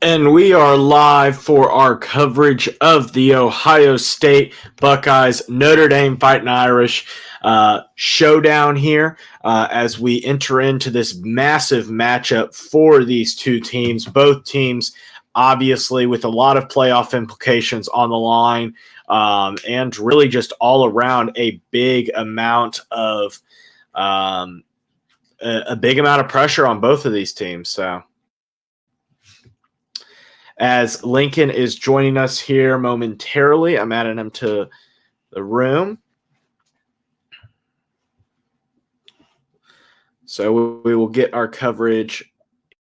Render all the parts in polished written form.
And we are live for our coverage of the Ohio State Buckeyes Notre Dame Fighting Irish showdown here as we enter into this massive matchup for these two teams. Both teams, obviously, with a lot of playoff implications on the line, and really just all around a big amount of a big amount of pressure on both of these teams. So, as Lincoln is joining us here momentarily, I'm adding him to the room. So we will get our coverage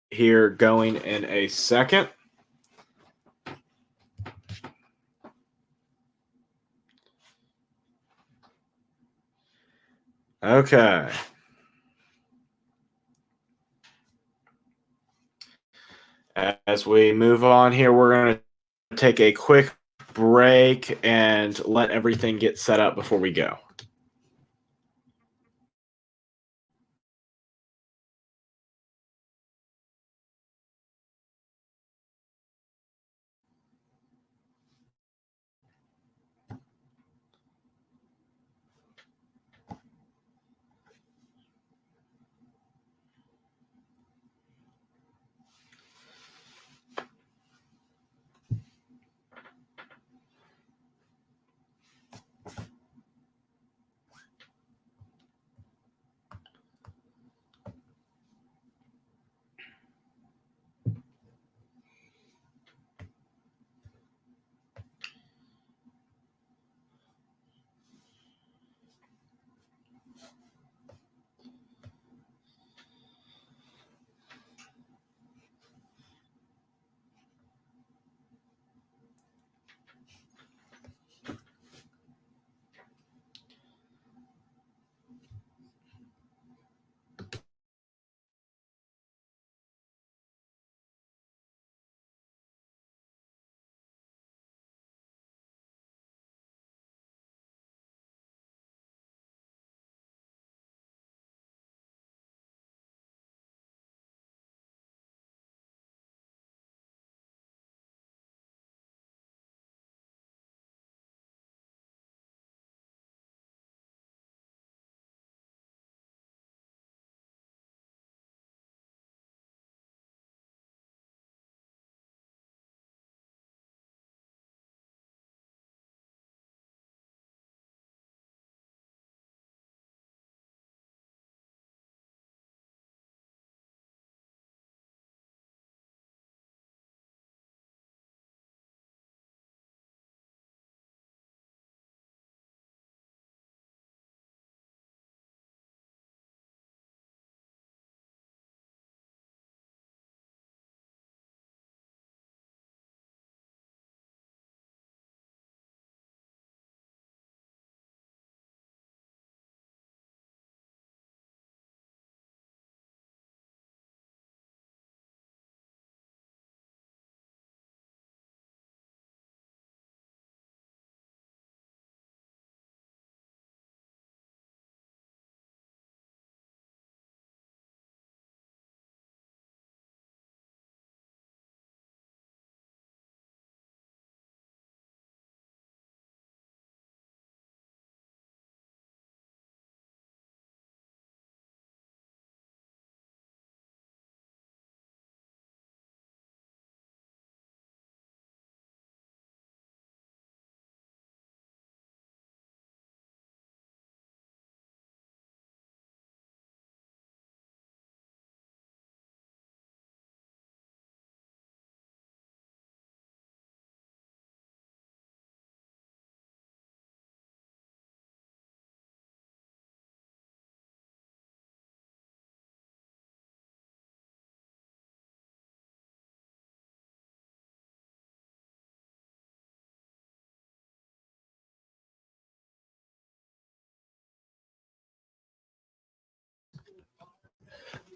here going in a second. Okay. As we move on here, we're going to take a quick break and let everything get set up before we go.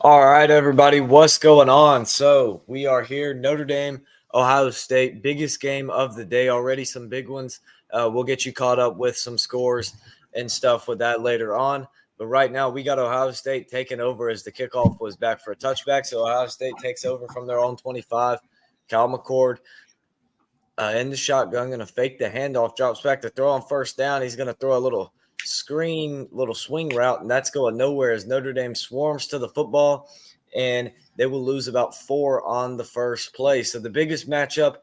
All right, everybody, what's going on? So we are here, Notre Dame, Ohio State, biggest game of the day already, some big ones. We'll get you caught up with some scores and stuff with that later on. But right now, we got Ohio State taking over as the kickoff was back for a touchback. So Ohio State takes over from their own 25 Kyle McCord in the shotgun, going to fake the handoff, drops back to throw on first down. He's going to throw a little swing route, and that's going nowhere as Notre Dame swarms to the football, and they will lose about 4 on the first play. So the biggest matchup,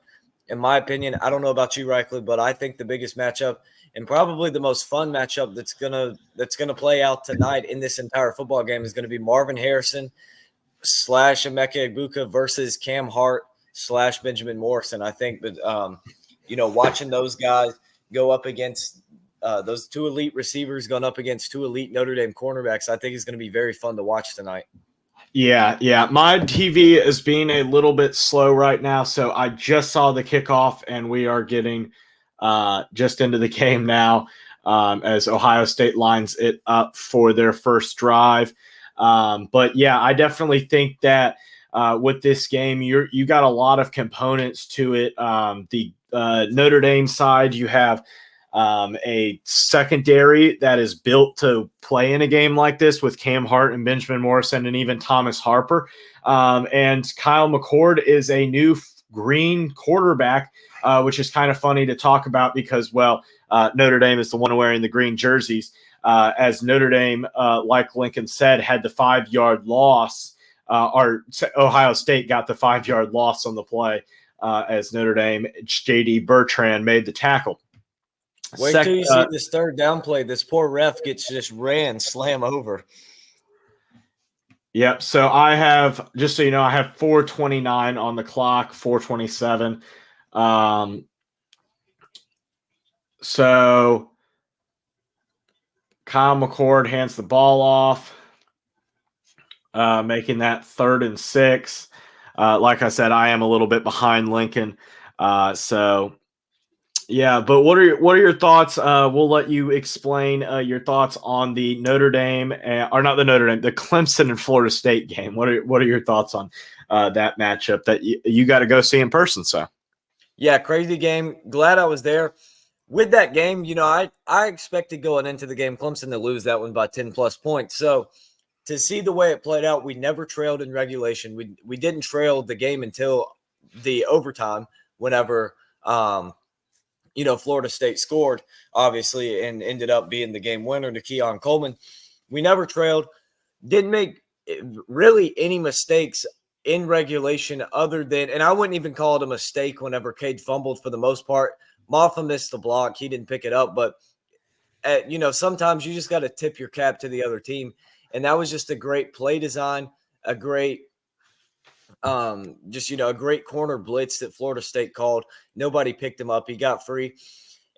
in my opinion, I don't know about you, Reichley, but I think the biggest matchup and probably the most fun matchup that's gonna play out tonight in this entire football game is going to be Marvin Harrison / Emeka Egbuka versus Cam Hart / Benjamin Morrison. I think that watching those guys go up against those 2 elite receivers going up against 2 elite Notre Dame cornerbacks, I think is going to be very fun to watch tonight. Yeah. My TV is being a little bit slow right now, so I just saw the kickoff, and we are getting just into the game now as Ohio State lines it up for their first drive. But yeah, I definitely think that with this game, you got a lot of components to it. The Notre Dame side, you have a secondary that is built to play in a game like this with Cam Hart and Benjamin Morrison and even Thomas Harper. And Kyle McCord is a new green quarterback, which is kind of funny to talk about because, Notre Dame is the one wearing the green jerseys. As Notre Dame, like Lincoln said, had the 5-yard loss, or Ohio State got the 5-yard loss on the play as Notre Dame, J.D. Bertrand made the tackle. Wait till you see this third down play. This poor ref gets just slam over. Yep. So I have, just so you know, I have 4:29 on the clock, 4:27. So Kyle McCord hands the ball off, making that 3rd and 6. Like I said, I am a little bit behind Lincoln. Yeah, but what are your thoughts? We'll let you explain your thoughts on the Notre Dame, or not the Notre Dame, the Clemson and Florida State game. What are your thoughts on that matchup that you got to go see in person? So, yeah, crazy game. Glad I was there. With that game, I expected going into the game Clemson to lose that one by 10 plus points. So to see the way it played out, we never trailed in regulation. We didn't trail the game until the overtime whenever Florida State scored, obviously, and ended up being the game winner to Keon Coleman. We never trailed, didn't make really any mistakes in regulation other than, and I wouldn't even call it a mistake whenever Cade fumbled for the most part. Moffa missed the block. He didn't pick it up, but sometimes you just got to tip your cap to the other team. And that was just a great play design, a great a great corner blitz that Florida State called. Nobody picked him up. He got free.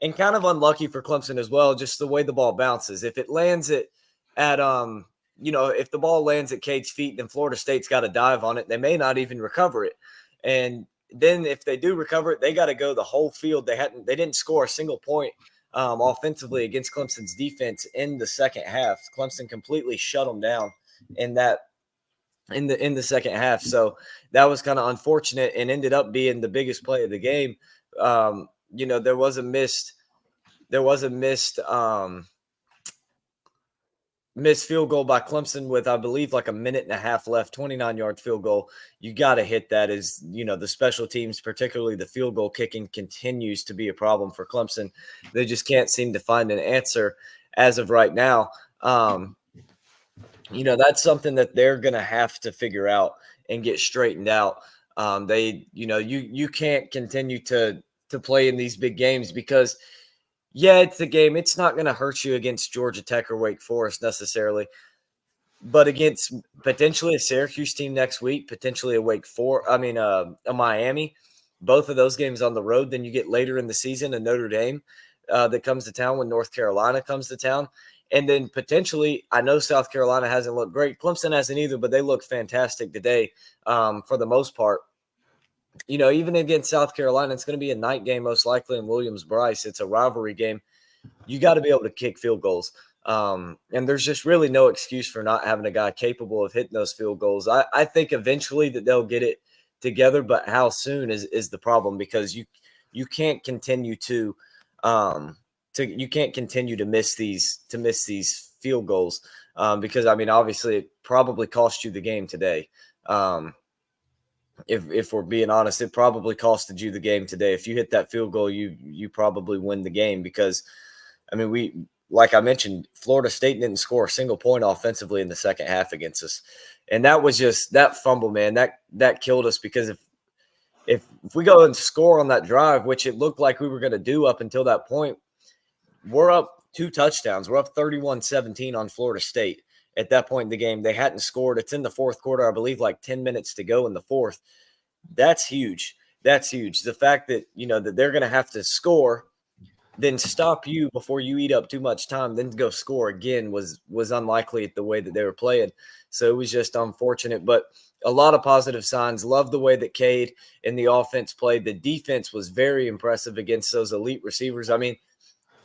And kind of unlucky for Clemson as well, just the way the ball bounces. If it lands if the ball lands at Cade's feet, then Florida State's got to dive on it. They may not even recover it. And then if they do recover it, they got to go the whole field. They didn't score a single point offensively against Clemson's defense in the second half. Clemson completely shut them down in the second half. So that was kind of unfortunate and ended up being the biggest play of the game. There was a missed field goal by Clemson with, I believe, like a minute and a half left, 29-yard field goal. You got to hit that as, the special teams, particularly the field goal kicking, continues to be a problem for Clemson. They just can't seem to find an answer as of right now. That's something that they're going to have to figure out and get straightened out. You can't continue to play in these big games because – yeah, it's a game. It's not going to hurt you against Georgia Tech or Wake Forest necessarily, but against potentially a Syracuse team next week, potentially a Miami, both of those games on the road. Then you get later in the season a Notre Dame that comes to town when North Carolina comes to town. And then potentially, I know South Carolina hasn't looked great. Clemson hasn't either, but they look fantastic today for the most part. Even against South Carolina, it's going to be a night game most likely in Williams-Brice. It's a rivalry game. You got to be able to kick field goals. And there's just really no excuse for not having a guy capable of hitting those field goals. I think eventually that they'll get it together, but how soon is the problem because you can't continue to miss these field goals because obviously it probably cost you the game today. If we're being honest, it probably costed you the game today. If you hit that field goal, you probably win the game because, I mean, like I mentioned, Florida State didn't score a single point offensively in the second half against us, and that was just that fumble, man. That killed us because if we go and score on that drive, which it looked like we were going to do up until that point, we're up 2 touchdowns. We're up 31-17 on Florida State. At that point in the game, they hadn't scored. It's in the fourth quarter, I believe, like 10 minutes to go in the fourth. That's huge. That's huge. The fact that, that they're going to have to score, then stop you before you eat up too much time, then to go score again was unlikely at the way that they were playing. So it was just unfortunate, but a lot of positive signs. Love the way that Cade and the offense played. The defense was very impressive against those elite receivers. I mean,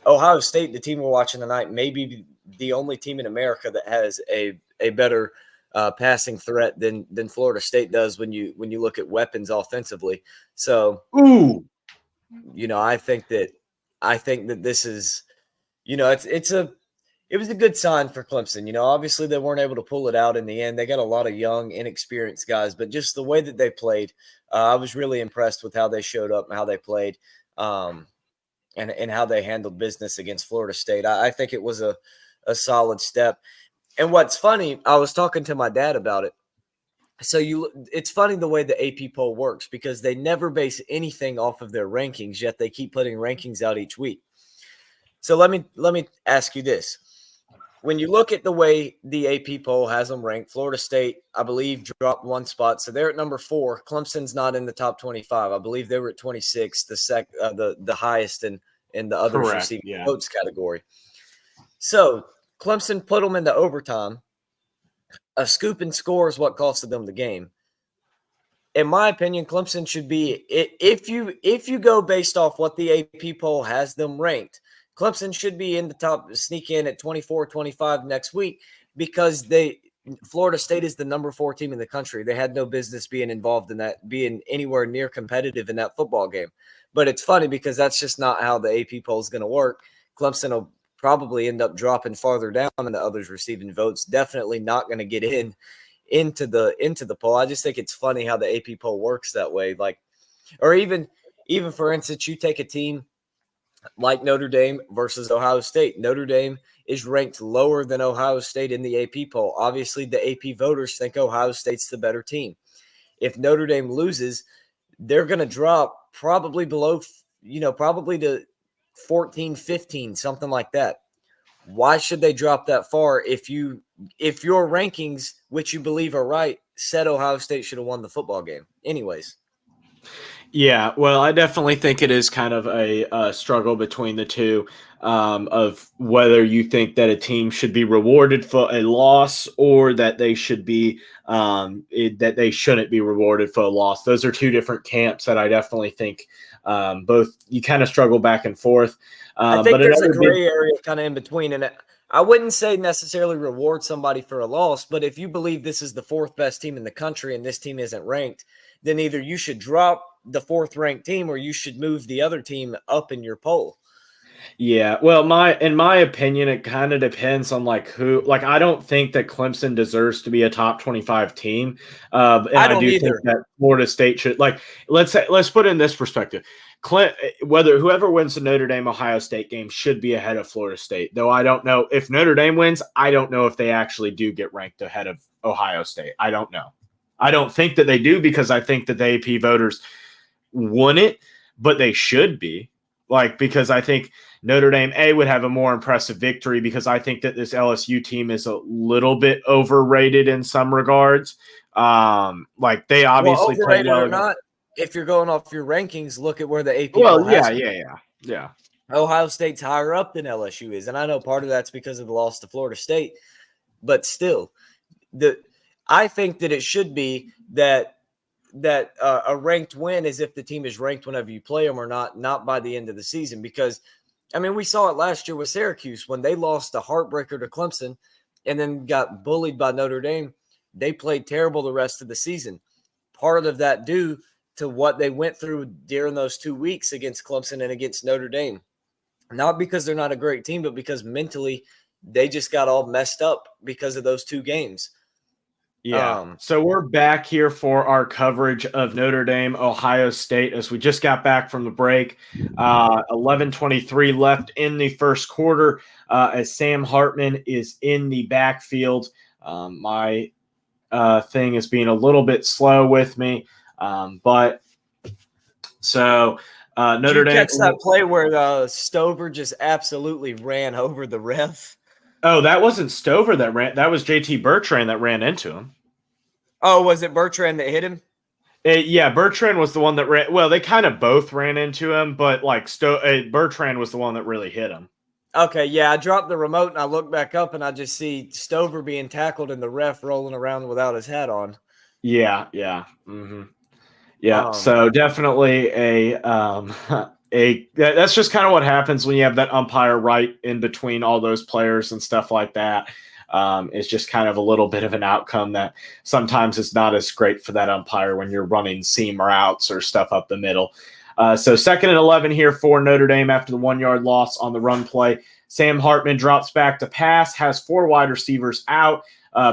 Ohio State, the team we're watching tonight, may be the only team in America that has a better passing threat than Florida State does when you look at weapons offensively. So, Ooh, I think that this is, it was a good sign for Clemson. Obviously they weren't able to pull it out in the end. They got a lot of young, inexperienced guys, but just the way that they played, I was really impressed with how they showed up and how they played. And how they handled business against Florida State. I think it was a solid step. And what's funny, I was talking to my dad about it. So it's funny the way the AP poll works because they never base anything off of their rankings, yet they keep putting rankings out each week. So let me ask you this. When you look at the way the AP poll has them ranked, Florida State, I believe, dropped 1 spot. So they're at number 4. Clemson's not in the top 25. I believe they were at 26, the highest in the others correct. receiving Yeah. votes category. So Clemson put them into overtime. A scoop and score is what costed them the game. In my opinion, Clemson should be, if you go based off what the AP poll has them ranked, Clemson should be in the top, sneak in at 24, 25 next week because Florida State is the number 4 team in the country. They had no business being involved in that, being anywhere near competitive in that football game. But it's funny because that's just not how the AP poll is going to work. Clemson will probably end up dropping farther down than the others receiving votes. Definitely not going to get into the poll. I just think it's funny how the AP poll works that way. Like, or even for instance, you take a team like Notre Dame versus Ohio State. Notre Dame is ranked lower than Ohio State in the AP poll. Obviously, the AP voters think Ohio State's the better team. If Notre Dame loses, they're going to drop probably below, probably to 14, 15, something like that. Why should they drop that far if your rankings, which you believe are right, said Ohio State should have won the football game? Anyways. Yeah, well, I definitely think it is kind of a struggle between the two of whether you think that a team should be rewarded for a loss or that they should be that they shouldn't be rewarded for a loss. Those are two different camps that I definitely think both you kind of struggle back and forth. I think But there's a gray area kind of in between, and I wouldn't say necessarily reward somebody for a loss, but if you believe this is the 4th best team in the country and this team isn't ranked, then either you should drop the 4th ranked team or you should move the other team up in your poll. Yeah, well, in my opinion, it kind of depends on who. I don't think that Clemson deserves to be a top 25 team, and I do think that Florida State should. Let's put it in this perspective: whoever wins the Notre Dame Ohio State game should be ahead of Florida State. Though I don't know if Notre Dame wins. I don't know if they actually do get ranked ahead of Ohio State. I don't know. I don't think that they do because I think that the AP voters won it, but they should be. Because I think Notre Dame would have a more impressive victory because I think that this LSU team is a little bit overrated in some regards. They obviously overrated or not. If you're going off your rankings, look at where the AP. Well, yeah. Ohio State's higher up than LSU is, and I know part of that's because of the loss to Florida State, but still, I think that it should be that a ranked win is if the team is ranked whenever you play them or not by the end of the season. Because, I mean, we saw it last year with Syracuse when they lost a heartbreaker to Clemson and then got bullied by Notre Dame. They played terrible the rest of the season. Part of that due to what they went through during those 2 weeks against Clemson and against Notre Dame. Not because they're not a great team, but because mentally they just got all messed up because of those 2 games. Yeah. So we're back here for our coverage of Notre Dame, Ohio State, as we just got back from the break. 11:23 left in the first quarter as Sam Hartman is in the backfield. My thing is being a little bit slow with me. But so Did Notre you Dame. catch that play where Stover just absolutely ran over the ref? Oh, that wasn't Stover that ran. That was JT Bertrand that ran into him. Oh, was it Bertrand that hit him? Yeah, Bertrand was the one that ran. Well, they kind of both ran into him, but like Bertrand was the one that really hit him. Okay, yeah, I dropped the remote and I look back up and I just see Stover being tackled and the ref rolling around without his hat on. Yeah, yeah, yeah. So definitely that's just kind of what happens when you have that umpire right in between all those players and stuff like that. It's just kind of a little bit of an outcome that sometimes is not as great for that umpire when you're running seam routes or stuff up the middle. So 2nd and 11 here for Notre Dame after the 1-yard loss on the run play. Sam Hartman drops back to pass, has 4 wide receivers out.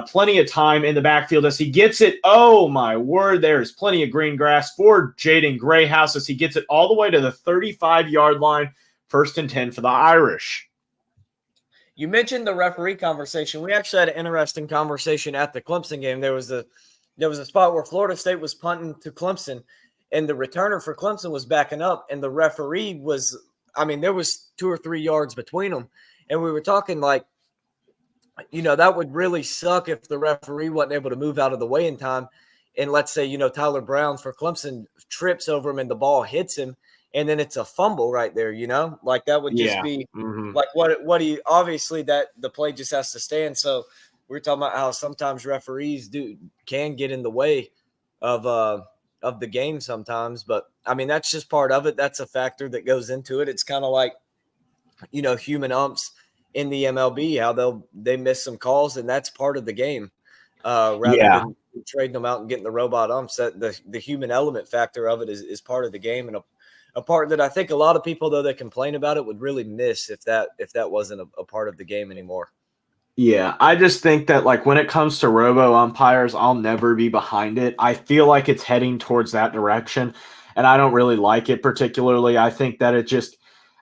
Plenty of time in the backfield as he gets it. Oh, my word. There's plenty of green grass for Jaden Grayhouse as he gets it all the way to the 35-yard line. 1st and 10 for the Irish. You mentioned the referee conversation. We actually had an interesting conversation at the Clemson game. There was a spot where Florida State was punting to Clemson, and the returner for Clemson was backing up, and the referee was, there was 2 or 3 yards between them. And we were talking like, that would really suck if the referee wasn't able to move out of the way in time. And let's say, Tyler Brown for Clemson trips over him and the ball hits him, and then it's a fumble right there, like that would just be like what he obviously that the play just has to stand. So we're talking about how sometimes referees can get in the way of the game sometimes, but that's just part of it. That's a factor that goes into it. It's kind of like, human umps in the MLB, how they miss some calls, and that's part of the game. Rather than trading them out and getting the robot umps, that the human element factor of it is part of the game, and a part that I think a lot of people, though they complain about it, would really miss if that wasn't a part of the game anymore. Yeah, I just think that like when it comes to robo umpires, I'll never be behind it. I feel like it's heading towards that direction, and I don't really like it particularly. I think that it just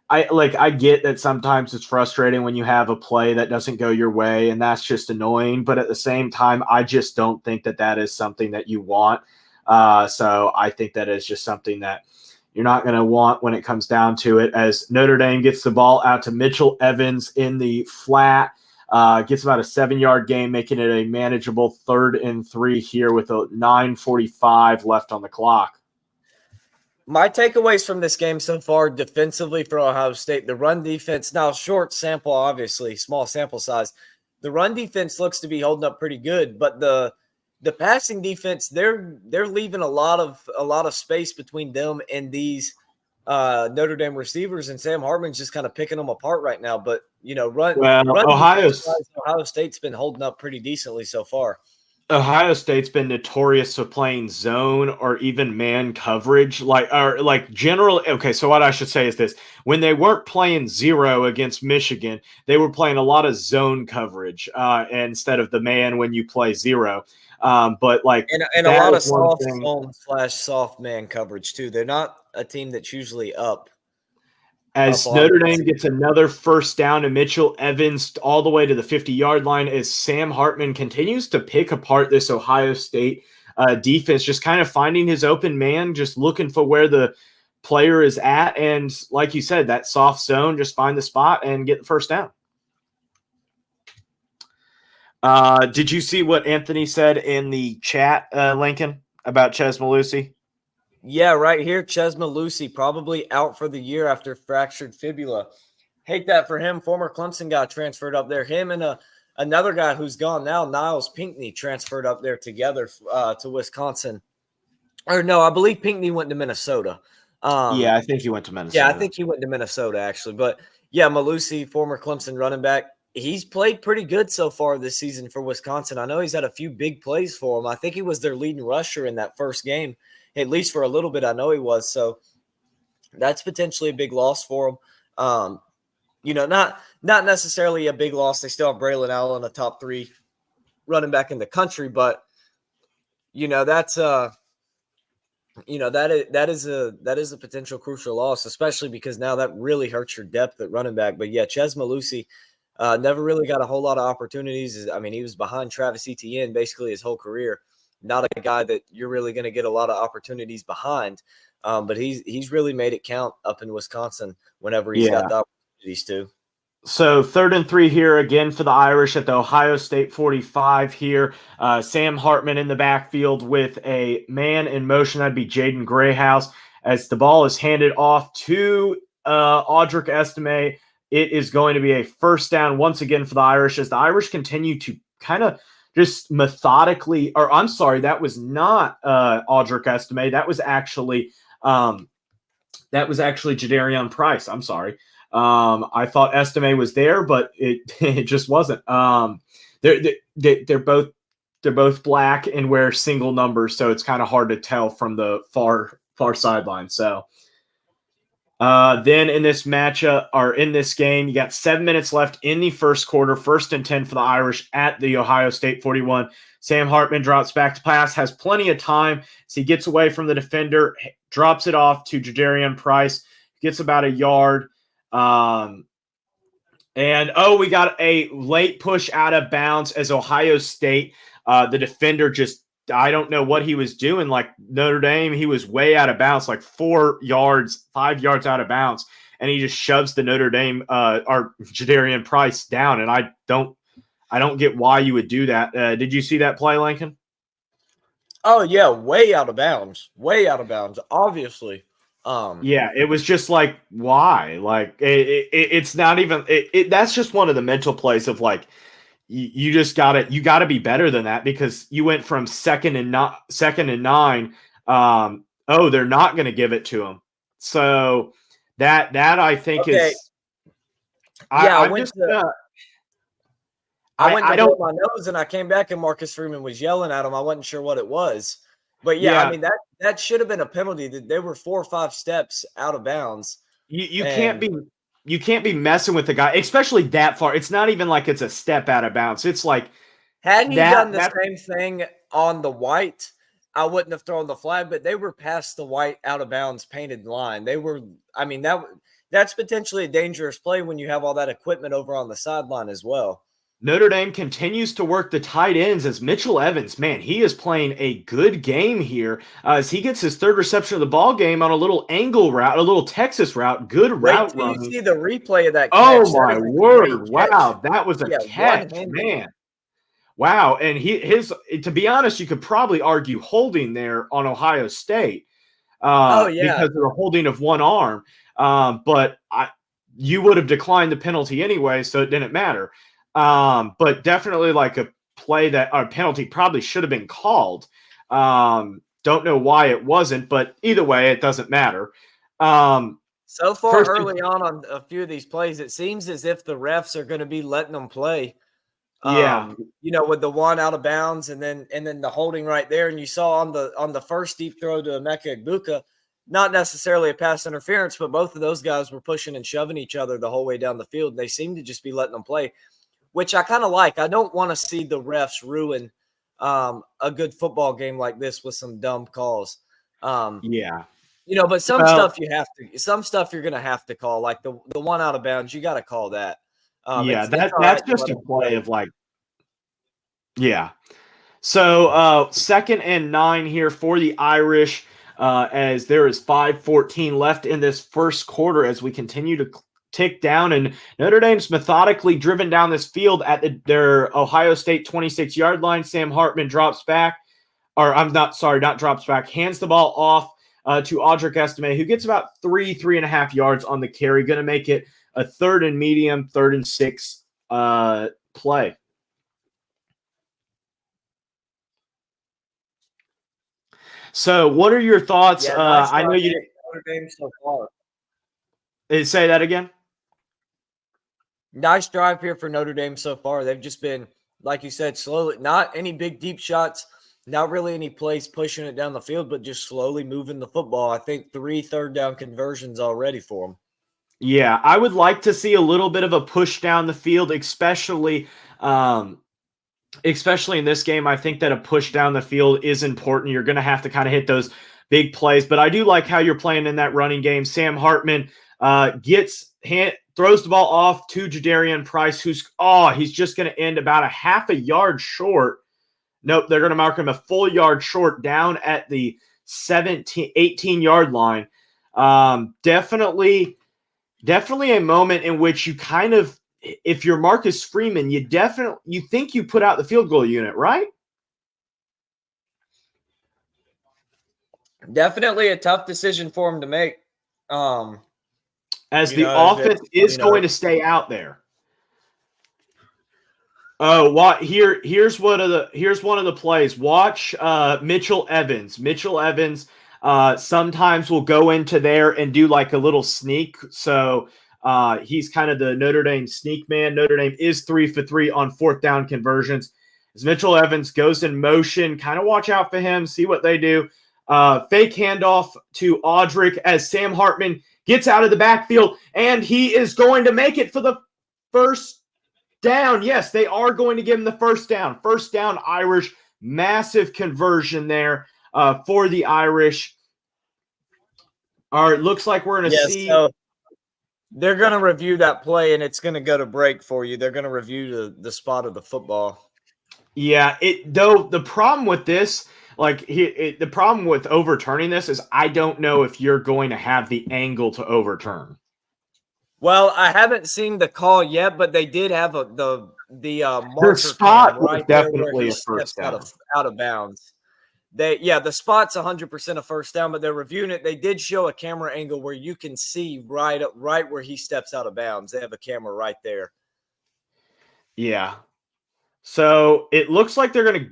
I get that sometimes it's frustrating when you have a play that doesn't go your way, and that's just annoying. But at the same time, I just don't think that is something that you want. So I think that is just something that you're not going to want when it comes down to it. As Notre Dame gets the ball out to Mitchell Evans in the flat, gets about a 7-yard gain, making it a manageable 3rd and 3 here with a 9:45 left on the clock. My takeaways from this game so far defensively for Ohio State, the run defense, now short sample, obviously, small sample size. The run defense looks to be holding up pretty good, but the passing defense, they're leaving a lot of space between them and these Notre Dame receivers, and Sam Hartman's just kind of picking them apart right now. But Ohio State's been holding up pretty decently so far. Ohio State's been notorious for playing zone or even man coverage, general. Okay, so what I should say is this: when they weren't playing zero against Michigan, they were playing a lot of zone coverage instead of the man when you play zero. But like, and a lot of soft zone / soft man coverage too. They're not a team that's usually up. As Notre Dame gets another 1st down and Mitchell Evans all the way to the 50-yard line as Sam Hartman continues to pick apart this Ohio State defense, just kind of finding his open man, just looking for where the player is at. And like you said, that soft zone, just find the spot and get the 1st down. Did you see what Anthony said in the chat, Lincoln, about Chez Mellusi? Yeah, right here, Chez Mellusi probably out for the year after fractured fibula. Hate that for him. Former Clemson guy transferred up there. Him and another guy who's gone now, Niles Pinckney, transferred up there together to Wisconsin. Or no, I believe Pinckney went to Minnesota. Yeah, I think he went to Minnesota. Yeah, I think he went to Minnesota, actually. But, yeah, Mellusi, former Clemson running back, he's played pretty good so far this season for Wisconsin. I know he's had a few big plays for him. I think he was their leading rusher in that first game. At least for a little bit, I know he was. So that's potentially a big loss for him. Not necessarily a big loss. They still have Braylon Allen, a top 3 running back in the country. But that's that is a potential crucial loss, especially because now that really hurts your depth at running back. But yeah, Ches Malusi never really got a whole lot of opportunities. I mean, he was behind Travis Etienne basically his whole career. Not a guy that you're really going to get a lot of opportunities behind, but he's really made it count up in Wisconsin whenever he's got Yeah. the opportunities to. So 3rd and 3 here again for the Irish at the Ohio State 45 here. Sam Hartman in the backfield with a man in motion. That'd be Jaden Grayhouse as the ball is handed off to Audric Estime. It is going to be a first down once again for the Irish as the Irish continue to kind of just methodically, or I'm sorry, that was not Audric Estime. That was actually Jadarian Price. I'm sorry. I thought Estime was there, but it it just wasn't. They're both black and wear single numbers, so it's kind of hard to tell from the far sideline. So then in this matchup or in this game, you got 7 minutes left in the first quarter, 1st and 10 for the Irish at the Ohio State 41. Sam Hartman drops back to pass, has plenty of time, so he gets away from the defender, drops it off to Jadarian Price, gets about a yard. We got a late push out of bounds as Ohio State. The defender just, I don't know what he was doing. Like Notre Dame, he was way out of bounds, like 5 yards out of bounds. And he just shoves the Notre Dame, or Jadarian Price down. And I don't get why you would do that. Did you see that play, Lincoln? Oh yeah, way out of bounds, obviously. Yeah, it was just like, why? Like, it's not even. That's just one of the mental plays of like, you just gotta be better than that because you went from second and 9. They're not going to give it to him. So that I think is. I went to hold my nose and I came back and Marcus Freeman was yelling at him. I wasn't sure what it was. But yeah, I mean that should have been a penalty. They were 4 or 5 steps out of bounds. You can't be messing with the guy, especially that far. It's not even like it's a step out of bounds. It's like hadn't he done the same thing on the white, I wouldn't have thrown the flag. But they were past the white out of bounds painted line. They were. I mean that's potentially a dangerous play when you have all that equipment over on the sideline as well. Notre Dame continues to work the tight ends as Mitchell Evans, man, he is playing a good game here as he gets his 3rd reception of the ball game on a little angle route, a little Texas route, good route running. You see the replay of that catch. Oh, my word. Wow, that was a catch, man. Wow, and to be honest, you could probably argue holding there on Ohio State because of the holding of one arm. But you would have declined the penalty anyway, so it didn't matter. But definitely like a play that our penalty probably should have been called. Don't know why it wasn't, but either way, it doesn't matter. So far early on a few of these plays, it seems as if the refs are going to be letting them play. With the one out of bounds and then the holding right there. And you saw on the first deep throw to Emeka Egbuka, not necessarily a pass interference, but both of those guys were pushing and shoving each other the whole way down the field. They seem to just be letting them play, which I kind of like. I don't want to see the refs ruin a good football game like this with some dumb calls. But some stuff you're going to have to call, like the one out of bounds. You got to call that. That's just a play of like, yeah. So 2nd and 9 here for the Irish as there is 5:14 left in this first quarter as we continue to tick down, and Notre Dame's methodically driven down this field at their Ohio State 26-yard line. Sam Hartman drops back, hands the ball off to Audric Estime, who gets about 3.5 yards on the carry. Going to make it a 3rd and medium, 3rd and 6 play. So, what are your thoughts? Nice I know you didn't. Notre Dame so far. Say that again. Nice drive here for Notre Dame so far. They've just been, like you said, slowly. Not any big deep shots. Not really any plays pushing it down the field, but just slowly moving the football. I think 3 third down conversions already for them. Yeah, I would like to see a little bit of a push down the field, especially especially in this game, I think that a push down the field is important. You're going to have to kind of hit those big plays, but I do like how you're playing in that running game. Sam Hartman throws the ball off to Jadarian Price, he's just going to end about a half a yard short. Nope, they're going to mark him a full yard short down at the 18-yard line. Definitely a moment in which you kind of, if you're Marcus Freeman, you think you put out the field goal unit, right? Definitely a tough decision for him to make. As the offense is going to stay out there. Oh, what here's one of the plays. Watch Mitchell Evans. Mitchell Evans sometimes will go into there and do like a little sneak. So he's kind of the Notre Dame sneak man. Notre Dame is 3 for 3 on fourth down conversions. As Mitchell Evans goes in motion, kind of watch out for him, see what they do. Fake handoff to Audric as Sam Hartman gets out of the backfield, and he is going to make it for the first down. Yes, they are going to give him the first down. First down, Irish. Massive conversion there for the Irish. All right, looks like we're going to see. So they're going to review that play, and it's going to go to break for you. They're going to review the spot of the football. Yeah, the problem with this, the problem with overturning this is I don't know if you're going to have the angle to overturn. Well, I haven't seen the call yet, but they did have the marker spot right there where he steps out of bounds. The spot's 100% a first down, but they're reviewing it. They did show a camera angle where you can see right where he steps out of bounds. They have a camera right there. Yeah. So it looks like they're going to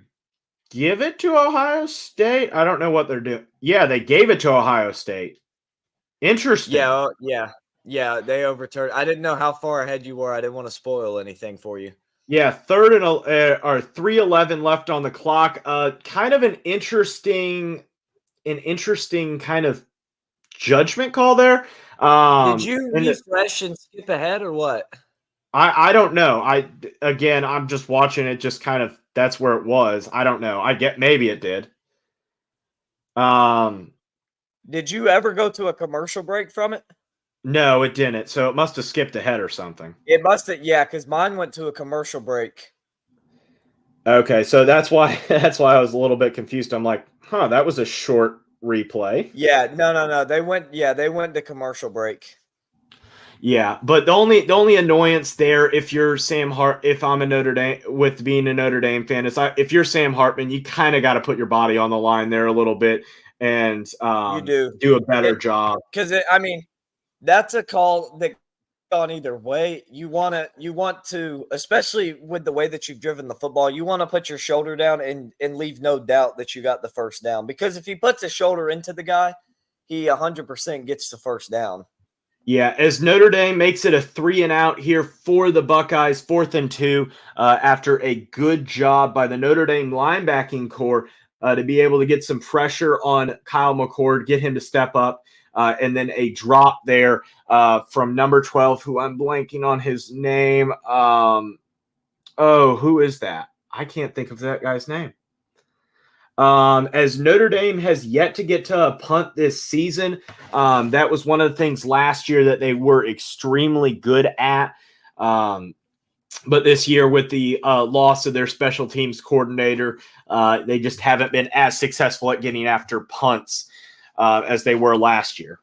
give it to Ohio State. I don't know what they're doing. Yeah, they gave it to Ohio State. Interesting. Yeah, they overturned. I didn't know how far ahead you were. I didn't want to spoil anything for you. Yeah, 3:11 left on the clock. Kind of an interesting kind of judgment call there. Did you refresh and skip ahead or what? I don't know. I'm just watching it. Just kind of that's where it was. I don't know. Maybe it did. Did you ever go to a commercial break from it? No, it didn't. So it must have skipped ahead or something. It must have, yeah, because mine went to a commercial break. Okay, so that's why I was a little bit confused. I'm like, that was a short replay. Yeah, no. They went to commercial break. Yeah, but the only annoyance there, if you're if I'm a Notre Dame with being a Notre Dame fan, is if you're Sam Hartman, you kind of got to put your body on the line there a little bit and you do a better job. Because that's a call that on either way. You want to, especially with the way that you've driven the football, you want to put your shoulder down and leave no doubt that you got the first down. Because if he puts his shoulder into the guy, he 100% gets the first down. Yeah, as Notre Dame makes it a 3-and-out here for the Buckeyes, 4th and 2, after a good job by the Notre Dame linebacking core to be able to get some pressure on Kyle McCord, get him to step up, and then a drop there from number 12, who I'm blanking on his name. Who is that? I can't think of that guy's name. As Notre Dame has yet to get to a punt this season. That was one of the things last year that they were extremely good at. But this year, with the loss of their special teams coordinator, they just haven't been as successful at getting after punts as they were last year.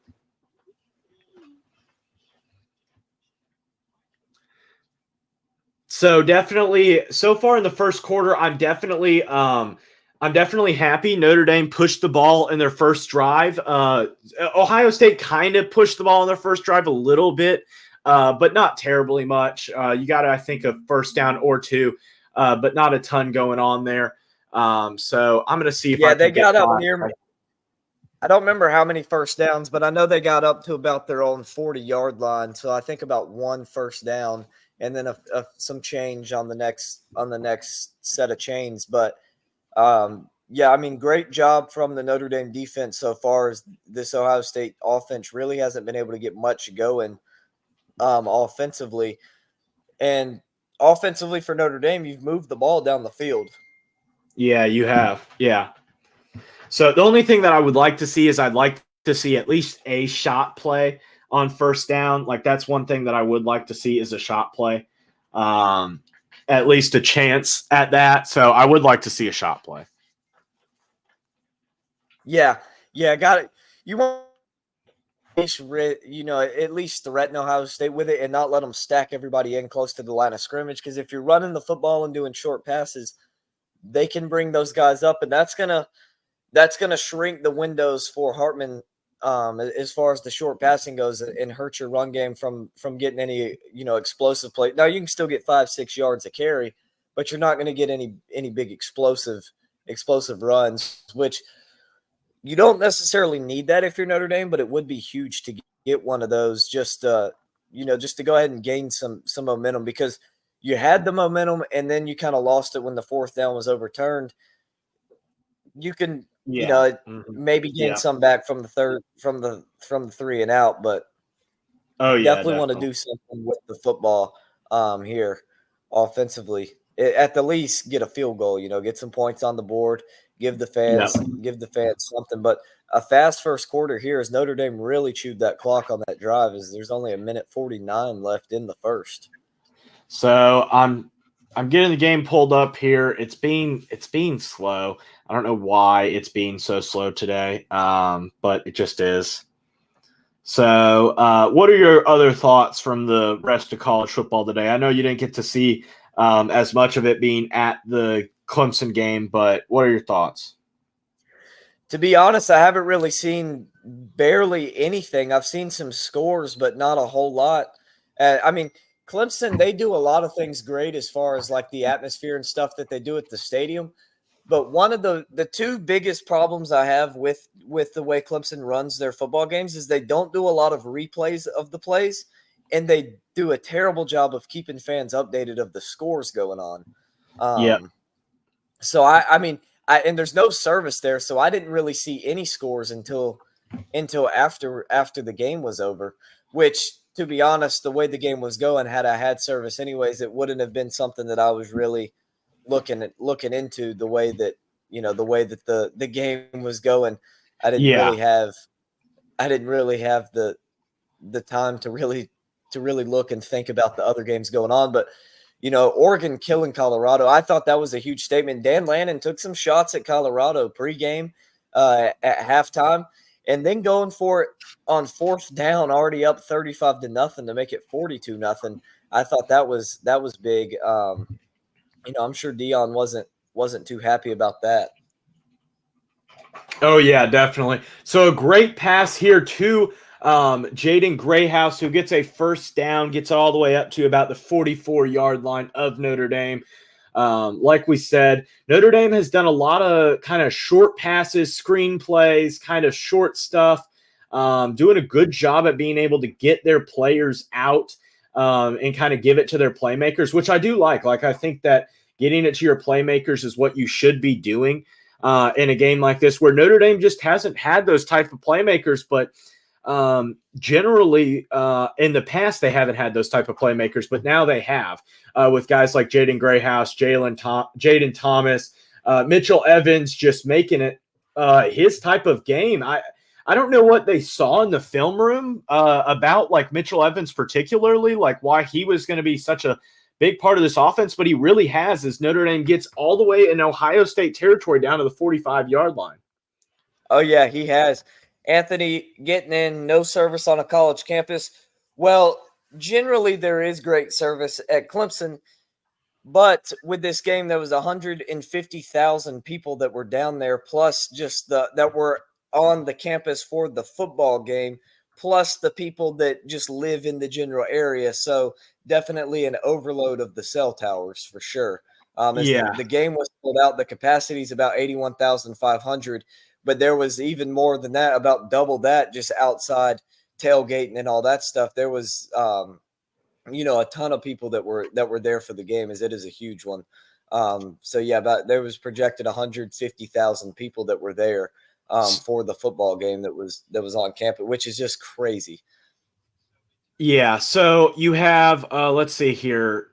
So definitely, so far in the first quarter, I'm definitely happy Notre Dame pushed the ball in their first drive. Ohio State kind of pushed the ball in their first drive a little bit, but not terribly much. You got, I think, a first down or two, but not a ton going on there. So I'm going to see if they got up near me. I don't remember how many first downs, but I know they got up to about their own 40-yard line. So I think about one first down and then some change on the next set of chains. But great job from the Notre Dame defense so far. As this Ohio State offense really hasn't been able to get much going offensively. And offensively for Notre Dame, you've moved the ball down the field. Yeah, you have. Yeah. So the only thing that I would like to see is I'd like to see at least a shot play on first down. Like that's one thing that I would like to see is a shot play. Um, at least a chance at that. So I would like to see a shot play. Yeah, yeah, got it. You want at least threaten Ohio State with it and not let them stack everybody in close to the line of scrimmage. Because if you're running the football and doing short passes, they can bring those guys up, and that's gonna shrink the windows for Hartman as far as the short passing goes, and hurt your run game from getting any explosive play. Now you can still get 5-6 yards a carry, but you're not going to get any big explosive runs, which you don't necessarily need that if you're Notre Dame, but it would be huge to get one of those just to go ahead and gain some momentum, because you had the momentum and then you kind of lost it when the fourth down was overturned. You can, Yeah. maybe gain Yeah. some back from the third from the 3 and out, but Oh yeah, definitely want to definitely. do something with the football here offensively. At the least, get a field goal. Get some points on the board. Give the Yeah. fans something. But a fast first quarter here, as Notre Dame really chewed that clock on that drive. As there's only a minute 49 left in the first. So I'm getting the game pulled up here. It's being slow. I don't know why it's being so slow today, but it just is. So, what are your other thoughts from the rest of college football today? I know you didn't get to see as much of it being at the Clemson game, but what are your thoughts? To be honest, I haven't really seen barely anything. I've seen some scores, but not a whole lot. I mean, Clemson, they do a lot of things great as far as like the atmosphere and stuff that they do at the stadium. But one of the two biggest problems I have with the way Clemson runs their football games is they don't do a lot of replays of the plays, and they do a terrible job of keeping fans updated of the scores going on. Yep. So I mean, and there's no service there, so I didn't really see any scores until after the game was over. Which, to be honest, the way the game was going, had I had service anyways, it wouldn't have been something that I was really looking into the way that the game was going. I didn't Yeah. really have I didn't really have the time to really look and think about the other games going on. But Oregon killing Colorado, I thought that was a huge statement. Dan Lannon took some shots at Colorado pregame, at halftime, and then going for it on fourth down, already up 35-0 to make it 42-0. I thought that was big. I'm sure Dion wasn't too happy about that. Oh yeah, definitely. So a great pass here to Jaden Grayhouse, who gets a first down, gets all the way up to about the 44-yard line of Notre Dame. Like we said, Notre Dame has done a lot of kind of short passes, screen plays, kind of short stuff, doing a good job at being able to get their players out and kind of give it to their playmakers, which I do like. Like, I think that getting it to your playmakers is what you should be doing in a game like this, where Notre Dame just hasn't had those type of playmakers. But generally, in the past, they haven't had those type of playmakers, but now they have with guys like Jaden Grayhouse, Jaden Thomas, Mitchell Evans, just making it his type of game. I don't know what they saw in the film room about like Mitchell Evans particularly, like why he was going to be such a big part of this offense, but he really has, as Notre Dame gets all the way in Ohio State territory down to the 45-yard line. Oh yeah, he has. Anthony getting in, no service on a college campus. Well, generally there is great service at Clemson, but with this game there was 150,000 people that were down there, plus just that were on the campus for the football game, plus the people that just live in the general area. So definitely an overload of the cell towers for sure. As Yeah. the game was sold out, the capacity is about 81,500, but there was even more than that, about double that, just outside tailgating and all that stuff. There was a ton of people that were there for the game, as it is a huge one. So yeah, there was projected 150,000 people that were there for the football game that was on campus, which is just crazy. Yeah. So you have, let's see here.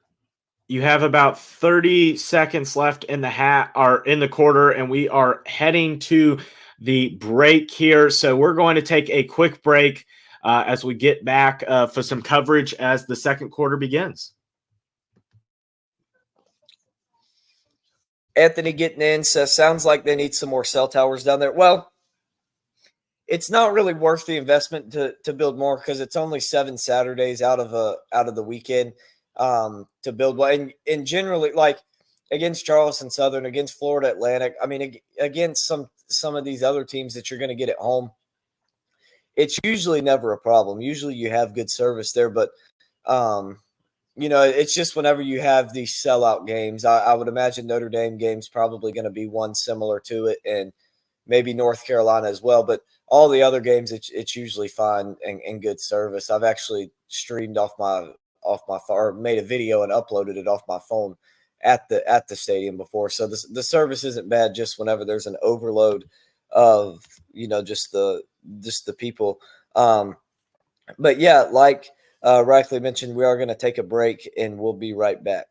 You have about 30 seconds left in the quarter, and we are heading to the break here. So we're going to take a quick break as we get back for some coverage as the second quarter begins. Anthony getting in says, sounds like they need some more cell towers down there. Well, it's not really worth the investment to build more because it's only 7 Saturdays out of the weekend to build one. And generally, like against Charleston Southern, against Florida Atlantic, I mean, against some of these other teams that you're going to get at home, it's usually never a problem. Usually you have good service there, but it's just whenever you have these sellout games, I would imagine Notre Dame game's probably going to be one similar to it, and maybe North Carolina as well. But all the other games, it's usually fine and good service. I've actually streamed off my phone, or made a video and uploaded it off my phone at the stadium before. So the service isn't bad. Just whenever there's an overload of just the people. But yeah, like rightly mentioned, we are going to take a break and we'll be right back.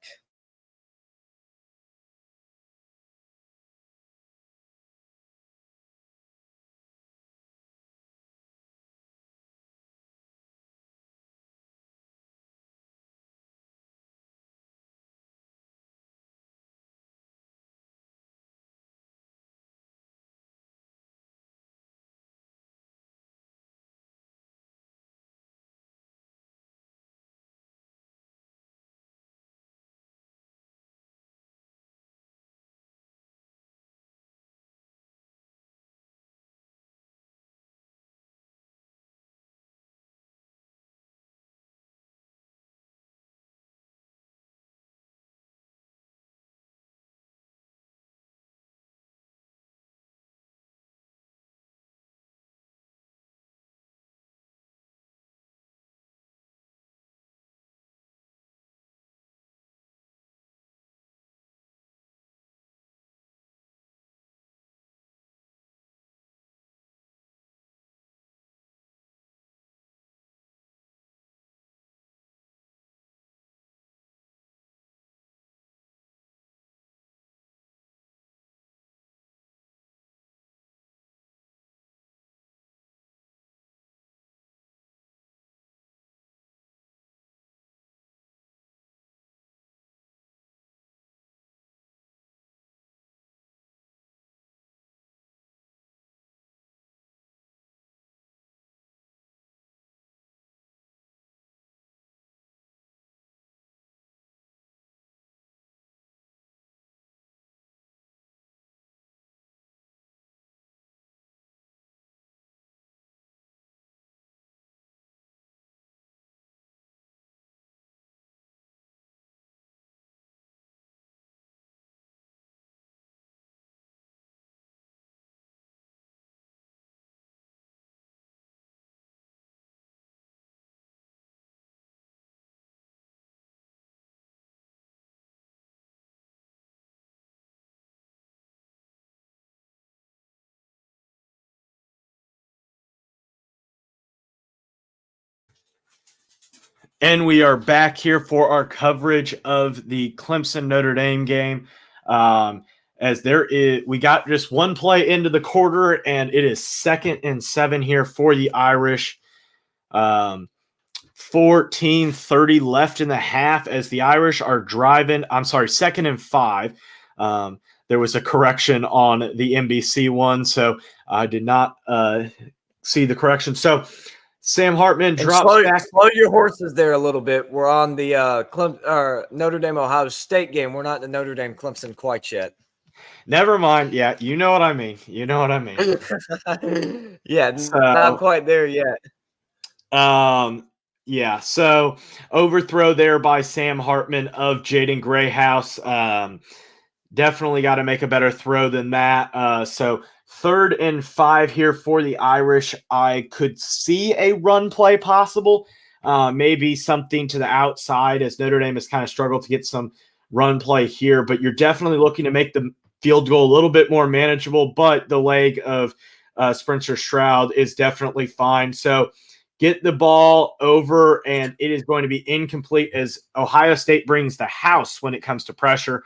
And we are back here for our coverage of the Clemson Notre Dame game. As we got just one play into the quarter, and it is 2nd and 7 here for the Irish. 14:30 left in the half as the Irish are driving. I'm sorry, 2nd and 5. There was a correction on the NBC one, so I did not see the correction. So Sam Hartman drops back. Slow your horses there a little bit. We're on the Notre Dame Ohio State game. We're not in the Notre Dame Clemson quite yet. Never mind. Yeah, you know what I mean. Yeah, not quite there yet. Yeah. So overthrow there by Sam Hartman of Jaden Grayhouse. Definitely got to make a better throw than that. So 3rd and 5 here for the Irish. I could see a run play possible, maybe something to the outside as Notre Dame has kind of struggled to get some run play here, but you're definitely looking to make the field goal a little bit more manageable, but the leg of Spencer Stroud is definitely fine. So get the ball over, and it is going to be incomplete as Ohio State brings the house when it comes to pressure.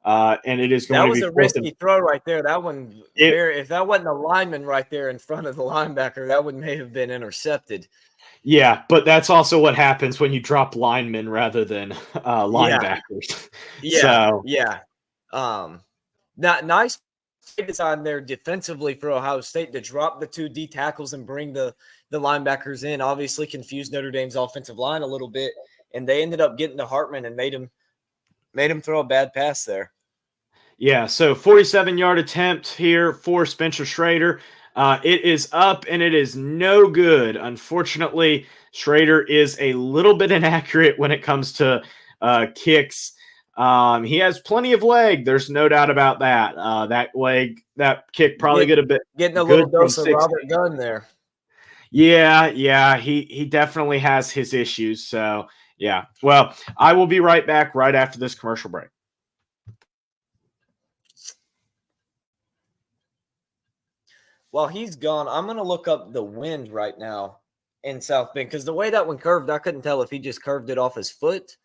And it is going That to was be a risky throw right there. That one, it, if that wasn't a lineman right there in front of the linebacker, that one may have been intercepted. yeah, but that's also what happens when you drop linemen rather than Yeah, linebackers. yeah, So yeah. Not nice design there defensively for Ohio State to drop the 2 D tackles and bring the linebackers in. Obviously, confused Notre Dame's offensive line a little bit, and they ended up getting to Hartman and made him throw a bad pass there. yeah, so 47-yard attempt here for Spencer Schrader. It is up and it is no good. Unfortunately, Schrader is a little bit inaccurate when it comes to kicks. He has plenty of leg. There's no doubt about that. That kick probably could have been Getting a good little from dose of 60. Robert Gunn there. Yeah, he definitely has his issues. So yeah, well, I will be right back right after this commercial break. While he's gone, I'm going to look up the wind right now in South Bend because the way that one curved, I couldn't tell if he just curved it off his foot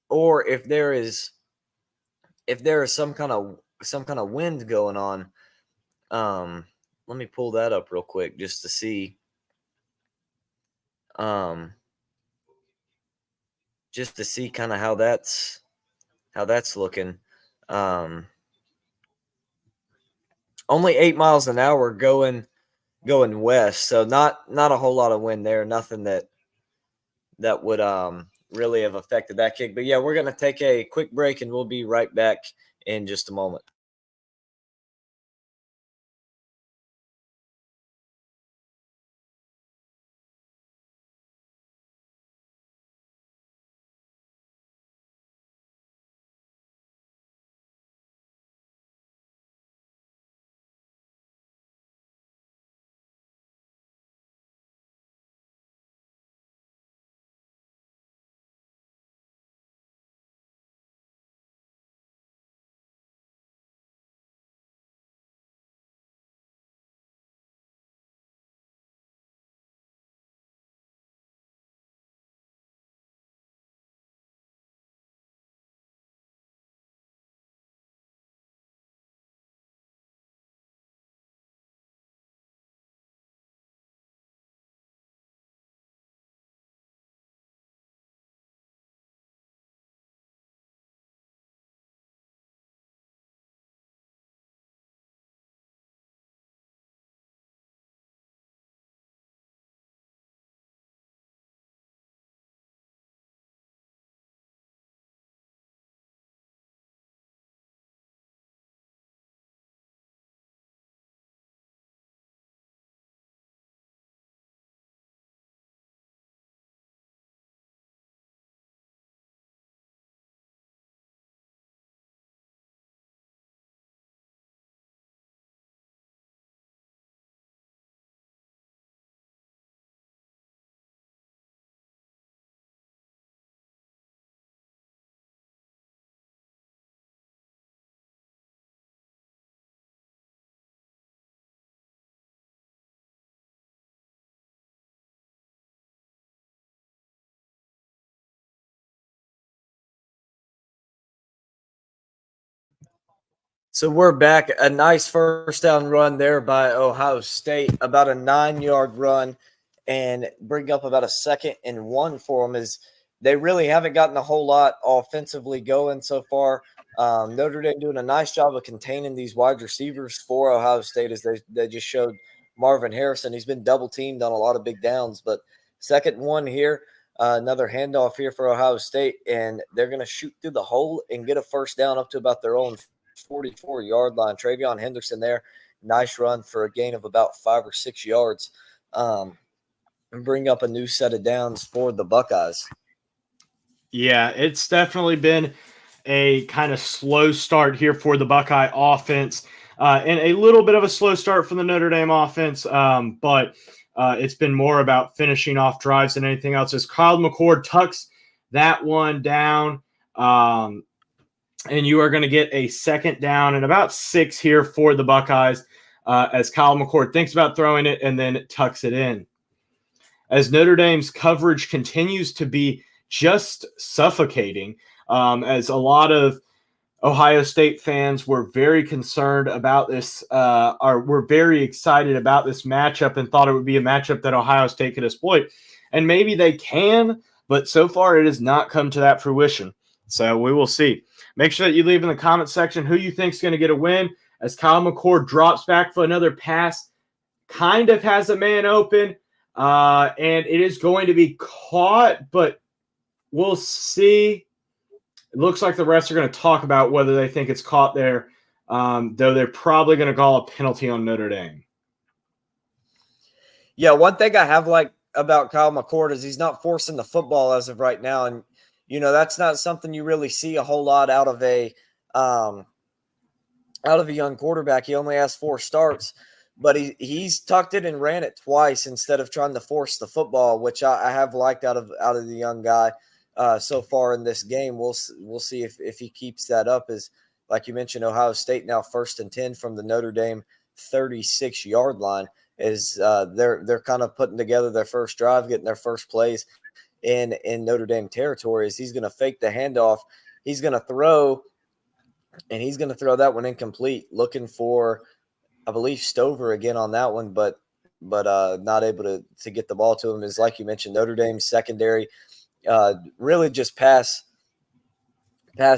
or if there is some kind of wind going on. Let me pull that up real quick just to see. Just to see kind of how that's looking. Only 8 miles an hour going west, so not a whole lot of wind there. Nothing that would really have affected that kick. But yeah, we're gonna take a quick break and we'll be right back in just a moment. So we're back. A nice first down run there by Ohio State, about a 9-yard run, and bring up about a 2nd and 1 for them. As they really haven't gotten a whole lot offensively going so far. Notre Dame doing a nice job of containing these wide receivers for Ohio State as they just showed Marvin Harrison. He's been double teamed on a lot of big downs, but 2nd and 1 here. Another handoff here for Ohio State, and they're going to shoot through the hole and get a first down up to about their own 44-yard line. Travion Henderson there. Nice run for a gain of about 5 or 6 yards. And bring up a new set of downs for the Buckeyes. Yeah, it's definitely been a kind of slow start here for the Buckeye offense, and a little bit of a slow start for the Notre Dame offense, but it's been more about finishing off drives than anything else. As Kyle McCord tucks that one down, and you are going to get a 2nd down and about 6 here for the Buckeyes as Kyle McCord thinks about throwing it and then tucks it in. as Notre Dame's coverage continues to be just suffocating, as a lot of Ohio State fans were very concerned about this, were very excited about this matchup and thought it would be a matchup that Ohio State could exploit. And maybe they can, but so far it has not come to that fruition. So we will see. Make sure that you leave in the comment section who you think is going to get a win as Kyle McCord drops back for another pass, kind of has a man open, and it is going to be caught, but we'll see. It looks like the refs are going to talk about whether they think it's caught there, though they're probably going to call a penalty on Notre Dame. Yeah, one thing I have liked about Kyle McCord is he's not forcing the football as of right now, and that's not something you really see a whole lot out of a young quarterback. He only has 4 starts, but he's tucked it and ran it twice instead of trying to force the football, which I have liked out of the young guy so far in this game. We'll see if he keeps that up. As like you mentioned, Ohio State now 1st and 10 from the Notre Dame 36-yard line. Is they're kind of putting together their first drive, getting their first plays in Notre Dame territory. As he's going to fake the handoff, he's going to throw, and he's going to throw that one incomplete, looking for, I believe, Stover again on that one, but not able to get the ball to him. Is like you mentioned, Notre Dame's secondary really just pass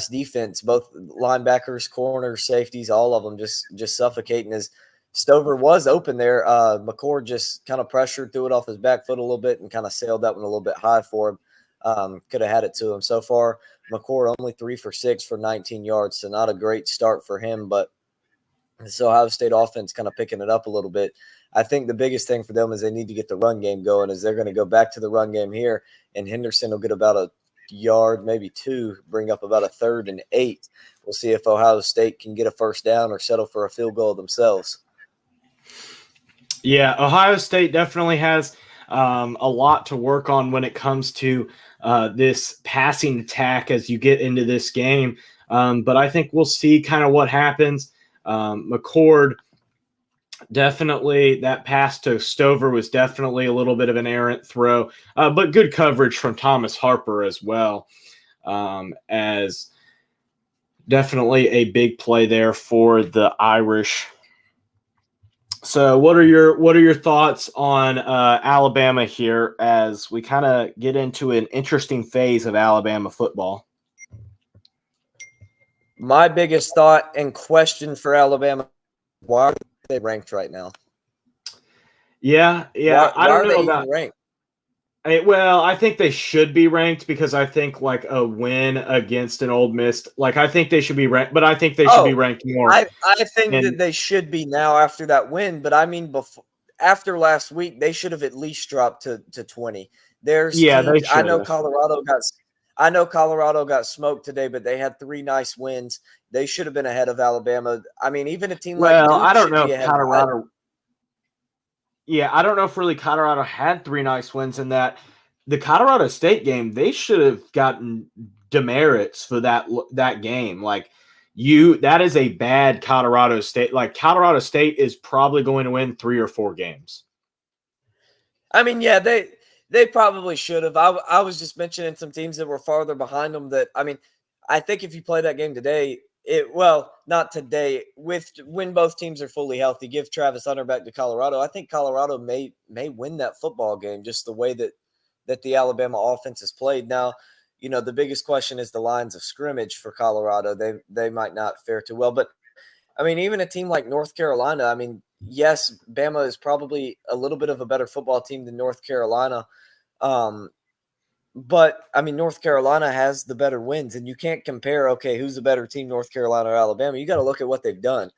defense, both linebackers, corners, safeties, all of them just suffocating. As Stover was open there, McCord just kind of pressured, threw it off his back foot a little bit, and kind of sailed that one a little bit high for him. Could have had it to him. So far, McCord only 3 for 6 for 19 yards, so not a great start for him, but this Ohio State offense kind of picking it up a little bit. I think the biggest thing for them is they need to get the run game going, as they're going to go back to the run game here, and Henderson will get about a yard, maybe 2, bring up about a 3rd and 8. We'll see if Ohio State can get a first down or settle for a field goal themselves. Yeah, Ohio State definitely has a lot to work on when it comes to this passing attack as you get into this game. But I think we'll see kind of what happens. McCord, definitely that pass to Stover was definitely a little bit of an errant throw, but good coverage from Thomas Harper as well, as definitely a big play there for the Irish. So what are your thoughts on Alabama here as we kind of get into an interesting phase of Alabama football? My biggest thought and question for Alabama, why are they ranked right now? Yeah. Why I don't are know they about even ranked? I think they should be ranked because I think like a win against an Ole Miss, like I think they should be ranked, but I think they should be ranked more. I think that they should be now after that win, but I mean after last week, they should have at least dropped to 20. There's teams, I know Colorado got smoked today, but they had 3 nice wins. They should have been ahead of Alabama. I mean, even a team like Duke I don't know should be if ahead Colorado. of Yeah, I don't know if really Colorado had 3 nice wins in that. The Colorado State game, they should have gotten demerits for that game. Like that is a bad Colorado State. Like Colorado State is probably going to win 3 or 4 games. I mean, yeah, they probably should have. I was just mentioning some teams that were farther behind them that, I mean, I think if you play that game today, not today, when both teams are fully healthy, give Travis Hunter back to Colorado. I think Colorado may win that football game, just the way that the Alabama offense has played. Now, the biggest question is the lines of scrimmage for Colorado. They might not fare too well, but I mean, even a team like North Carolina, I mean, yes, Bama is probably a little bit of a better football team than North Carolina. But I mean, North Carolina has the better wins, and you can't compare, okay, who's the better team, North Carolina or Alabama? You got to look at what they've done.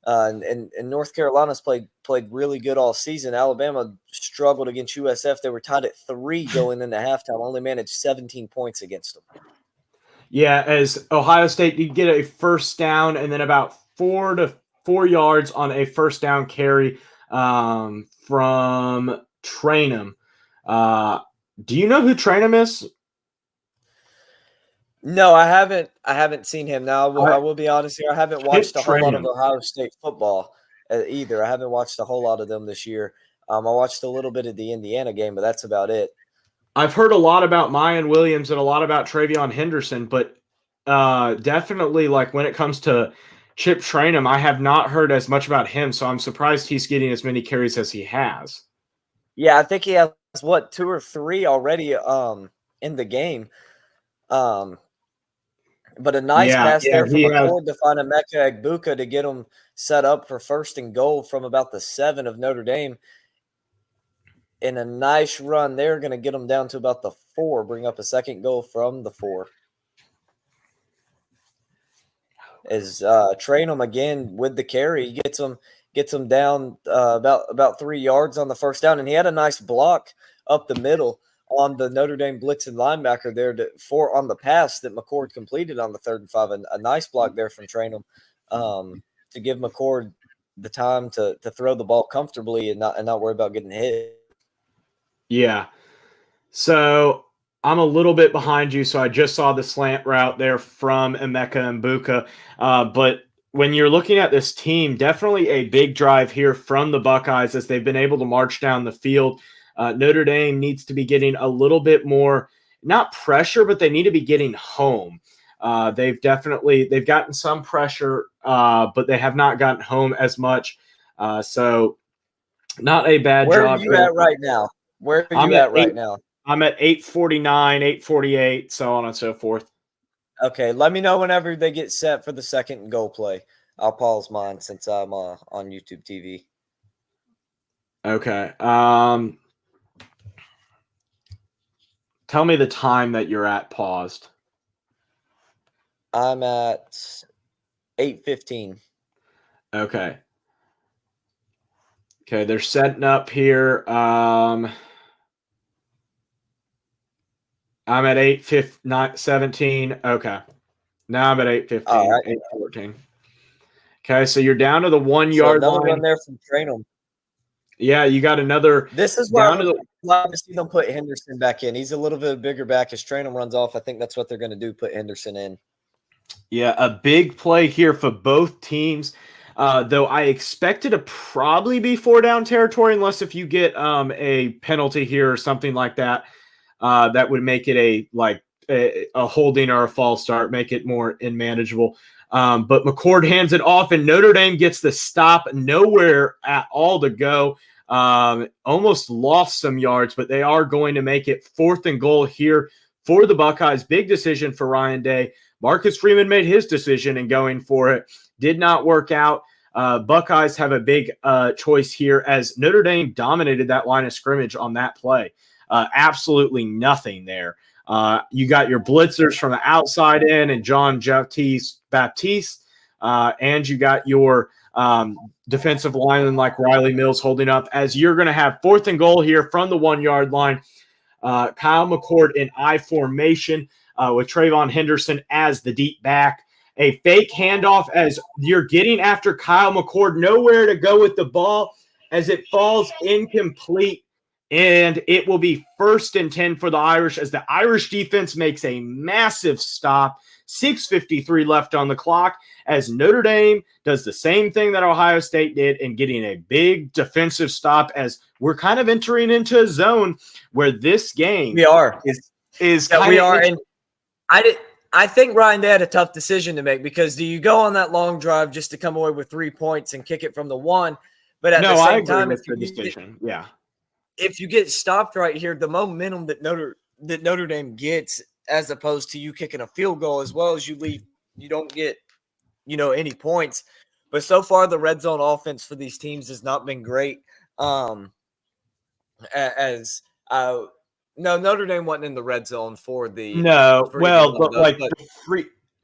And North Carolina's played really good all season. Alabama struggled against USF. They were tied at 3 going into halftime, only managed 17 points against them. Yeah, as Ohio State, you get a first down and then about 4 to 4 yards on a first down carry from Trainum. Do you know who Trainum is? No, I haven't seen him. Now, I will be honest here. I haven't watched a whole lot of Ohio State football either. I haven't watched a whole lot of them this year. I watched a little bit of the Indiana game, but that's about it. I've heard a lot about Mayan Williams and a lot about Travion Henderson, but definitely like when it comes to Chip Trainum, I have not heard as much about him, so I'm surprised he's getting as many carries as he has. Yeah, I think he has 2 or 3 already in the game. But a nice pass there from McCord to find Emeka Egbuka to get him set up for 1st and goal from about the 7 of Notre Dame. And a nice run there, going to get them down to about the 4, bring up a 2nd goal from the 4. As Trainum again with the carry, gets them down about 3 yards on the 1st down, and he had a nice block up the middle on the Notre Dame blitzing linebacker there on the pass that McCord completed on the 3rd and 5. A nice block there from Trainum to give McCord the time to throw the ball comfortably and not worry about getting hit. Yeah. So I'm a little bit behind you, so I just saw the slant route there from Emeka Egbuka. But when you're looking at this team, definitely a big drive here from the Buckeyes as they've been able to march down the field. Notre Dame needs to be getting a little bit more, not pressure, but they need to be getting home. They've gotten some pressure, but they have not gotten home as much. So not a bad Where job. Where are you at right now? Where are you at right now? I'm at 8:49, 8:48, so on and so forth. Okay, let me know whenever they get set for the 2nd goal play. I'll pause mine since I'm on YouTube TV. Okay. Tell me the time that you're at paused. I'm at 8:15. Okay. Okay, they're setting up here. I'm at 8:17. Okay. Now I'm at 8:15, All right. 8:14. Okay, so you're down to the 1 yard another line. One there from Trainum. Yeah, you got another. This is why I love to see them put Henderson back in. He's a little bit bigger back. As Trainum runs off, I think that's what they're going to do, put Henderson in. Yeah, a big play here for both teams. Though I expect it to probably be 4-down territory, unless if you get a penalty here or something like that, that would make it a holding or a false start, make it more unmanageable. But McCord hands it off, and Notre Dame gets the stop, nowhere at all to go. Almost lost some yards, but they are going to make it 4th and goal here for the Buckeyes. Big decision for Ryan Day. Marcus Freeman made his decision in going for it. Did not work out. Buckeyes have a big choice here as Notre Dame dominated that line of scrimmage on that play. Absolutely nothing there. You got your blitzers from the outside in and John Baptiste, and you got your defensive lineman like Riley Mills holding up as you're going to have 4th and goal here from the 1 yard line. Kyle McCord in I formation with Trayvon Henderson as the deep back. A fake handoff as you're getting after Kyle McCord, nowhere to go with the ball as it falls incomplete. And it will be 1st and 10 for the Irish as the Irish defense makes a massive stop. 6:53 left on the clock as Notre Dame does the same thing that Ohio State did in getting a big defensive stop as we're kind of entering into a zone where this game is kind we are. And I think Ryan Day had a tough decision to make because do you go on that long drive just to come away with 3 points and kick it from the 1? But at the same time, with the decision. If you get stopped right here, the momentum that Notre Dame gets, as opposed to you kicking a field goal as well as you leave, you don't get, any points. But so far, the red zone offense for these teams has not been great. No, Notre Dame wasn't in the red zone for the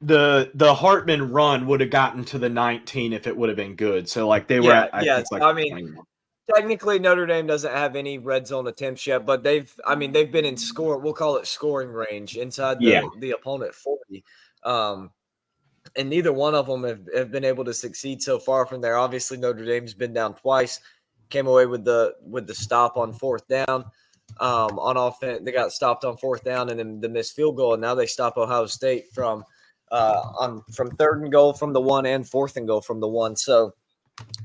the Hartman run would have gotten to the 19 if it would have been good. So they were at technically Notre Dame doesn't have any red zone attempts yet, but they've been in we'll call it scoring range inside the opponent 40. And neither one of them have been able to succeed so far from there. Obviously, Notre Dame's been down twice, came away with the stop on 4th down. On offense, they got stopped on 4th down and then the missed field goal, and now they stop Ohio State from 3rd and goal from the 1 and 4th and goal from the 1. So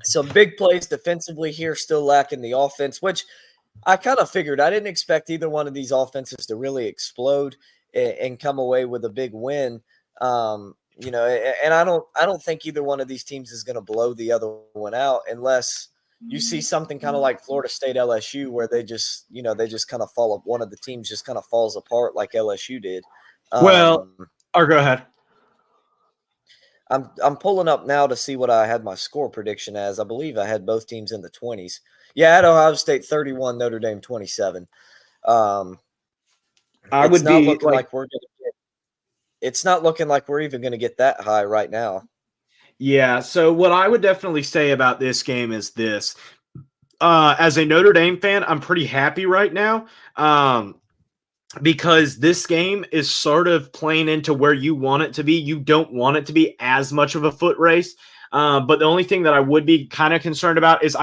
Some big plays defensively here, still lacking the offense, which I kind of figured. I didn't expect either one of these offenses to really explode and come away with a big win. And I don't think either one of these teams is going to blow the other one out unless you see something kind of like Florida State LSU where they just kind of fall up. One of the teams just kind of falls apart like LSU did. Well, or go ahead. I'm pulling up now to see what I had my score prediction as. I believe I had both teams in the 20s. Yeah, I had Ohio State 31, Notre Dame 27. It's not looking like we're going to get. It's not looking like we're even going to get that high right now. Yeah. So what I would definitely say about this game is this. As a Notre Dame fan, I'm pretty happy right now. Because this game is sort of playing into where you want it to be. You don't want it to be as much of a foot race. But the only thing that I would be kind of concerned about is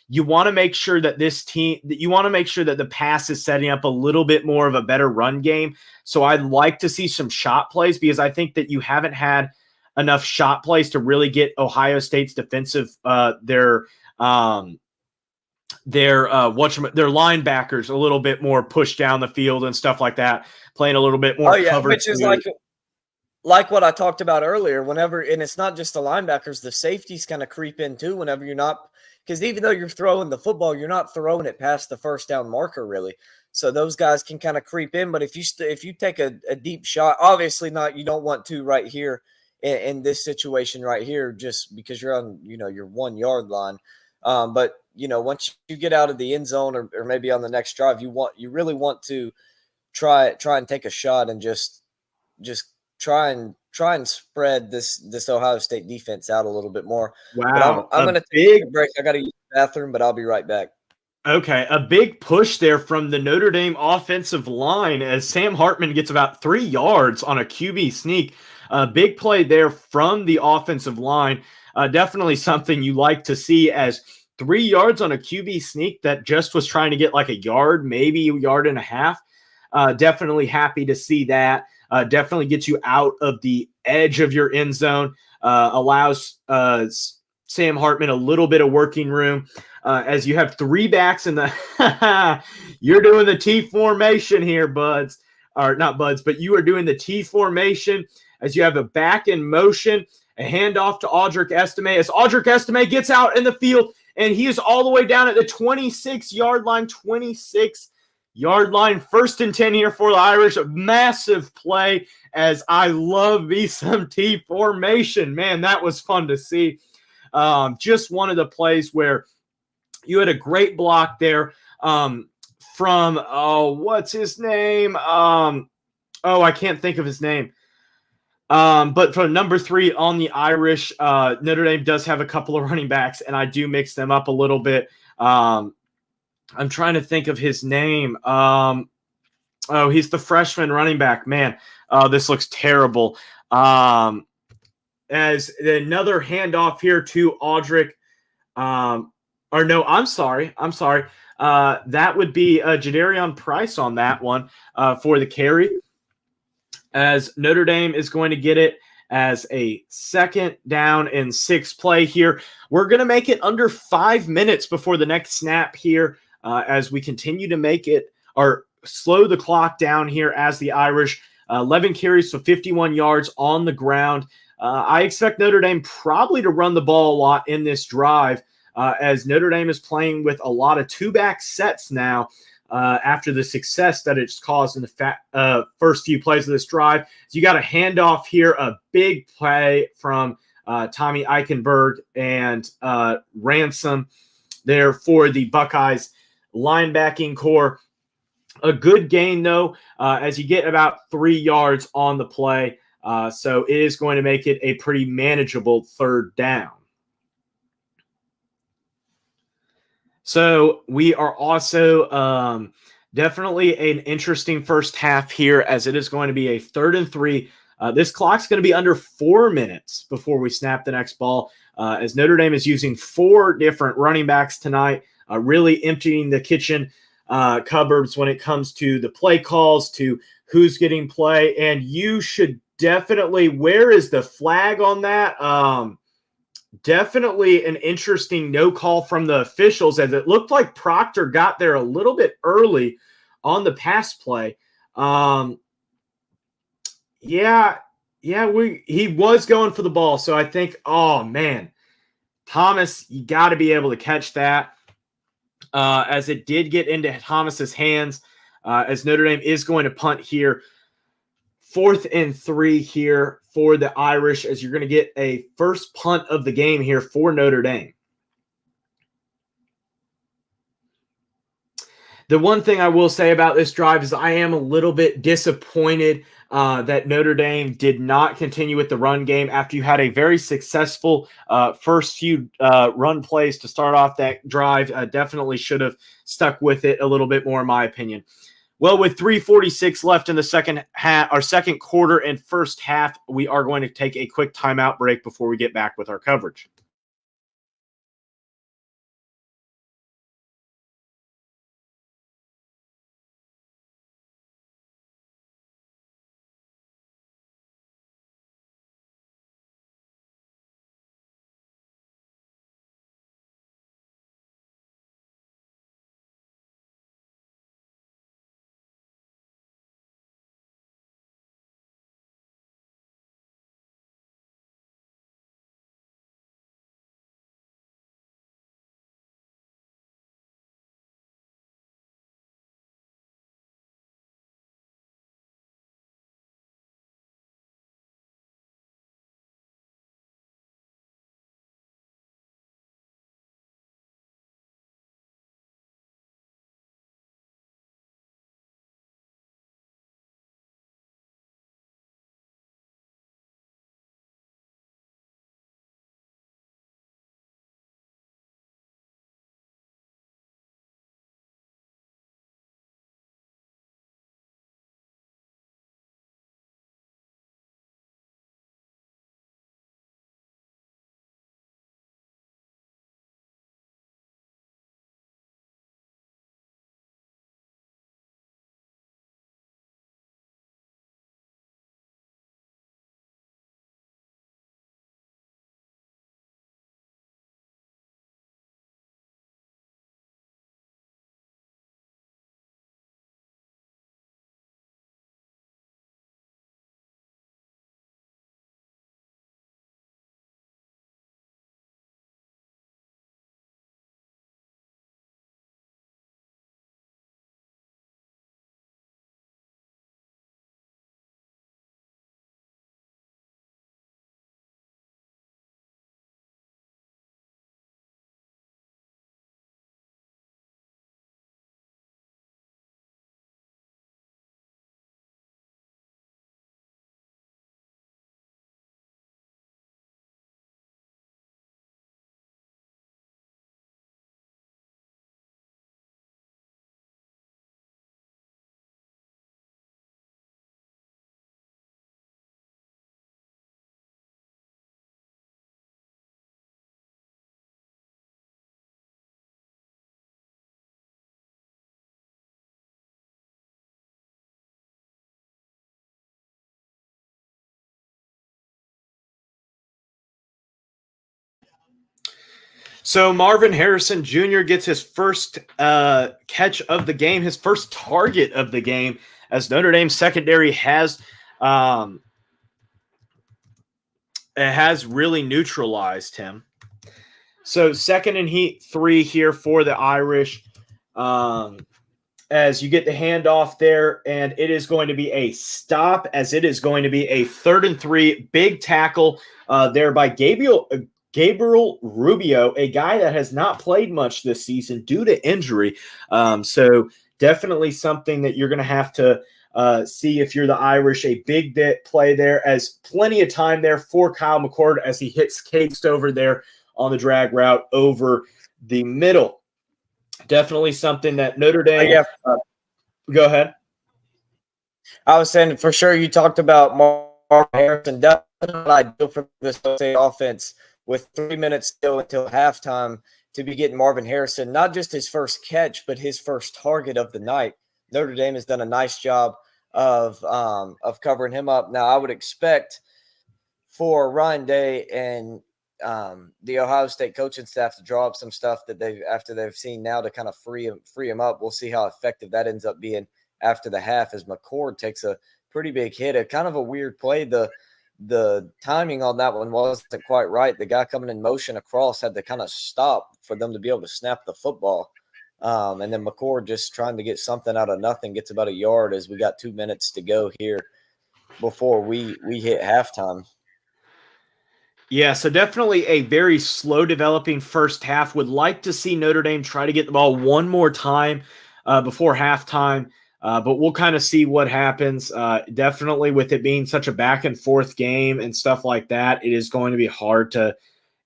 you want to make sure that the pass is setting up a little bit more of a better run game. So I'd like to see some shot plays because I think that you haven't had enough shot plays to really get Ohio State's defensive, their linebackers a little bit more pushed down the field and stuff like that, playing a little bit more cover. Which is like what I talked about earlier. And it's not just the linebackers, the safeties kind of creep in too whenever you're not, because even though you're throwing the football, you're not throwing it past the first down marker really. So those guys can kind of creep in. But if you take a deep shot, obviously not, you don't want to right here in this situation right here, just because you're on, your 1 yard line. But once you get out of the end zone or maybe on the next drive, you really want to try and take a shot and just try and spread this Ohio State defense out a little bit more. Wow. But I'm going to take a break. I got to use the bathroom, but I'll be right back. Okay, a big push there from the Notre Dame offensive line as Sam Hartman gets about 3 yards on a QB sneak. A big play there from the offensive line. Definitely something you like to see, as 3 yards on a QB sneak that just was trying to get like a yard, maybe a yard and a half. Definitely happy to see that. Definitely gets you out of the edge of your end zone. Allows Sam Hartman a little bit of working room. As you have 3 backs in the you're doing the T formation here, buds. Or not buds, but you are doing the T formation as you have a back in motion, a handoff to Audric Estime as Audric Estime gets out in the field, and he is all the way down at the 26-yard line. 26-yard line, 1st and 10 here for the Irish. A massive play, as I love me some T formation. Man, that was fun to see. Just one of the plays where you had a great block there from, what's his name? I can't think of his name. But from number 3 on the Irish, Notre Dame does have a couple of running backs, and I do mix them up a little bit. I'm trying to think of his name. He's the freshman running back. Man, this looks terrible. As another handoff here to Audric. I'm sorry. That would be Jadarian Price on that one for the carry, as Notre Dame is going to get it as a 2nd down and 6 play here. We're going to make it under 5 minutes before the next snap here, as we continue to make it or slow the clock down here, as the Irish 11 carries for 51 yards on the ground. I expect Notre Dame probably to run the ball a lot in this drive, as Notre Dame is playing with a lot of 2-back sets now after the success that it's caused in the first few plays of this drive. So you got a handoff here, a big play from Tommy Eichenberg and Ransom there for the Buckeyes linebacking core. A good gain, though, as you get about 3 yards on the play. So it is going to make it a pretty manageable 3rd down. So we are also definitely an interesting first half here, as it is going to be a 3rd and 3. This clock's going to be under 4 minutes before we snap the next ball, as Notre Dame is using 4 different running backs tonight, really emptying the kitchen cupboards when it comes to the play calls, to who's getting play. And you should definitely, where is the flag on that? definitely an interesting no call from the officials, as it looked like Proctor got there a little bit early on the pass play. Um, yeah, he was going for the ball, so I think, oh man, Thomas, you got to be able to catch that, as it did get into Thomas's hands, as Notre Dame is going to punt here. 4th and 3 here for the Irish, as you're going to get a first punt of the game here for Notre Dame. The one thing I will say about this drive is I am a little bit disappointed that Notre Dame did not continue with the run game after you had a very successful first few run plays to start off that drive. Definitely should have stuck with it a little bit more, in my opinion. Well, with 3:46 left in the second quarter and first half, we are going to take a quick timeout break before we get back with our coverage. So Marvin Harrison Jr. gets his first catch of the game, his first target of the game, as Notre Dame's secondary has really neutralized him. So 2nd and 3 here for the Irish, as you get the handoff there, and it is going to be a stop, as it is going to be a 3rd and 3, big tackle there by Gabriel Rubio, a guy that has not played much this season due to injury. So definitely something that you're going to have to see if you're the Irish. A big bit play there, as plenty of time there for Kyle McCord as he hits Cade Stover there on the drag route over the middle. Definitely something that Notre Dame. Go ahead. I was saying for sure you talked about Marvin Harrison. That's not ideal for this offense with 3 minutes still until halftime to be getting Marvin Harrison, not just his first catch, but his first target of the night. Notre Dame has done a nice job of covering him up. Now, I would expect for Ryan Day and the Ohio State coaching staff to draw up some stuff that they've seen now to kind of free him up. We'll see how effective that ends up being after the half as McCord takes a pretty big hit. A kind of a weird play. The timing on that one wasn't quite right. The guy coming in motion across had to kind of stop for them to be able to snap the football. And then McCord just trying to get something out of nothing, gets about a yard as we got 2 minutes to go here before we hit halftime. Yeah, so definitely a very slow developing first half. Would like to see Notre Dame try to get the ball one more time before halftime, but we'll kind of see what happens. Definitely with it being such a back and forth game and stuff like that, it is going to be hard to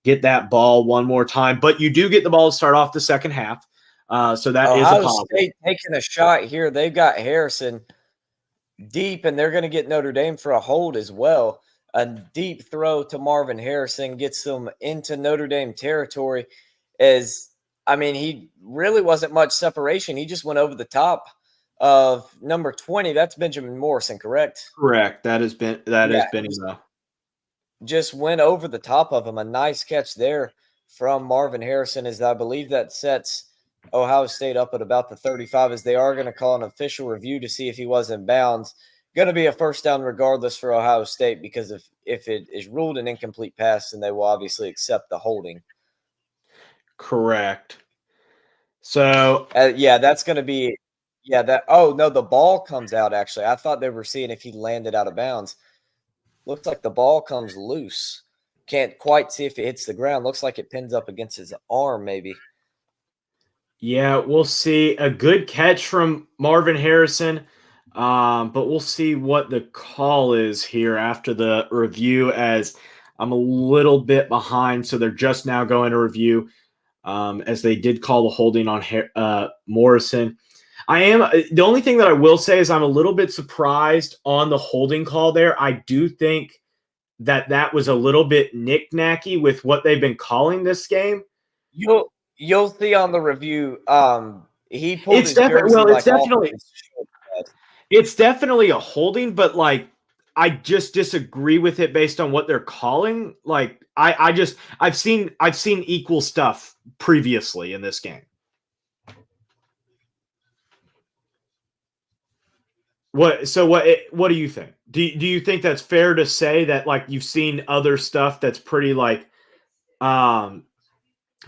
get that ball one more time. But you do get the ball to start off the second half, so that is a Ohio positive. State taking a shot here. They've got Harrison deep, and they're going to get Notre Dame for a hold as well. A deep throw to Marvin Harrison gets them into Notre Dame territory. He really wasn't much separation. He just went over the top of number 20. That's Benjamin Morrison, correct? Correct. That has been just went over the top of him. A nice catch there from Marvin Harrison, as I believe that sets Ohio State up at about the 35, as they are going to call an official review to see if he was in bounds. Going to be a first down regardless for Ohio State, because if it is ruled an incomplete pass, then they will obviously accept the holding. Correct. So that's going to be the ball comes out. Actually, I thought they were seeing if he landed out of bounds. Looks like the ball comes loose. Can't quite see if it hits the ground. Looks like it pins up against his arm, maybe. Yeah, we'll see. A good catch from Marvin Harrison. But we'll see what the call is here after the review, as I'm a little bit behind. So they're just now going to review, as they did call the holding on Morrison. The only thing that I will say is I'm a little bit surprised on the holding call there. I do think that was a little bit knick-knacky with what they've been calling this game. You'll see on the review. He pulled his jersey. It's definitely a holding, but I just disagree with it based on what they're calling. I've seen equal stuff previously in this game. What do you think? Do you think that's fair to say that you've seen other stuff that's pretty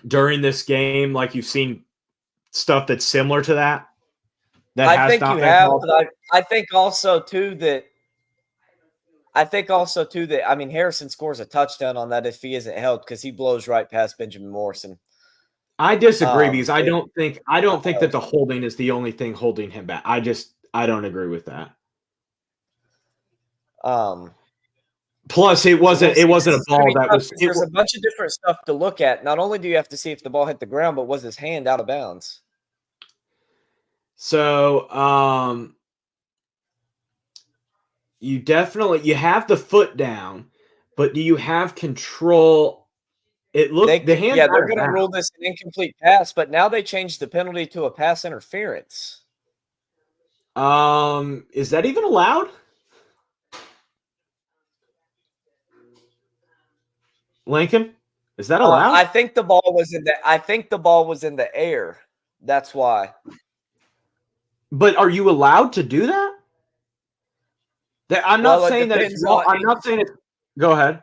during this game, you've seen stuff that's similar to that? I think you have, but I think also too that Harrison scores a touchdown on that if he isn't held, because he blows right past Benjamin Morrison. I disagree, because I don't think that the holding is the only thing holding him back. I don't agree with that. Plus, it wasn't a ball that was. There's a bunch of different stuff to look at. Not only do you have to see if the ball hit the ground, but was his hand out of bounds? So, you have the foot down, but do you have control? It looked they're going to rule this an incomplete pass, but now they changed the penalty to a pass interference. Is that even allowed? Lincoln, is that allowed? I think the ball was in the air. That's why. But are you allowed to do that? I'm not saying that it's wrong. I'm not saying it. Go ahead.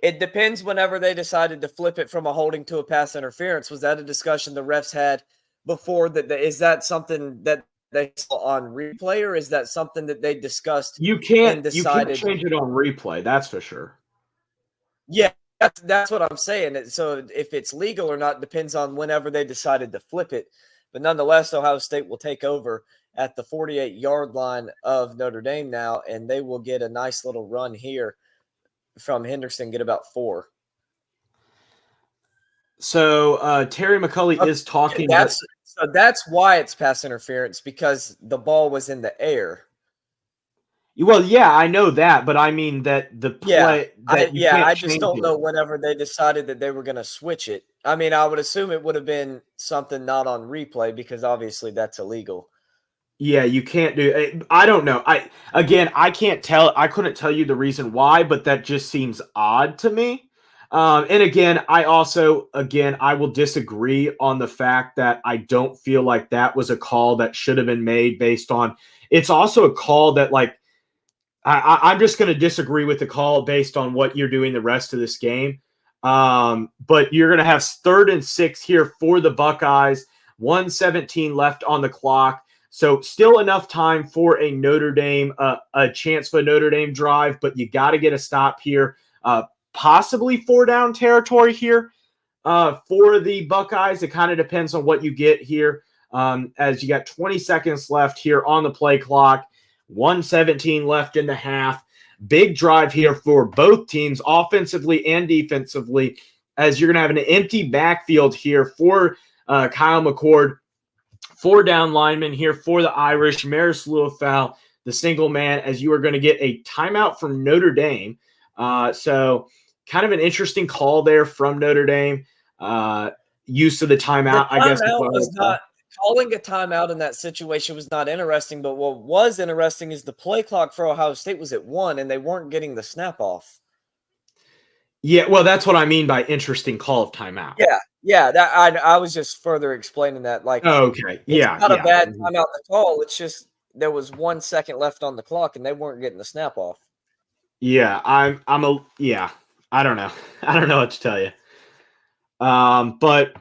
It depends whenever they decided to flip it from a holding to a pass interference. Was that a discussion the refs had before? Is that something that they saw on replay, or is that something that they discussed? You can't change it on replay. That's for sure. Yeah, that's what I'm saying. So if it's legal or not depends on whenever they decided to flip it. But nonetheless, Ohio State will take over at the 48-yard line of Notre Dame now, and they will get a nice little run here from Henderson, get about 4. So Terry McCulley is talking. That's why it's pass interference, because the ball was in the air. Well, yeah, I know that, but I mean that the play. I just don't know whenever they decided that they were going to switch it. I mean, I would assume it would have been something not on replay, because obviously that's illegal. Yeah, you can't do it. I don't know. I can't tell. I couldn't tell you the reason why, but that just seems odd to me. And again, I will disagree on the fact that I don't feel like that was a call that should have been made based on. It's also a call that like I'm just going to disagree with the call based on what you're doing the rest of this game. But you're going to have 3rd and 6 here for the Buckeyes. 1:17 left on the clock. So still enough time for a Notre Dame, a chance for a Notre Dame drive, but you got to get a stop here. Possibly 4-down territory here for the Buckeyes. It kind of depends on what you get here, as you got 20 seconds left here on the play clock. 1:17 left in the half. Big drive here for both teams, offensively and defensively, as you're going to have an empty backfield here for Kyle McCord. 4-down linemen here for the Irish. Maris Luafau, the single man, as you are going to get a timeout from Notre Dame. So kind of an interesting call there from Notre Dame. Use of the timeout, I guess. Was not calling a timeout in that situation was not interesting, but what was interesting is the play clock for Ohio State was at 1, and they weren't getting the snap off. Yeah, well, that's what I mean by interesting call of timeout. Yeah. That I was just further explaining that. Like, okay, yeah, it's not a bad timeout to call. It's just there was 1 second left on the clock, and they weren't getting the snap off. Yeah, I don't know. I don't know what to tell you. But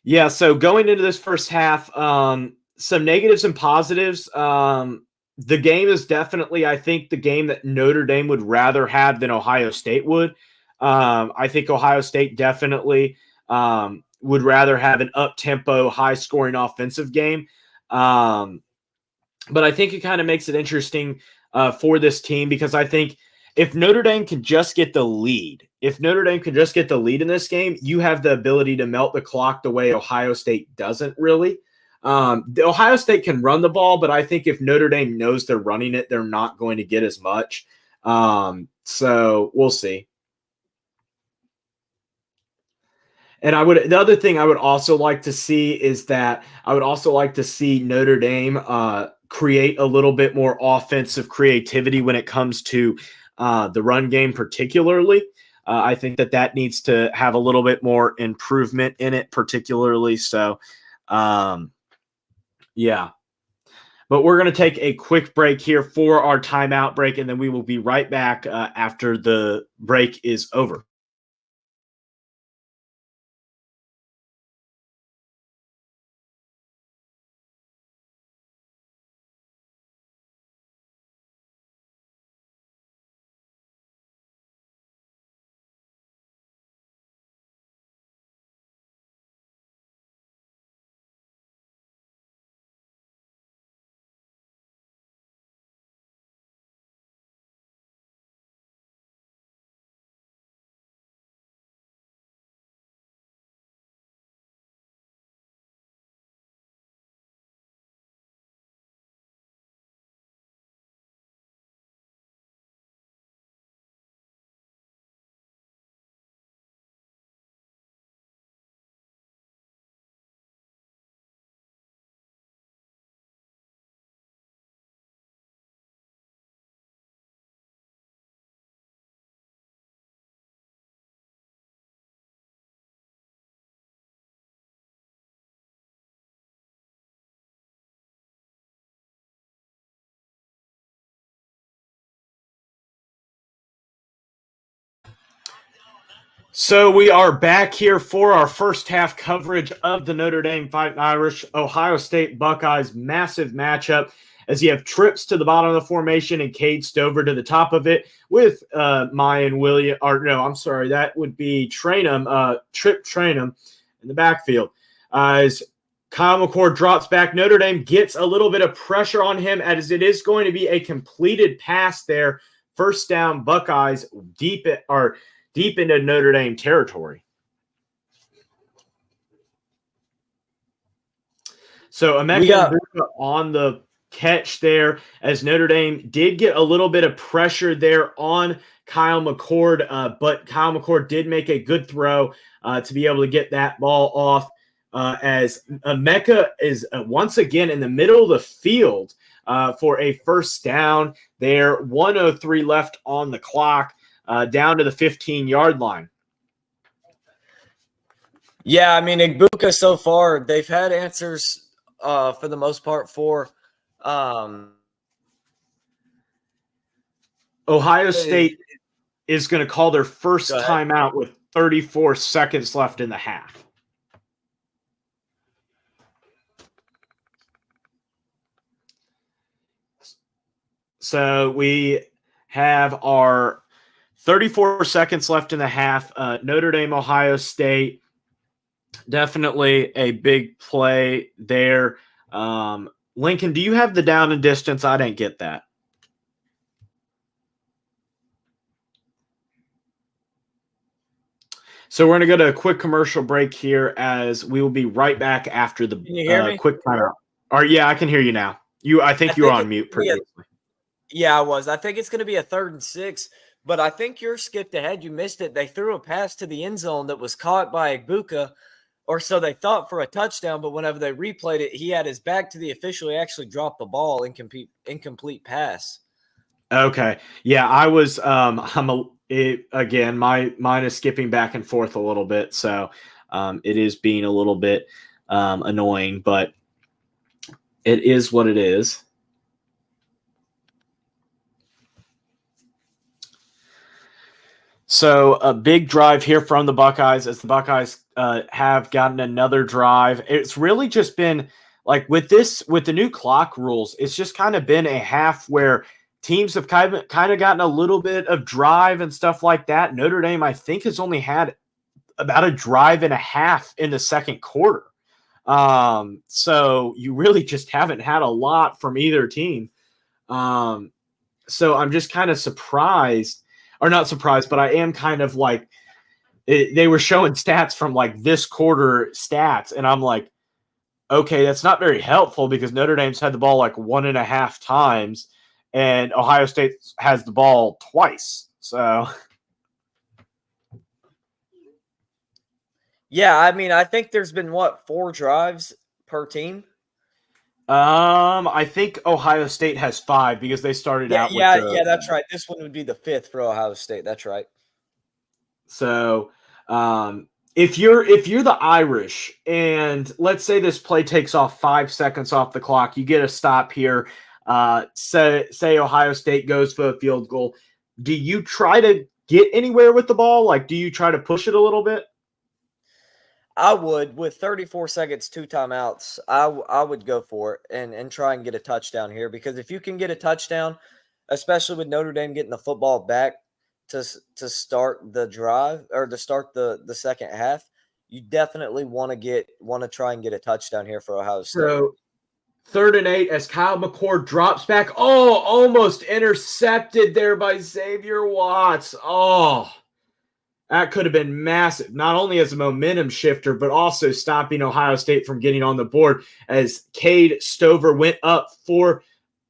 yeah, so going into this first half, some negatives and positives. The game is definitely, I think, the game that Notre Dame would rather have than Ohio State would. I think Ohio State definitely would rather have an up-tempo, high-scoring offensive game. But I think it kind of makes it interesting for this team, because I think if Notre Dame can just get the lead, in this game, you have the ability to melt the clock the way Ohio State doesn't really. The Ohio State can run the ball, but I think if Notre Dame knows they're running it, they're not going to get as much. So we'll see. And the other thing I would also like to see is that I would also like to see Notre Dame create a little bit more offensive creativity when it comes to the run game, particularly. I think that needs to have a little bit more improvement in it, particularly. So, yeah. But we're going to take a quick break here for our timeout break, and then we will be right back after the break is over. So we are back here for our first half coverage of the Notre Dame Fighting Irish Ohio State Buckeyes massive matchup, as you have Trips to the bottom of the formation and Cade Stover to the top of it with Mayan Williams. Or no, I'm sorry, that would be Trip Trainum in the backfield. As Kyle McCord drops back, Notre Dame gets a little bit of pressure on him, as it is going to be a completed pass there. First down, Buckeyes deep into Notre Dame territory. So Emeka on the catch there, as Notre Dame did get a little bit of pressure there on Kyle McCord, but Kyle McCord did make a good throw to be able to get that ball off, as Emeka is once again in the middle of the field for a first down there. 1:03 left on the clock. Down to the 15-yard line. Yeah, I mean, Ibuka so far, they've had answers for the most part for um, Ohio is, State is going to call their go first ahead. timeout with 34 seconds left in the half. So we have our 34 seconds left in the half. Notre Dame, Ohio State, definitely a big play there. Lincoln, do you have the down and distance? I didn't get that. So we're going to go to a quick commercial break here as we will be right back after the Can you hear me? quick timeout. Or yeah, I can hear you now. I I think you were think on it's mute gonna be previously. yeah, I was. I think it's going to be a 3rd and 6, but I think you're skipped ahead. You missed it. They threw a pass to the end zone that was caught by Ibuka, or so they thought, for a touchdown. But whenever they replayed it, he had his back to the official. He actually dropped the ball, incomplete pass. Okay. Yeah, I was again, mine is skipping back and forth a little bit, so it is being a little bit annoying, but it is what it is. So a big drive here from the Buckeyes as the Buckeyes have gotten another drive. It's really just been like with the new clock rules, it's just kind of been a half where teams have kind of gotten a little bit of drive and stuff like that. Notre Dame, I think, has only had about a drive and a half in the second quarter. So you really just haven't had a lot from either team. Um, so I'm just kind of surprised, or not surprised, but I am kind of like they were showing stats from like this quarter stats, and I'm like, okay, that's not very helpful because Notre Dame's had the ball like 1.5 times, and Ohio State has the ball twice. So Yeah, I mean, I think there's been 4 drives per team. I think Ohio State has 5 because they started Yeah, out with yeah, the yeah. That's right. This one would be the 5th for Ohio State. That's right. so if you're the Irish and let's say this play takes off 5 seconds off the clock, you get a stop here. Say Ohio State goes for a field goal. Do you try to get anywhere with the ball? Like, do you try to push it a little bit? I would, with 34 seconds, 2 timeouts. I would go for it and try and get a touchdown here, because if you can get a touchdown, especially with Notre Dame getting the football back to start the drive, or to start the second half, you definitely want to try and get a touchdown here for Ohio State. So 3rd and 8 as Kyle McCord drops back. Oh, almost intercepted there by Xavier Watts. Oh, that could have been massive, not only as a momentum shifter, but also stopping Ohio State from getting on the board as Cade Stover went up for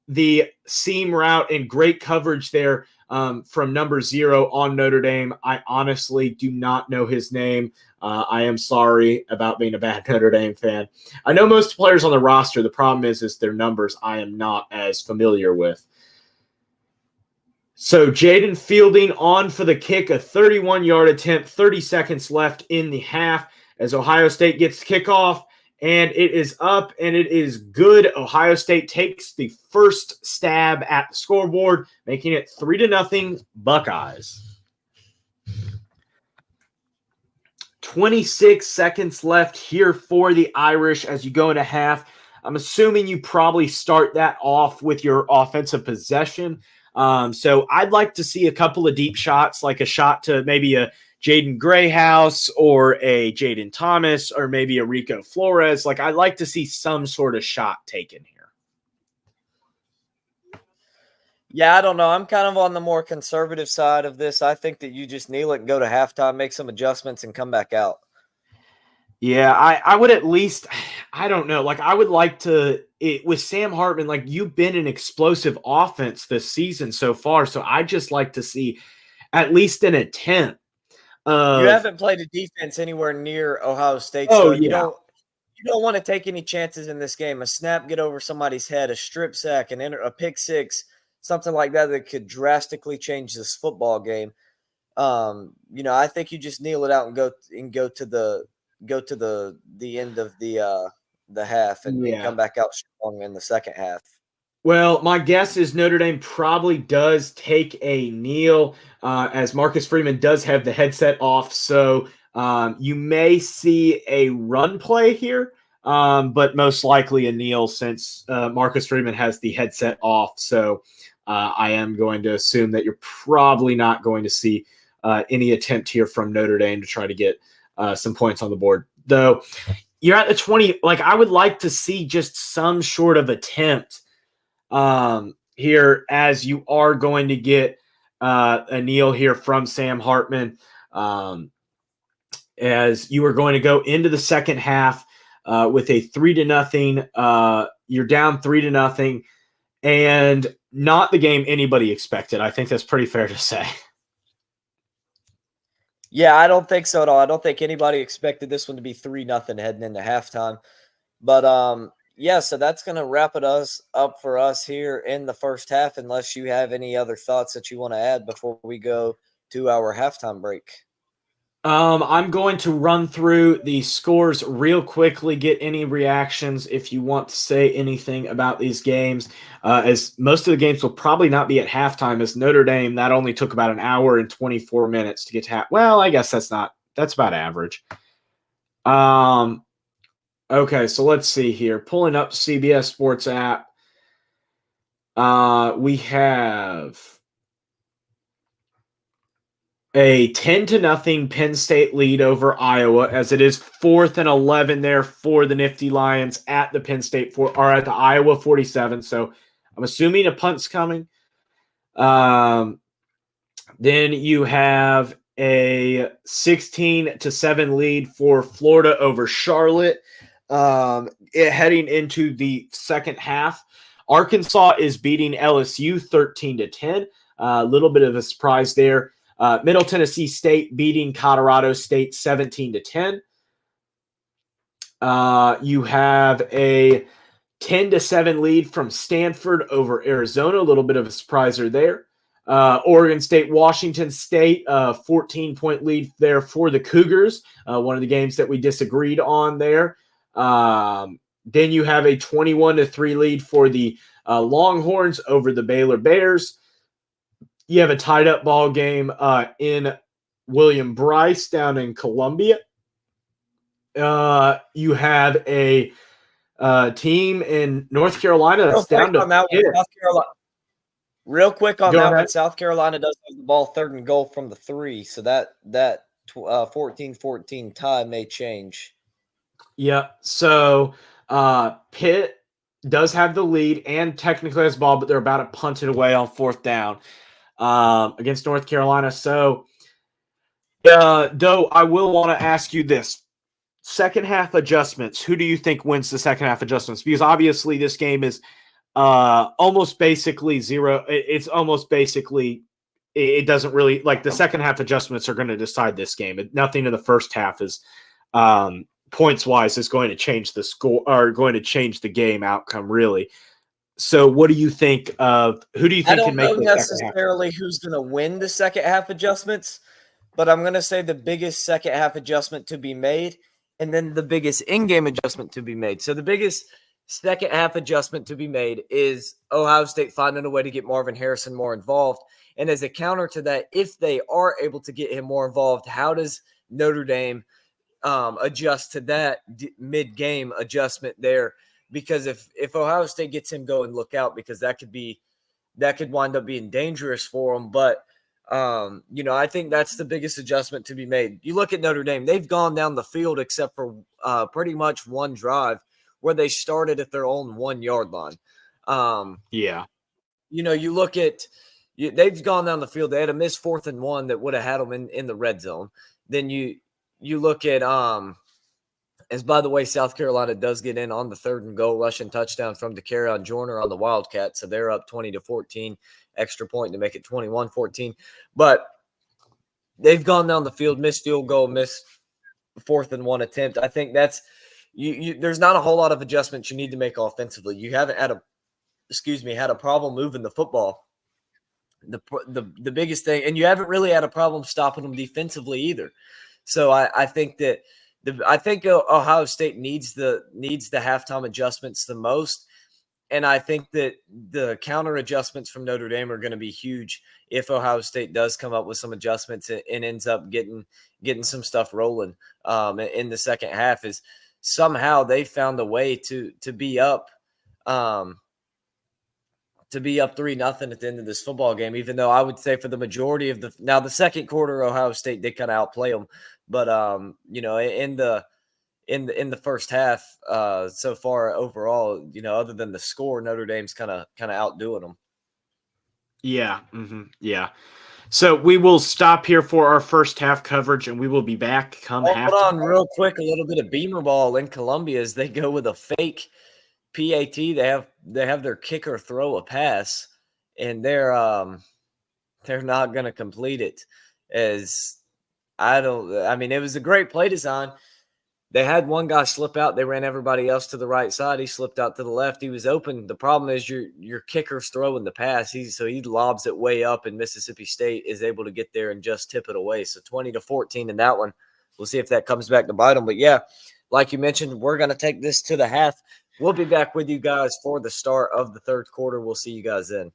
the seam route and great coverage there from number 0 on Notre Dame. I honestly do not know his name. I am sorry about being a bad Notre Dame fan. I know most players on the roster. The problem is their numbers I am not as familiar with. So Jaden Fielding on for the kick, a 31-yard attempt, 30 seconds left in the half as Ohio State gets the kickoff, and it is up and it is good. Ohio State takes the first stab at the scoreboard, making it 3-0 Buckeyes. 26 seconds left here for the Irish as you go into half. I'm assuming you probably start that off with your offensive possession. So I'd like to see a couple of deep shots, like a shot to maybe a Jaden Grayhouse or a Jaden Thomas or maybe a Rico Flores. Like I'd like to see some sort of shot taken here. Yeah, I don't know. I'm kind of on the more conservative side of this. I think that you just kneel it and go to halftime, make some adjustments, and come back out. Yeah, I would at least, I don't know. Like, I would like to, with Sam Hartman, like, you've been an explosive offense this season so far. So I just like to see at least an attempt You of, haven't played a defense anywhere near Ohio State's, oh, though. yeah. You don't want to take any chances in this game. A snap, get over somebody's head, a strip sack, a pick six, something like that that could drastically change this football game. I think you just kneel it out and go to go to the end of the half and Yeah. come back out strong in the second half. Well, my guess is Notre Dame probably does take a kneel, as Marcus Freeman does have the headset off. So you may see a run play here, but most likely a kneel since Marcus Freeman has the headset off. So I am going to assume that you're probably not going to see any attempt here from Notre Dame to try to get some points on the board. Though you're at the 20, like I would like to see just some sort of attempt here, as you are going to get a kneel here from Sam Hartman, as you are going to go into the second half with a 3-0. You're down 3-0, and not the game anybody expected. I think that's pretty fair to say. Yeah, I don't think so at all. I don't think anybody expected this one to be 3-0 heading into halftime. But yeah, so that's going to wrap it up for us here in the first half, unless you have any other thoughts that you want to add before we go to our halftime break. I'm going to run through the scores real quickly, get any reactions if you want to say anything about these games, as most of the games will probably not be at halftime, as Notre Dame, that only took about an hour and 24 minutes to get to well, I guess that's about average. Okay, so let's see here. Pulling up CBS Sports app. We have a 10-0 Penn State lead over Iowa, as it is 4th and 11 there for the Nifty Lions at the Penn State or at the Iowa 47. So I'm assuming a punt's coming. Then you have a 16-7 lead for Florida over Charlotte. Heading into the second half, Arkansas is beating LSU 13-10. A little bit of a surprise there. Middle Tennessee State beating Colorado State 17-10. You have a 10-7 lead from Stanford over Arizona. A little bit of a surpriser there. Oregon State, Washington State, 14-point lead there for the Cougars. One of the games that we disagreed on there. Then you have a 21-3 lead for the Longhorns over the Baylor Bears. You have a tied up ball game in William Bryce down in Columbia. You have a team in North Carolina that's down to South Carolina. Real quick on that one, South Carolina does have the ball 3rd and goal from the 3, so that 14-14 tie may change. Yeah, so Pitt does have the lead and technically has the ball, but they're about to punt it away on 4th down against North Carolina. So, though, I will want to ask you this. Second half adjustments. Who do you think wins the second half adjustments? Because obviously this game is almost basically zero. It's almost basically, it doesn't really, like the second half adjustments are going to decide this game. Nothing in the first half is points wise is going to change the score or going to change the game outcome, really. So what do you think of who do you think can make the second half? I don't know necessarily who's going to win the second half adjustments, but I'm going to say the biggest second half adjustment to be made and then the biggest in-game adjustment to be made. So the biggest second half adjustment to be made is Ohio State finding a way to get Marvin Harrison more involved. And as a counter to that, if they are able to get him more involved, how does Notre Dame adjust to that mid-game adjustment there? Because if Ohio State gets him going, look out, because that could wind up being dangerous for them. But I think that's the biggest adjustment to be made. You look at Notre Dame; they've gone down the field except for pretty much one drive where they started at their own 1-yard line. You look at they've gone down the field. They had a missed 4th and 1 that would have had them in the red zone. Then you look at as by the way, South Carolina does get in on the 3rd and goal rushing touchdown from DeCarron Joyner on the Wildcats. So they're up 20-14, extra point to make it 21-14. But they've gone down the field, missed field goal, missed 4th and 1 attempt. I think that's there's not a whole lot of adjustments you need to make offensively. You haven't had a problem moving the football. The biggest thing, and you haven't really had a problem stopping them defensively either. So I think that I think Ohio State needs the halftime adjustments the most, and I think that the counter adjustments from Notre Dame are going to be huge if Ohio State does come up with some adjustments and ends up getting some stuff rolling in the second half. Is somehow they found a way to be up. To be up 3-0 at the end of this football game, even though I would say for the majority of the second quarter, Ohio State did kind of outplay them, but in the first half, so far overall, other than the score, Notre Dame's kind of outdoing them. Yeah. Yeah. So we will stop here for our first half coverage, and we will be back come Hold halftime. on, real quick, a little bit of Beamer ball in Columbia as they go with a fake PAT. They have their kicker throw a pass, and they're not going to complete it. As I mean, it was a great play design. They had one guy slip out. They ran everybody else to the right side. He slipped out to the left. He was open. The problem is your kicker's throwing the pass. He lobs it way up, and Mississippi State is able to get there and just tip it away. So 20-14 in that one. We'll see if that comes back to bite them. But yeah, like you mentioned, we're going to take this to the half. We'll be back with you guys for the start of the third quarter. We'll see you guys then.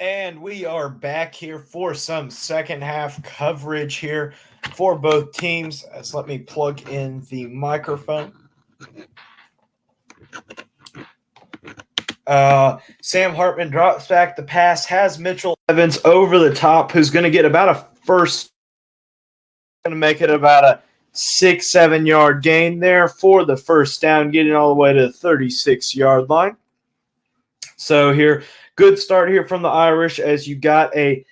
And we are back here for some second half coverage here for both teams. So let me plug in the microphone. Sam Hartman drops back the pass, has Mitchell Evans over the top, who's going to get about a first, going to make it about a 6-7 yard gain there for the first down, getting all the way to the 36-yard line. So here, good start here from the Irish as you got a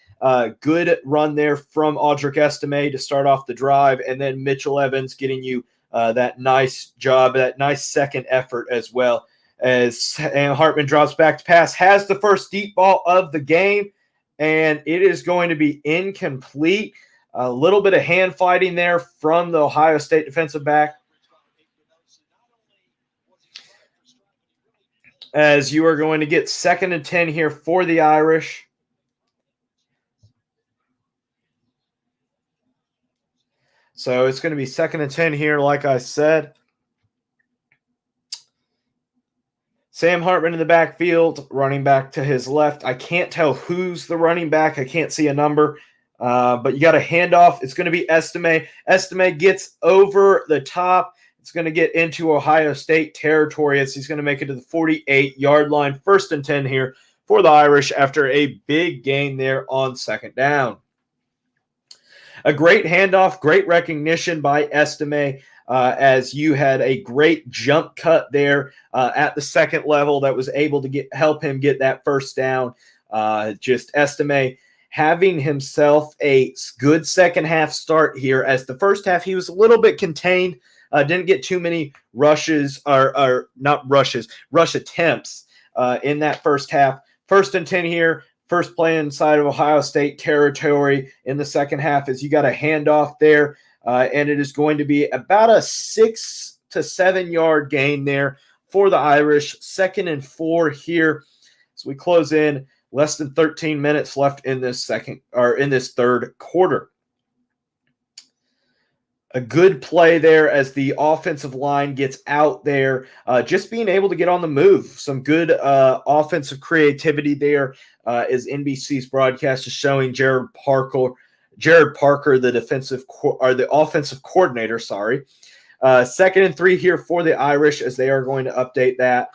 good run there from Audric Estime to start off the drive, and then Mitchell Evans getting you that nice job, that nice second effort as well. As Hartman drops back to pass, has the first deep ball of the game, and it is going to be incomplete. A little bit of hand fighting there from the Ohio State defensive back, as you are going to get 2nd and 10 here for the Irish. So it's going to be 2nd and 10 here, like I said. Sam Hartman in the backfield, running back to his left. I can't tell who's the running back. I can't see a number, but you got a handoff. It's going to be Estime. Estime gets over the top. It's going to get into Ohio State territory as he's going to make it to the 48-yard line. 1st and 10 here for the Irish after a big gain there on 2nd down. A great handoff, great recognition by Estime, as you had a great jump cut there at the second level that was able to help him get that first down. Just Estime having himself a good second half start here, as the first half he was a little bit contained, didn't get too many rushes or not rushes, rush attempts in that first half. 1st and 10 here. First play inside of Ohio State territory in the second half as you got a handoff there, and it is going to be about a 6 to 7 yard gain there for the Irish. 2nd and 4 here. So we close in, less than 13 minutes left in this third quarter. A good play there as the offensive line gets out there, just being able to get on the move. Some good offensive creativity there, as NBC's broadcast is showing Jared Parker, the offensive coordinator. Sorry, 2nd and 3 here for the Irish as they are going to update that.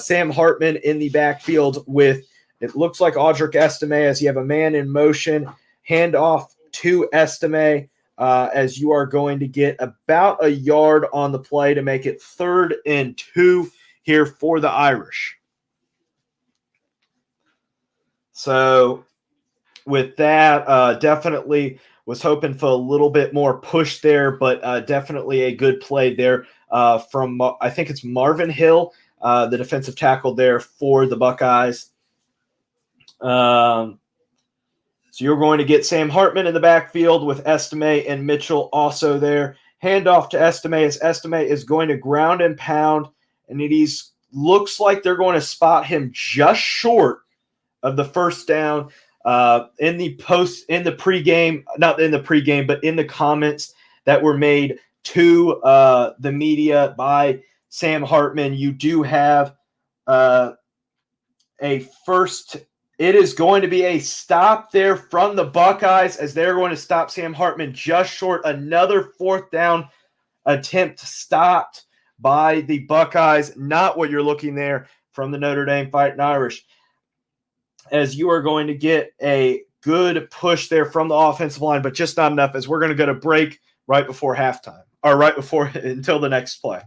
Sam Hartman in the backfield with, it looks like Audric Estime, as you have a man in motion, handoff to Estime. As you are going to get about a yard on the play to make it 3rd and 2 here for the Irish. So with that, definitely was hoping for a little bit more push there, but definitely a good play there from, I think it's Marvin Hill, the defensive tackle there for the Buckeyes. So you're going to get Sam Hartman in the backfield with Estime and Mitchell also there. Handoff to Estime as Estime is going to ground and pound, and it looks like they're going to spot him just short of the first down. In the pregame, not in the pregame, but in the comments that were made to the media by Sam Hartman, you do have a first. It is going to be a stop there from the Buckeyes as they're going to stop Sam Hartman just short. Another 4th down attempt stopped by the Buckeyes. Not what you're looking there from the Notre Dame Fighting Irish, as you are going to get a good push there from the offensive line, but just not enough, as we're going to go to break right before halftime, or right before until the next play.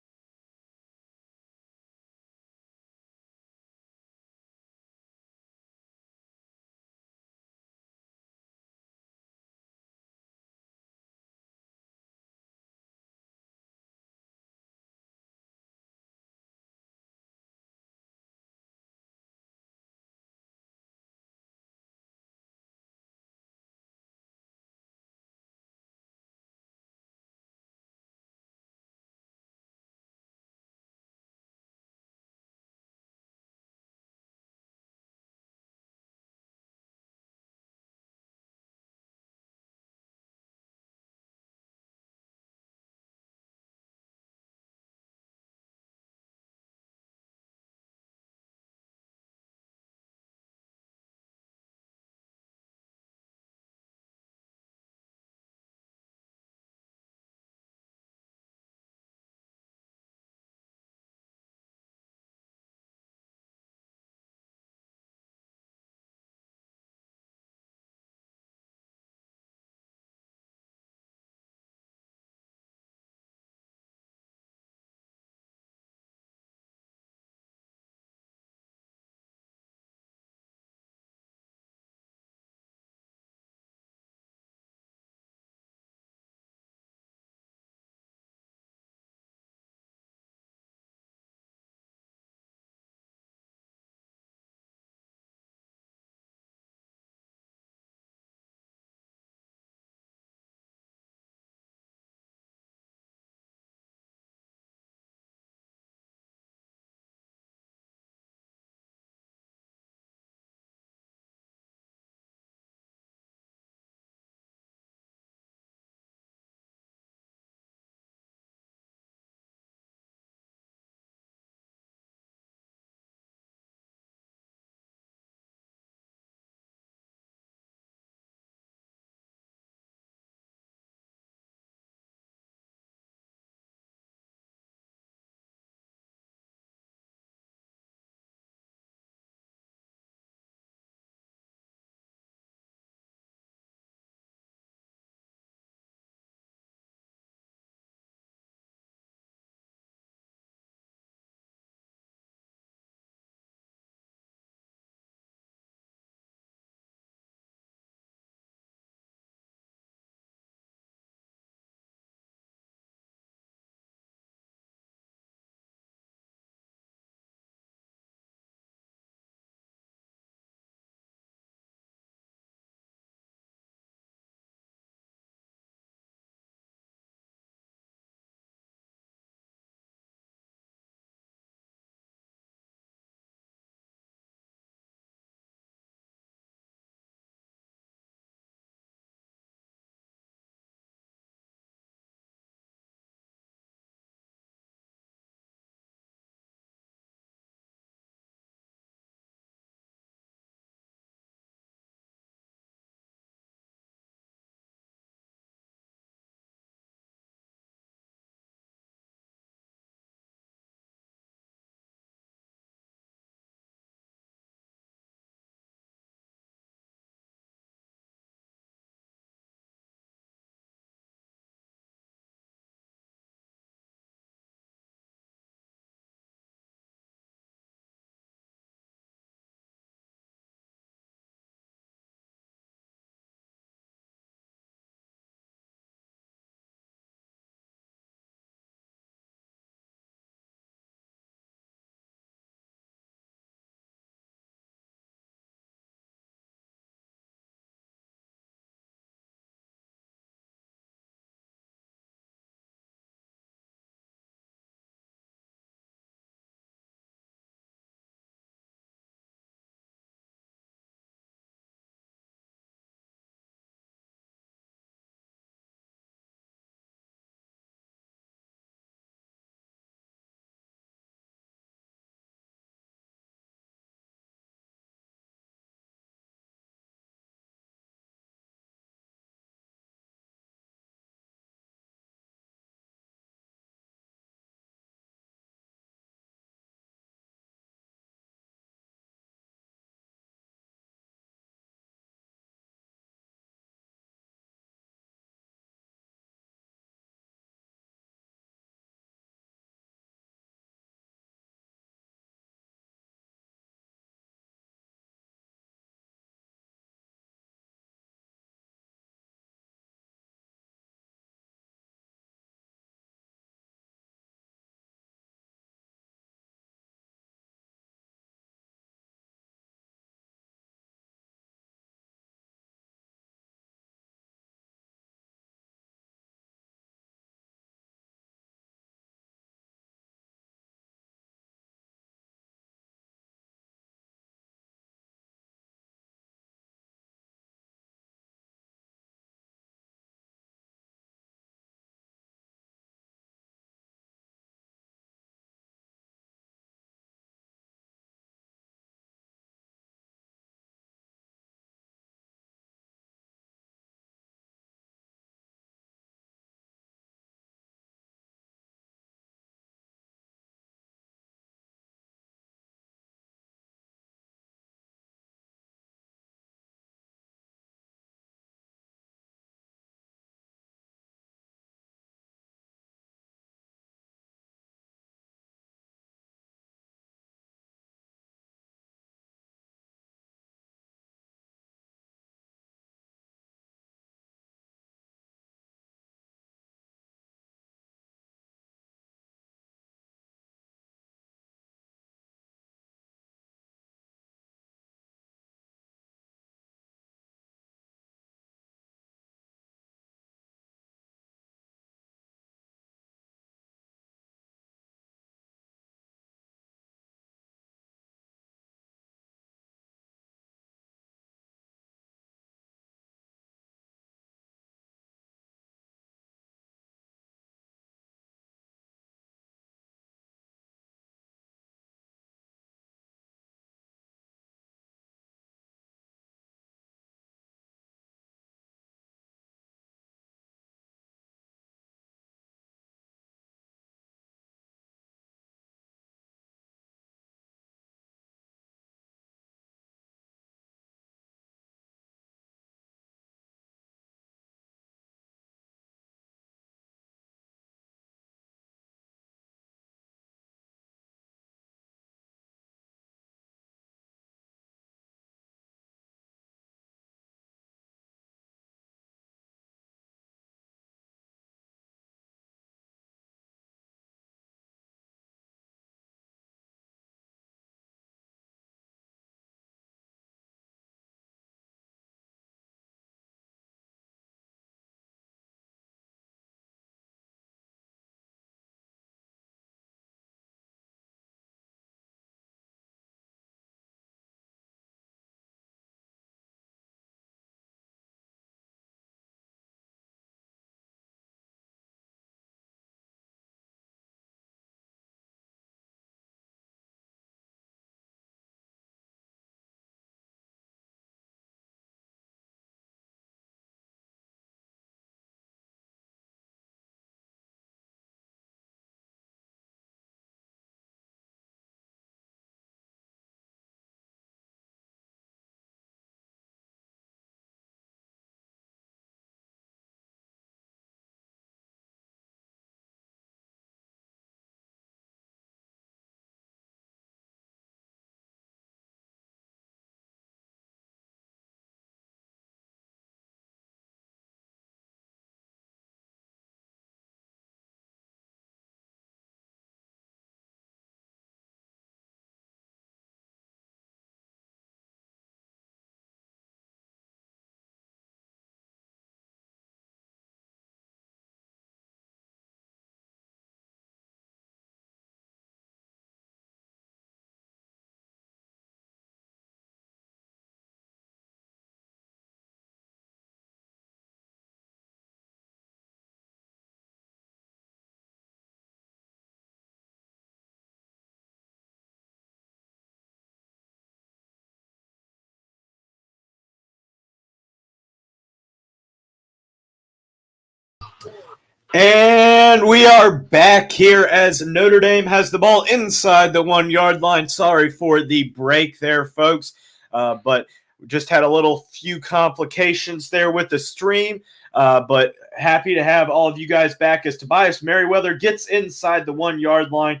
And we are back here as Notre Dame has the ball inside the 1 yard line. Sorry for the break there, folks, but we just had a little few complications there with the stream. But happy to have all of you guys back as Tobias Merriweather gets inside the 1 yard line,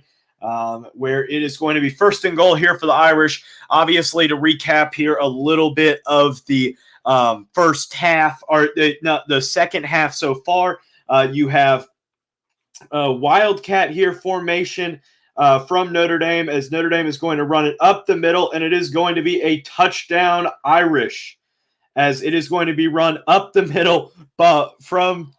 where it is going to be first and goal here for the Irish. Obviously, to recap here a little bit of the first half, or the second half so far. You have a Wildcat here formation from Notre Dame, as Notre Dame is going to run it up the middle, and it is going to be a touchdown Irish, as it is going to be run up the middle from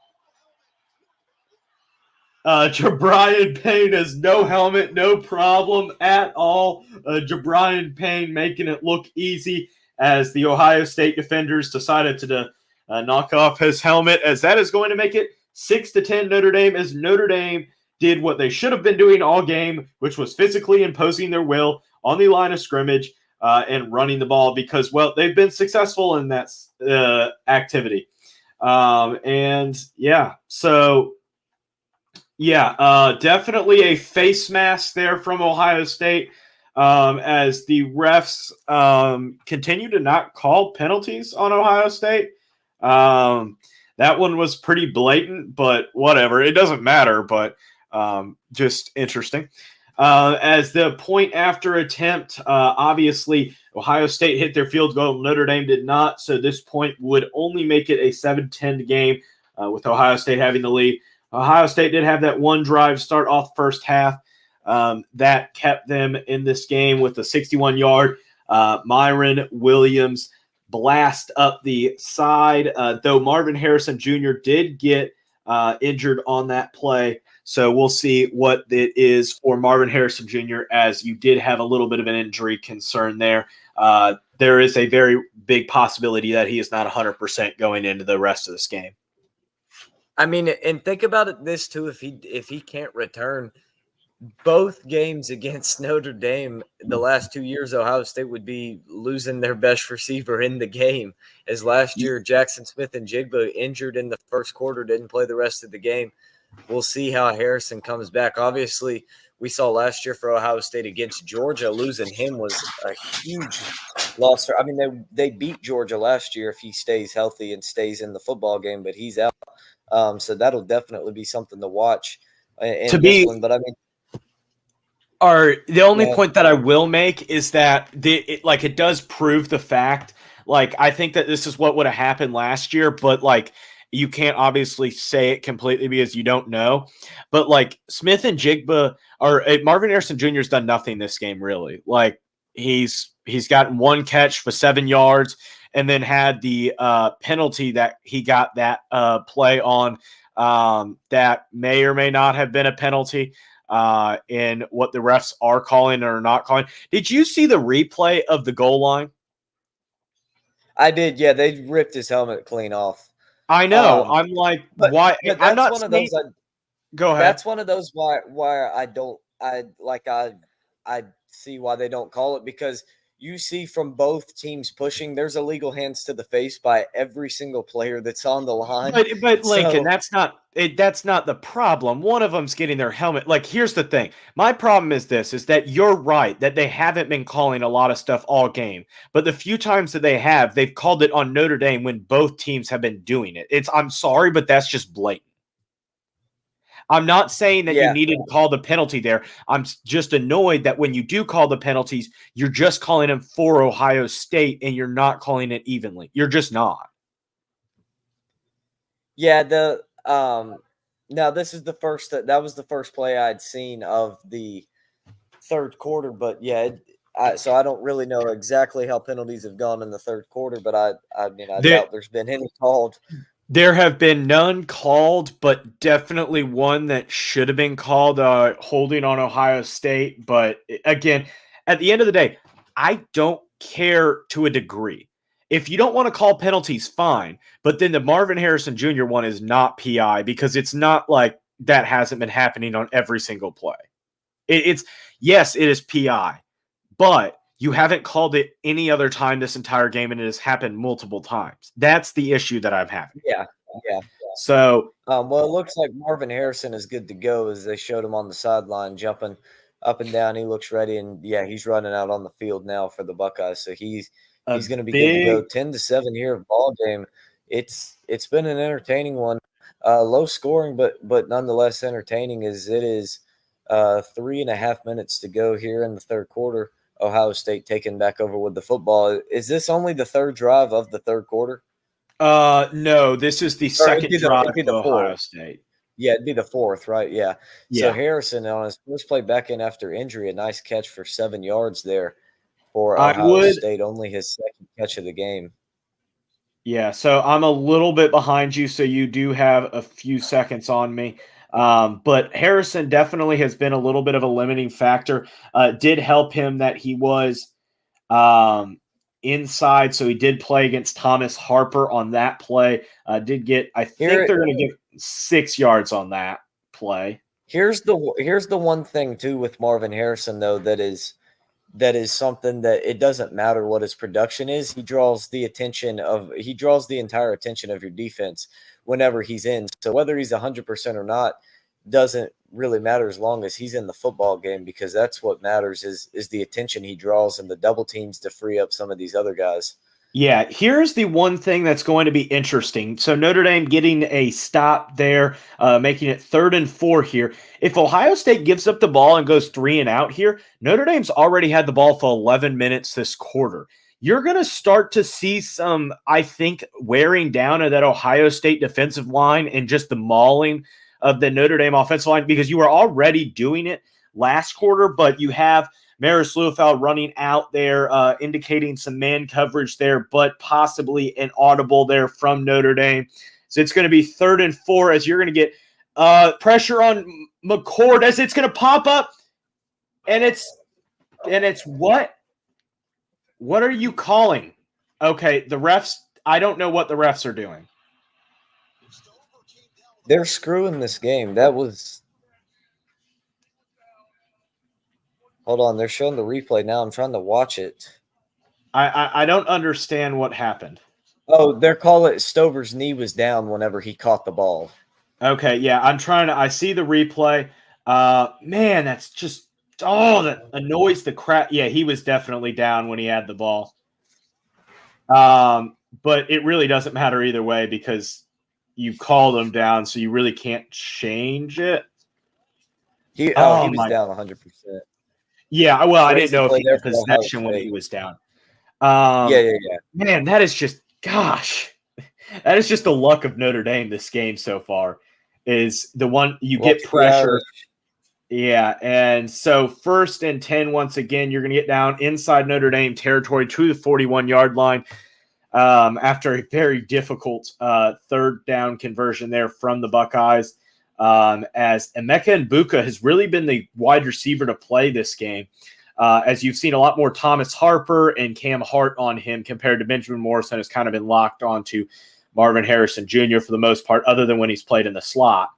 Jabrian Payne has no helmet, no problem at all. Jabrian Payne making it look easy, as the Ohio State defenders decided to knock off his helmet, as that is going to make it 6-10 Notre Dame, as Notre Dame did what they should have been doing all game, which was physically imposing their will on the line of scrimmage and running the ball, because, well, they've been successful in that activity. Definitely a face mask there from Ohio State, as the refs continue to not call penalties on Ohio State. That one was pretty blatant, but whatever. It doesn't matter, but just interesting. As the point after attempt, obviously, Ohio State hit their field goal. Notre Dame did not, so this point would only make it a 7-10 game with Ohio State having the lead. Ohio State did have that one drive start off the first half that kept them in this game with a 61-yard Myron Williams blast up the side, though Marvin Harrison Jr. did get injured on that play. So we'll see what it is for Marvin Harrison Jr., as you did have a little bit of an injury concern there. There is a very big possibility that he is not 100% going into the rest of this game. I mean, and think about it this too, if he can't return, both games against Notre Dame the last 2 years, Ohio State would be losing their best receiver in the game. As last year, Jackson Smith and Jigba injured in the first quarter, didn't play the rest of the game. We'll see how Harrison comes back. Obviously, we saw last year for Ohio State against Georgia, losing him was a huge loss. I mean, they beat Georgia last year if he stays healthy and stays in the football game, but he's out. So that'll definitely be something to watch in this one. But I mean, the only point that I will make is that it does prove the fact. Like, I think that this is what would have happened last year, but like, you can't obviously say it completely because you don't know. But like, Smith and Jigba, or Marvin Harrison Jr. has done nothing this game, really. Like, he's gotten one catch for 7 yards, and then had the penalty that he got that play on that may or may not have been a penalty in what the refs are calling or not calling. Did you see the replay of the goal line? I did, yeah. They ripped his helmet clean off. I know. I'm like, why? But I'm not one of those. Go ahead. That's one of those why I see why they don't call it, because you see from both teams pushing, there's illegal hands to the face by every single player that's on the line. But Lincoln, that's not the problem. One of them's getting their helmet. Like, here's the thing. My problem is that you're right, that they haven't been calling a lot of stuff all game. But the few times that they have, they've called it on Notre Dame when both teams have been doing it. I'm sorry, but that's just blatant. I'm not saying that you needed to call the penalty there. I'm just annoyed that when you do call the penalties, you're just calling them for Ohio State and you're not calling it evenly. You're just not. Yeah, now this is that was the first play I'd seen of the third quarter, but yeah, so I don't really know exactly how penalties have gone in the third quarter, but I doubt there's been any called. There have been none called, but definitely one that should have been called, holding on Ohio State. But again, at the end of the day, I don't care to a degree. If you don't want to call penalties, fine. But then the Marvin Harrison Jr. one is not PI, because it's not like that hasn't been happening on every single play. Yes, it is PI, but you haven't called it any other time this entire game, and it has happened multiple times. That's the issue that I'm having. Yeah. So Well, it looks like Marvin Harrison is good to go as they showed him on the sideline jumping up and down. He looks ready, and yeah, he's running out on the field now for the Buckeyes. So a he's going to be good to go. big 10-7 here ball game. It's been an entertaining one. Low scoring, but nonetheless entertaining. As it is 3.5 minutes to go here in the third quarter. Ohio State taking back over with the football. Is this only the third drive of the third quarter? no, this is the Or second drive it'd be for the Ohio fourth. State. Yeah, it'd be the fourth, right? Yeah. So Yeah. Harrison on his first play back in after injury, a nice catch for 7 yards there for I Ohio would State, only his second catch of the game. Yeah, so I'm a little bit behind you, so you do have a few seconds on me. But Harrison definitely has been a little bit of a limiting factor. Did help him that he was inside, so he did play against Thomas Harper on that play. Did get, I think Here they're going to get 6 yards on that play. here's the one thing too with Marvin Harrison though that is something that it doesn't matter what his production is. He draws the entire attention of your defense whenever he's in. So whether he's 100% or not doesn't really matter as long as he's in the football game, because that's what matters is the attention he draws and the double teams to free up some of these other guys. Yeah, here's the one thing that's going to be interesting. So Notre Dame getting a stop there, making it 3rd and 4 here. If Ohio State gives up the ball and goes 3-and-out here, Notre Dame's already had the ball for 11 minutes this quarter. You're going to start to see some, I think, wearing down of that Ohio State defensive line and just the mauling of the Notre Dame offensive line, because you were already doing it last quarter, but you have Maris Leufeld running out there, indicating some man coverage there, but possibly an audible there from Notre Dame. So it's going to be 3rd and 4 as you're going to get pressure on McCord as it's going to pop up, and it's what? What are you calling? Okay, the refs. I don't know what the refs are doing. They're screwing this game. That was Hold on, they're showing the replay now. I'm trying to watch it. I don't understand what happened. Oh, they're calling it Stover's knee was down whenever he caught the ball. Okay, yeah, I see the replay. Man, that's just that annoys the crap. Yeah, he was definitely down when he had the ball. But it really doesn't matter either way because you called him down, so you really can't change it. He was down 100%. Yeah, well, I didn't Crazy know if play he there had for Ohio possession when he State. was down. Yeah. Man, that is just that is just the luck of Notre Dame this game so far. Is the one you get pressure. Yeah, and so 1st and 10 once again, you're going to get down inside Notre Dame territory to the 41-yard line after a very difficult 3rd down conversion there from the Buckeyes. As Emeka Mbuka has really been the wide receiver to play this game. As you've seen a lot more Thomas Harper and Cam Hart on him compared to Benjamin Morrison, has kind of been locked onto Marvin Harrison Jr. for the most part, other than when he's played in the slot.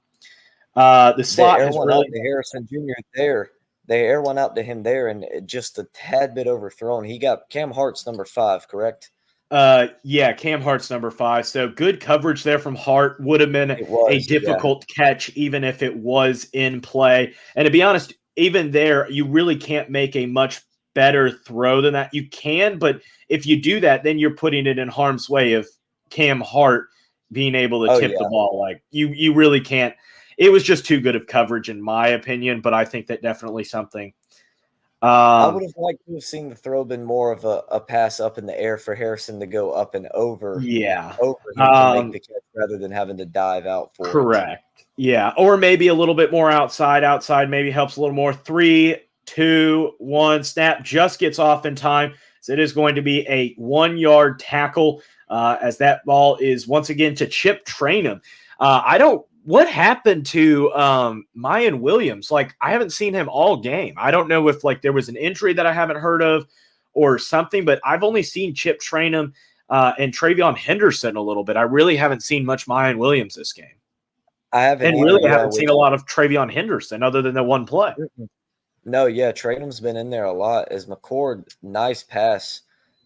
The slot has really out to Harrison Jr. there. They air one out to him there, and just a tad bit overthrown. He got Cam Hart's number 5, correct? Yeah, Cam Hart's number 5. So good coverage there from Hart. Would have been a difficult catch even if it was in play. And to be honest, even there, you really can't make a much better throw than that. You can, but if you do that, then you're putting it in harm's way of Cam Hart being able to tip the ball. Like you really can't. It was just too good of coverage in my opinion, but I think that definitely something. I would have liked to have seen the throw been more of a pass up in the air for Harrison to go up and over. Yeah. Over him to make the catch rather than having to dive out for it. Correct. Yeah. Or maybe a little bit more outside. Outside maybe helps a little more. 3, 2, 1. Snap just gets off in time. So it is going to be a 1-yard tackle as that ball is once again to Chip Trainum. What happened to Mayan Williams? Like, I haven't seen him all game. I don't know if there was an injury that I haven't heard of or something, but I've only seen Chip Trainum and Travion Henderson a little bit. I really haven't seen much Mayan Williams this game. I haven't and really haven't seen a lot of Travion Henderson other than the one play. No, yeah, Trainum's been in there a lot. As McCord, nice pass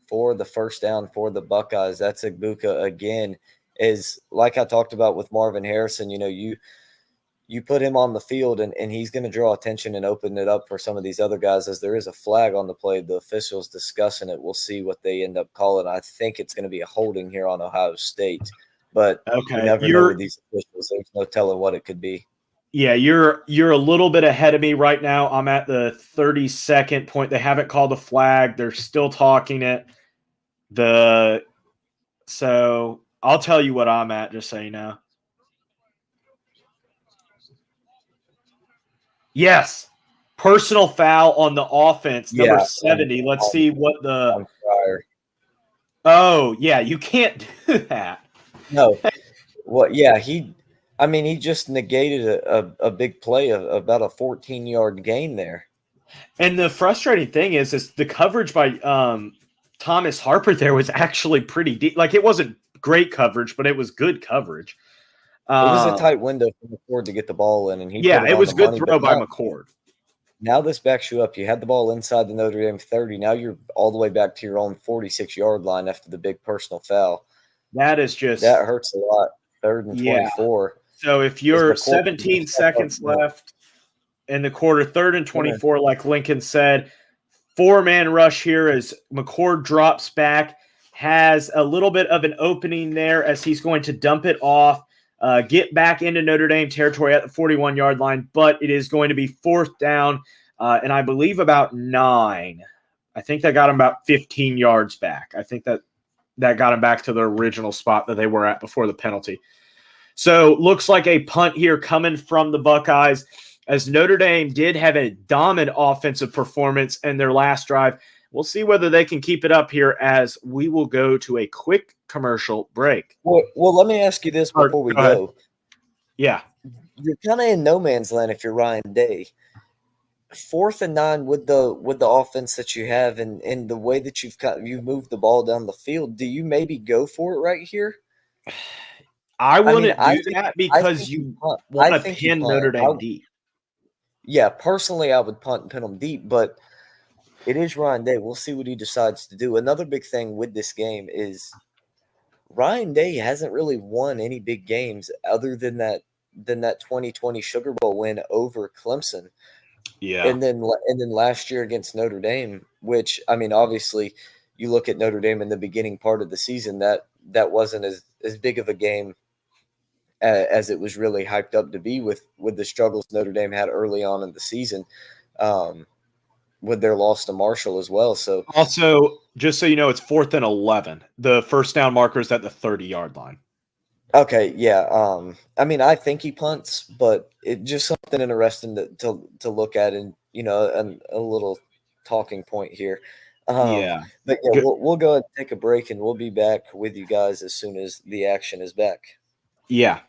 for the first down for the Buckeyes. That's Igbuka again. is like I talked about with Marvin Harrison. You put him on the field and he's going to draw attention and open it up for some of these other guys. As there is a flag on the play, the officials discussing it. We'll see what they end up calling. I think it's going to be a holding here on Ohio State, but you Okay, never know with these officials. There's no telling what it could be. Yeah, you're a little bit ahead of me right now. I'm at the 32nd point. They haven't called a flag. They're still talking it. So I'll tell you what I'm at, just so you know. Yes. Personal foul on the offense, number 70. Let's see what the Oh, yeah, you can't do that. No. Well, yeah, he just negated a big play of about a 14-yard gain there. And the frustrating thing is the coverage by Thomas Harper there was actually pretty deep. Like, it wasn't great coverage, but it was good coverage. It was a tight window for McCord to get the ball in, and he put it was a good throw by McCord. Now this backs you up. You had the ball inside the Notre Dame 30. Now you're all the way back to your own 46-yard line after the big personal foul. That hurts a lot. 3rd and 24. So if you're 17 seconds left in the quarter, 3rd and 24, like Lincoln said, 4-man rush here as McCord drops back, has a little bit of an opening there as he's going to dump it off, get back into Notre Dame territory at the 41-yard line, but it is going to be 4th down, and I believe about 9. I think that got him about 15 yards back. I think that got him back to the original spot that they were at before the penalty. So looks like a punt here coming from the Buckeyes, as Notre Dame did have a dominant offensive performance in their last drive. We'll see whether they can keep it up here as we will go to a quick commercial break. Well, let me ask you this before we go. Yeah. You're kind of in no man's land if you're Ryan Day. 4th and 9 with the offense that you have and the way that you've moved the ball down the field, do you maybe go for it right here? I wouldn't do that because you want to pin Notre Dame deep. Yeah, personally, I would punt and pin them deep, but it is Ryan Day. We'll see what he decides to do. Another big thing with this game is Ryan Day hasn't really won any big games other than that 2020 Sugar Bowl win over Clemson. Yeah. And then last year against Notre Dame, which, I mean, obviously you look at Notre Dame in the beginning part of the season, that wasn't as big of a game as it was really hyped up to be with the struggles Notre Dame had early on in the season, with their loss to Marshall as well. So also, just so you know, it's 4th and 11. The first down marker is at the 30-yard line. Okay, yeah. I mean, I think he punts, but it just something interesting to look at, and a little talking point here. But yeah, we'll go ahead and take a break, and we'll be back with you guys as soon as the action is back. Yeah.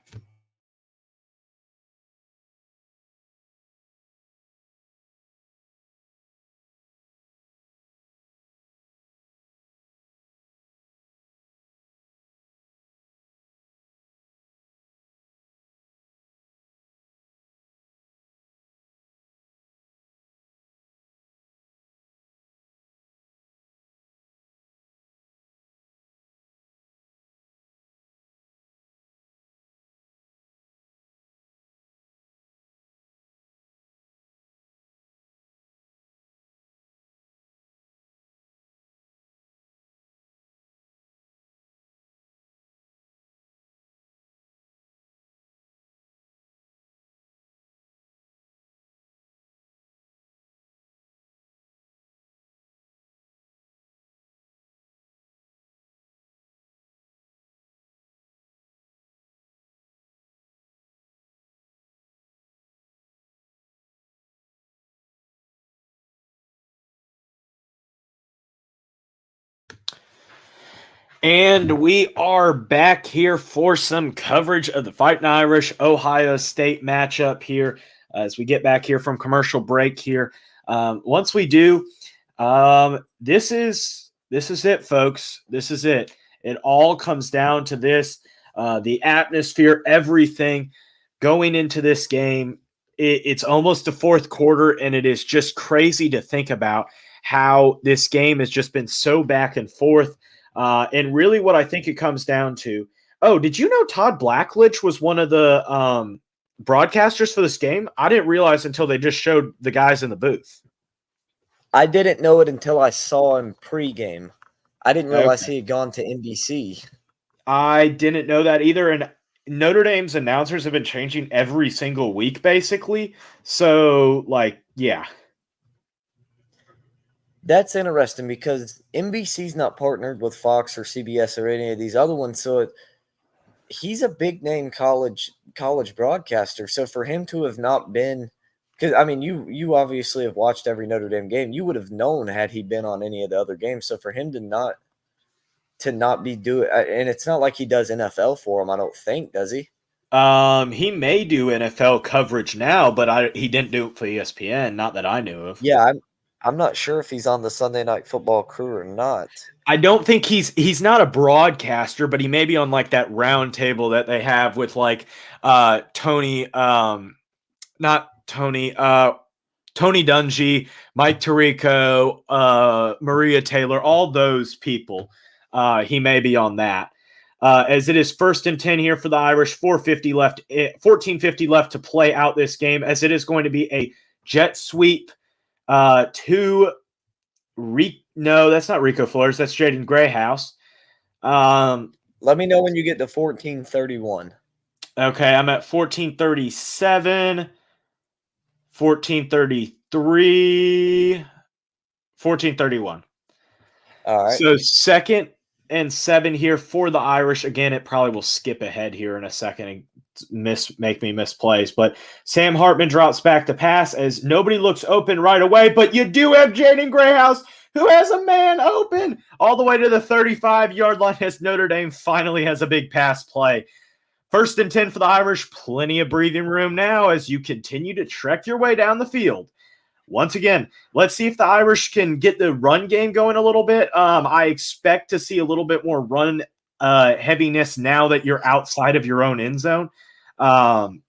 And we are back here for some coverage of the Fighting Irish Ohio State matchup here as we get back here from commercial break here. Once we do, this is it, folks. This is it. It all comes down to this, the atmosphere, everything going into this game. It's almost the 4th quarter, and it is just crazy to think about how this game has just been so back and forth. And really what I think it comes down to, Oh, did you know Todd Blackledge was one of the broadcasters for this game? I didn't realize until they just showed the guys in the booth. I didn't know it until I saw him pregame. I didn't realize Okay. he had gone to NBC. I didn't know that either. And Notre Dame's announcers have been changing every single week, basically. So, like, yeah. That's interesting because NBC's not partnered with Fox or CBS or any of these other ones. So he's a big name college broadcaster. So for him to have not been, because I mean, you obviously have watched every Notre Dame game. You would have known had he been on any of the other games. So for him to not be doing, and it's not like he does NFL for him. I don't think, does he? He may do NFL coverage now, but he didn't do it for ESPN, not that I knew of. Yeah, I'm not sure if he's on the Sunday Night Football crew or not. I don't think he's not a broadcaster, but he may be on like that round table that they have with like Tony not Tony Tony Dungy, Mike Tirico, Maria Taylor, all those people. He may be on that. As it is 1st and 10 here for the Irish, 14:50 left to play out this game, as it is going to be a jet sweep to no, that's not Rico Flores. That's Jaden Grayhouse. Let me know when you get to 14:31. Okay, I'm at 14:37, 14:33, 14:31. All right. So 2nd and 7 here for the Irish. Again, it probably will skip ahead here in a second and make me misplace. But Sam Hartman drops back to pass as nobody looks open right away. But you do have Jaden Grayhouse, who has a man open all the way to the 35-yard line as Notre Dame finally has a big pass play. 1st and 10 for the Irish. Plenty of breathing room now as you continue to trek your way down the field. Once again, let's see if the Irish can get the run game going a little bit. I expect to see a little bit more run heaviness now that you're outside of your own end zone. And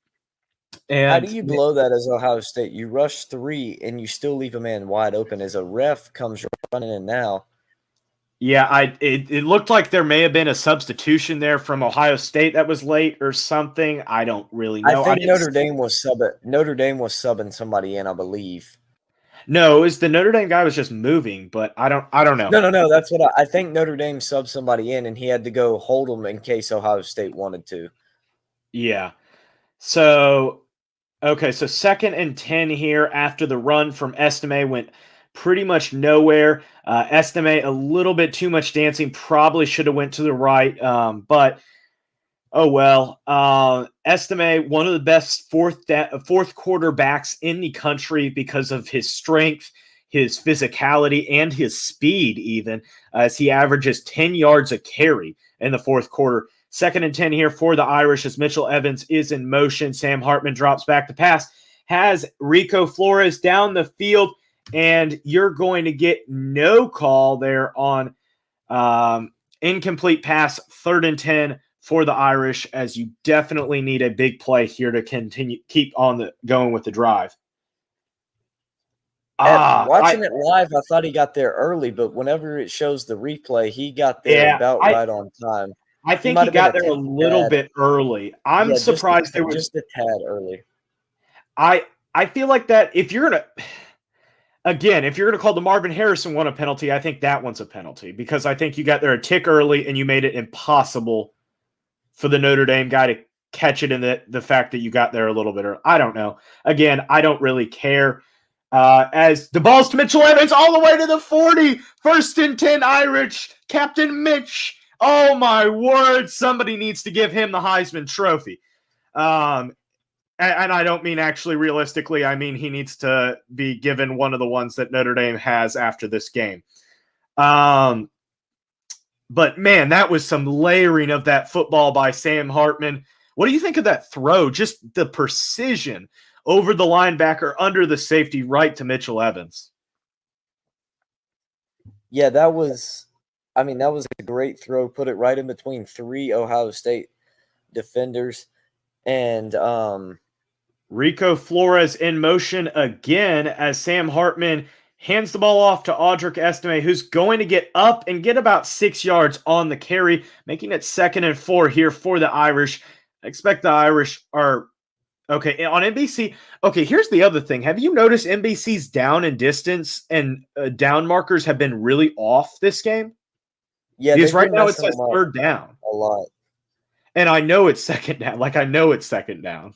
how do you blow that as Ohio State? You rush 3 and you still leave a man wide open as a ref comes running in now. Yeah, it looked like there may have been a substitution there from Ohio State that was late or something. I don't really know. I think Notre Dame was subbing somebody in, I believe. No, it was the Notre Dame guy was just moving, but I don't know. No. That's what I think. Notre Dame subbed somebody in, and he had to go hold them in case Ohio State wanted to. Yeah. So, okay, so 2nd and 10 here after the run from Estime went pretty much nowhere. Estime a little bit too much dancing. Probably should have went to the right, but oh well. Estime, one of the best fourth quarterbacks in the country because of his strength, his physicality, and his speed. Even as he averages 10 yards a carry in the 4th quarter. 2nd and 10 here for the Irish as Mitchell Evans is in motion. Sam Hartman drops back to pass. Has Rico Flores down the field, and you're going to get no call there on incomplete pass. 3rd and 10 for the Irish, as you definitely need a big play here to keep on going with the drive. Watching it live, I thought he got there early, but whenever it shows the replay, he got there right on time. I think he got there a little bit early. I'm surprised there was just a tad early. I feel like that if you're gonna call the Marvin Harrison one a penalty, I think that one's a penalty because I think you got there a tick early and you made it impossible for the Notre Dame guy to catch it in the fact that you got there a little bit early. I don't know. Again, I don't really care. As the ball's to Mitchell Evans all the way to the 40. 1st and 10 Irish. Captain Mitch. Oh, my word. Somebody needs to give him the Heisman Trophy. And I don't mean actually realistically. I mean he needs to be given one of the ones that Notre Dame has after this game. But, man, that was some layering of that football by Sam Hartman. What do you think of that throw? Just the precision over the linebacker, under the safety, right to Mitchell Evans. Yeah, that was a great throw. Put it right in between 3 Ohio State defenders. And Rico Flores in motion again as Sam Hartman hands the ball off to Audric Estime, who's going to get up and get about 6 yards on the carry, making it 2nd and 4 here for the Irish. I expect the Irish are okay on NBC. Okay, here's the other thing. Have you noticed NBC's down and distance and down markers have been really off this game? Yeah, Because they've right been now it messing says them up 3rd down. a lot. And I know it's 2nd down. Like, I know it's 2nd down.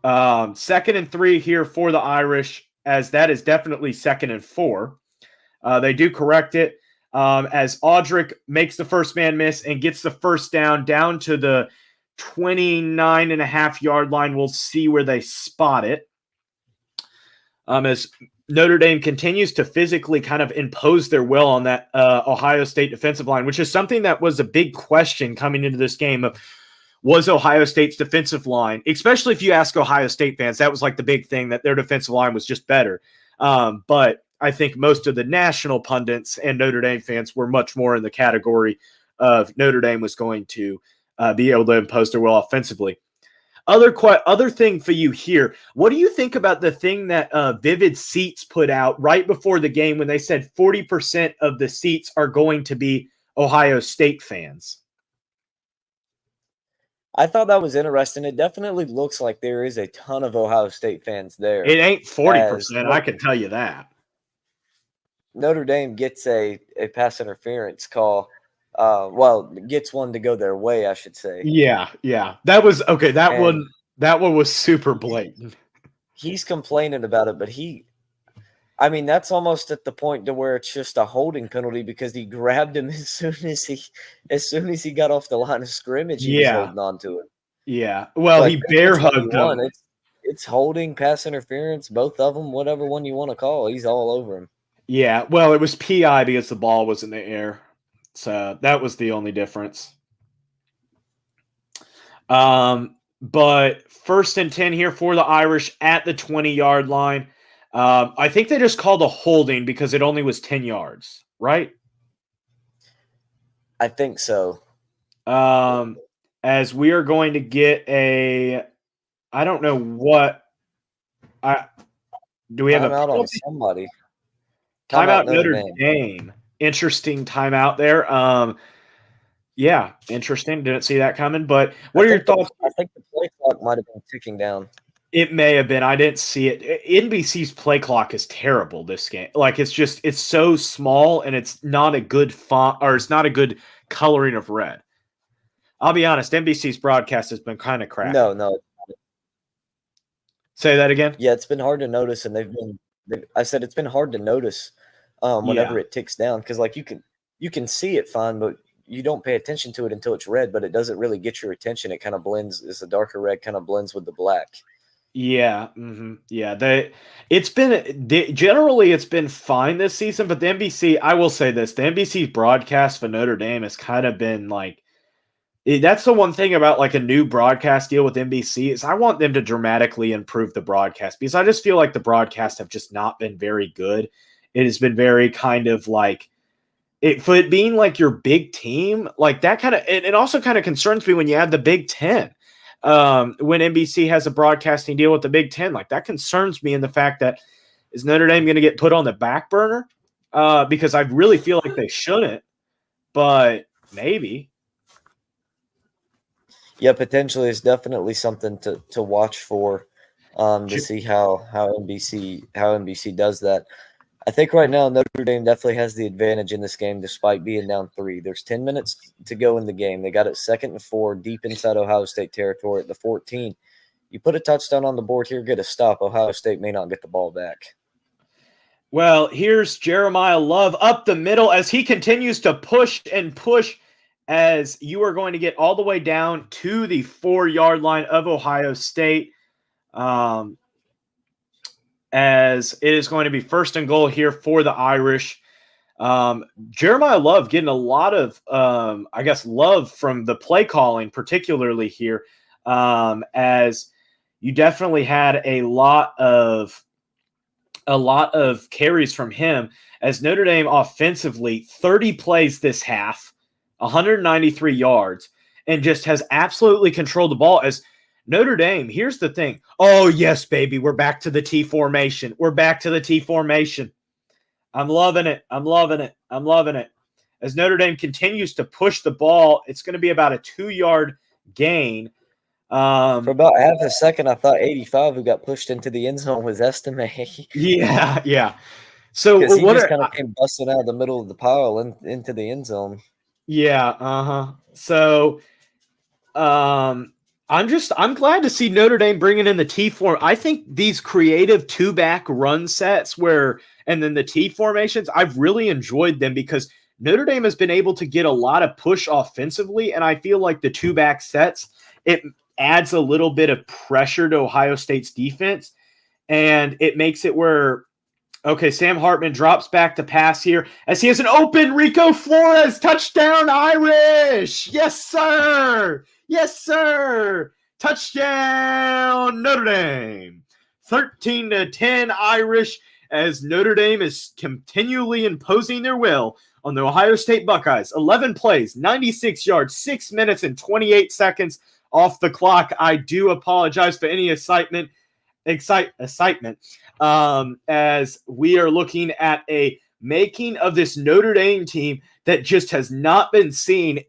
2nd and 3 here for the Irish, as that is definitely 2nd and 4. They do correct it as Audric makes the first man miss and gets the first down to the 29.5-yard line. We'll see where they spot it. As Notre Dame continues to physically kind of impose their will on that Ohio State defensive line, which is something that was a big question coming into this game of was Ohio State's defensive line, especially if you ask Ohio State fans, that was like the big thing, that their defensive line was just better. But I think most of the national pundits and Notre Dame fans were much more in the category of Notre Dame was going to be able to impose their will offensively. Other thing for you here, what do you think about the thing that Vivid Seats put out right before the game when they said 40% of the seats are going to be Ohio State fans? I thought that was interesting. It definitely looks like there is a ton of Ohio State fans there. It ain't 40%, I can tell you that. Notre Dame gets a pass interference call. Gets one to go their way, I should say. Yeah. That was okay. That one was super blatant. He's complaining about it, but that's almost at the point to where it's just a holding penalty because he grabbed him as soon as he got off the line of scrimmage. He was holding on to it. Yeah. Well, he bear hugged him. It's holding, pass interference, both of them, whatever one you want to call. He's all over him. Yeah. Well, it was PI because the ball was in the air. So that was the only difference. But 1st and 10 here for the Irish at the 20-yard line. I think they just called a holding because it only was 10 yards, right? I think so. As we are going to get I don't know what. Do we have timeout on somebody? Timeout Notre Dame. Interesting timeout there. Yeah, interesting. Didn't see that coming. But what are your thoughts? I think the play clock might have been ticking down. It may have been. I didn't see it. NBC's play clock is terrible this game. Like, it's so small and it's not a good font, or it's not a good coloring of red. I'll be honest, NBC's broadcast has been kind of crap. No. Say that again? Yeah, it's been hard to notice, and I said it's been hard to notice whenever it ticks down, because like you can see it fine, but you don't pay attention to it until it's red, but it doesn't really get your attention. It kind of blends. It's a darker red, kind of blends with the black. Yeah, yeah. Generally it's been fine this season, but the NBC, I will say this: the NBC's broadcast for Notre Dame has kind of been like. That's the one thing about like a new broadcast deal with NBC is I want them to dramatically improve the broadcast, because I just feel like the broadcasts have just not been very good. It has been very kind of like for it being like your big team, like that kind of, it also kind of concerns me when you add the Big Ten. When NBC has a broadcasting deal with the Big Ten, like that concerns me in the fact that is Notre Dame going to get put on the back burner? Because I really feel like they shouldn't, but maybe. Yeah, potentially it's definitely something to watch for, to see how NBC does that. I think right now Notre Dame definitely has the advantage in this game despite being down 3. There's 10 minutes to go in the game. They got it 2nd and 4 deep inside Ohio State territory at the 14. You put a touchdown on the board here, get a stop. Ohio State may not get the ball back. Well, here's Jeremiah Love up the middle as he continues to push and push, as you are going to get all the way down to the 4-yard line of Ohio State. As it is going to be 1st and goal here for the Irish. Jeremiah Love getting a lot of, love from the play calling, particularly here, as you definitely had a lot of carries from him, as Notre Dame offensively 30 plays this half, 193 yards, and just has absolutely controlled the ball. As Notre Dame, here's the thing. Oh, yes, baby. We're back to the T formation. I'm loving it. I'm loving it. I'm loving it. As Notre Dame continues to push the ball, it's going to be about a 2-yard gain. For about half a second, I thought 85 who got pushed into the end zone was Estime. Yeah. So Because he what just are kind of came busting out of the middle of the pile and into the end zone. Yeah, so I'm glad to see Notre Dame bringing in the T form. I think these creative two-back run sets and then the T formations, I've really enjoyed them because Notre Dame has been able to get a lot of push offensively, and I feel like the two-back sets, it adds a little bit of pressure to Ohio State's defense, and it makes it where Sam Hartman drops back to pass here as he has an open Rico Flores touchdown Irish. Yes, sir. Yes, sir. Touchdown Notre Dame. 13-10 Irish as Notre Dame is continually imposing their will on the Ohio State Buckeyes. 11 plays, 96 yards, 6 minutes and 28 seconds off the clock. I do apologize for any excitement as we are looking at a making of this Notre Dame team that just has not been seen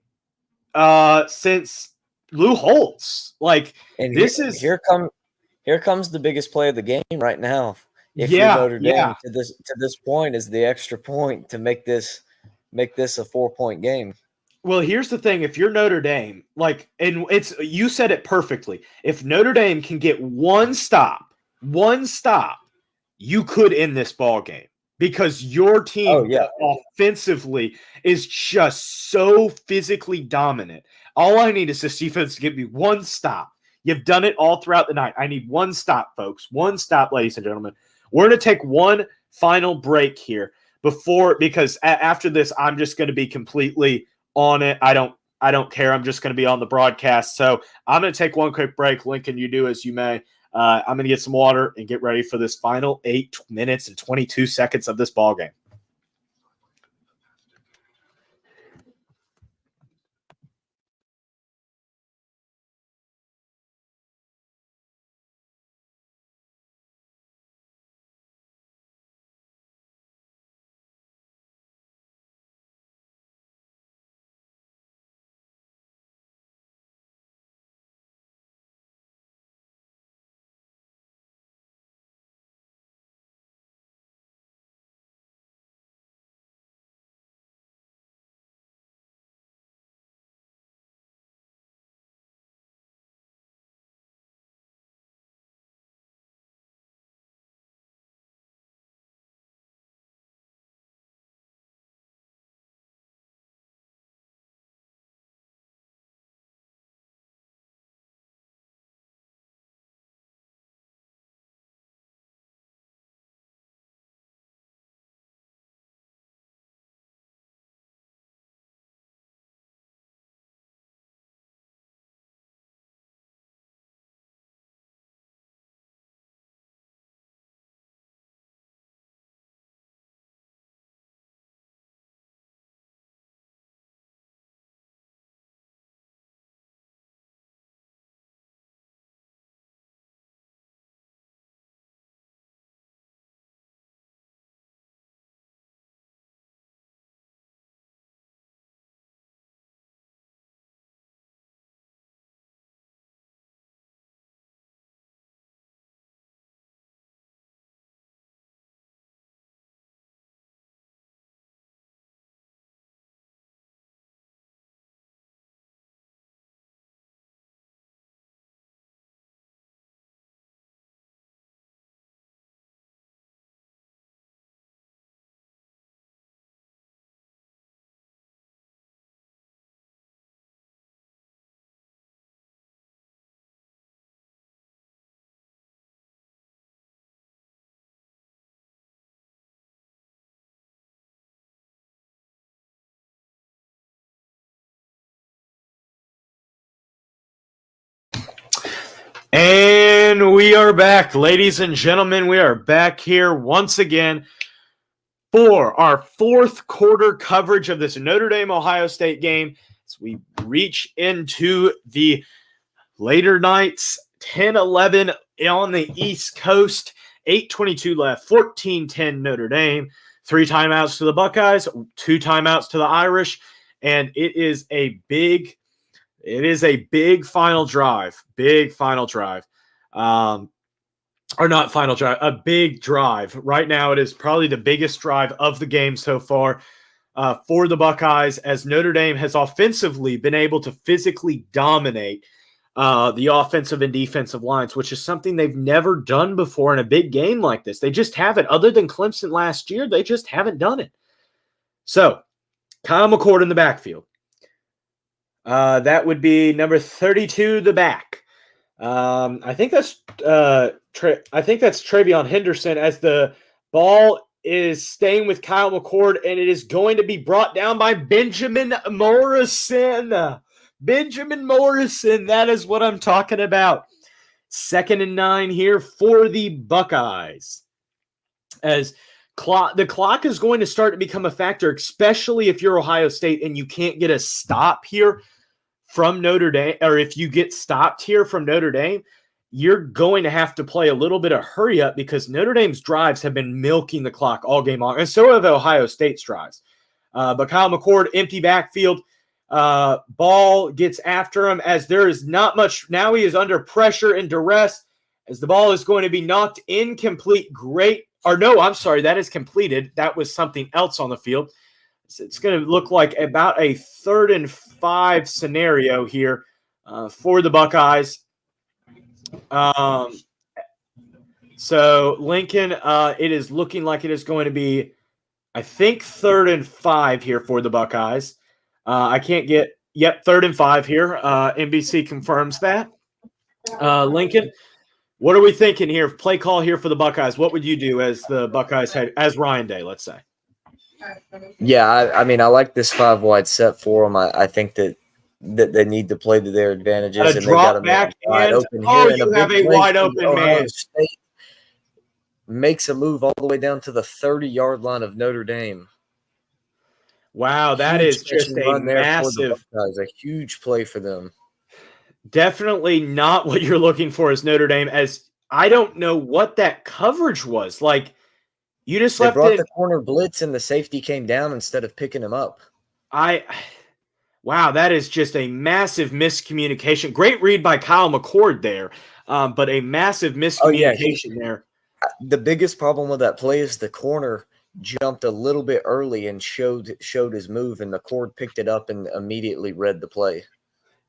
since Lou Holtz. And here comes the biggest play of the game right now. If you're Notre Dame to this point is the extra point to make this a 4-point game. Well, here's the thing. If you're Notre Dame, you said it perfectly. If Notre Dame can get one stop, you could end this ball game because your team offensively is just so physically dominant. All I need is this defense to give me one stop. You've done it all throughout the night. I need one stop, folks. One stop, ladies and gentlemen. We're going to take one final break here because after this, I'm just going to be completely on it. I don't care. I'm just going to be on the broadcast. So I'm going to take one quick break. Lincoln, you do as you may. I'm going to get some water and get ready for this final 8 minutes and 22 seconds of this ball game. And we are back, ladies and gentlemen. We are back here once again for our fourth quarter coverage of this Notre Dame-Ohio State game as we reach into the later nights, 10-11 on the East Coast, 8:22 left, 14-10 Notre Dame. 3 timeouts to the Buckeyes, 2 timeouts to the Irish, and it is a big final drive. Big final drive. Or not final drive, a big drive. Right now, it is probably the biggest drive of the game so far for the Buckeyes, as Notre Dame has offensively been able to physically dominate the offensive and defensive lines, which is something they've never done before in a big game like this. They just haven't. Other than Clemson last year, they just haven't done it. So, Kyle McCord in the backfield. That would be number 32, the back. I think that's Travion Henderson, as the ball is staying with Kyle McCord, and it is going to be brought down by Benjamin Morrison. Benjamin Morrison, that is what I'm talking about. 2nd and 9 here for the Buckeyes. As the clock is going to start to become a factor, especially if you're Ohio State and you can't get a stop here from Notre Dame, or if you get stopped here from Notre Dame, you're going to have to play a little bit of hurry up, because Notre Dame's drives have been milking the clock all game long, and so have Ohio State's drives. But Kyle McCord, empty backfield, ball gets after him, as there is not much. Now he is under pressure and duress, as the ball is going to be knocked incomplete. That is completed. That was something else on the field. It's going to look like about a 3rd and 5 scenario here for the Buckeyes. So Lincoln, it is looking like it is going to be, I think, 3rd and 5 here for the Buckeyes. I can't get, 3rd and 5 here. NBC confirms that. Lincoln, what are we thinking here? Play call here for the Buckeyes. What would you do as the Buckeyes head, as Ryan Day, let's say? Yeah, I mean, I like this 5 wide set for them. I think that they need to play to their advantages, and they got to make wide open here. And you have a wide open man. State makes a move all the way down to the 30-yard line of Notre Dame. Wow, that is just a massive, a huge play for them. Definitely not what you're looking for as Notre Dame, as I don't know what that coverage was. Like, you just they brought the corner blitz, and the safety came down instead of picking him up. Wow, that is just a massive miscommunication. Great read by Kyle McCord there, but a massive miscommunication there. The biggest problem with that play is the corner jumped a little bit early and showed his move, and McCord picked it up and immediately read the play.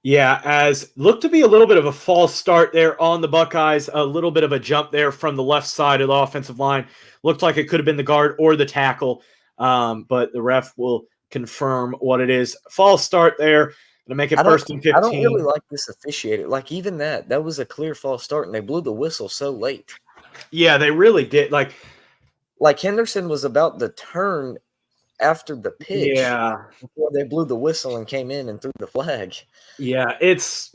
Yeah, as looked to be a little bit of a false start there on the Buckeyes, a little bit of a jump there from the left side of the offensive line. Looked like it could have been the guard or the tackle, but the ref will confirm what it is. False start there. Going to make it 1st and 15. I don't really like this officiated. Like, even that was a clear false start, and they blew the whistle so late. Yeah, they really did. Like Henderson was about to turn after the pitch, before they blew the whistle and came in and threw the flag. Yeah, it's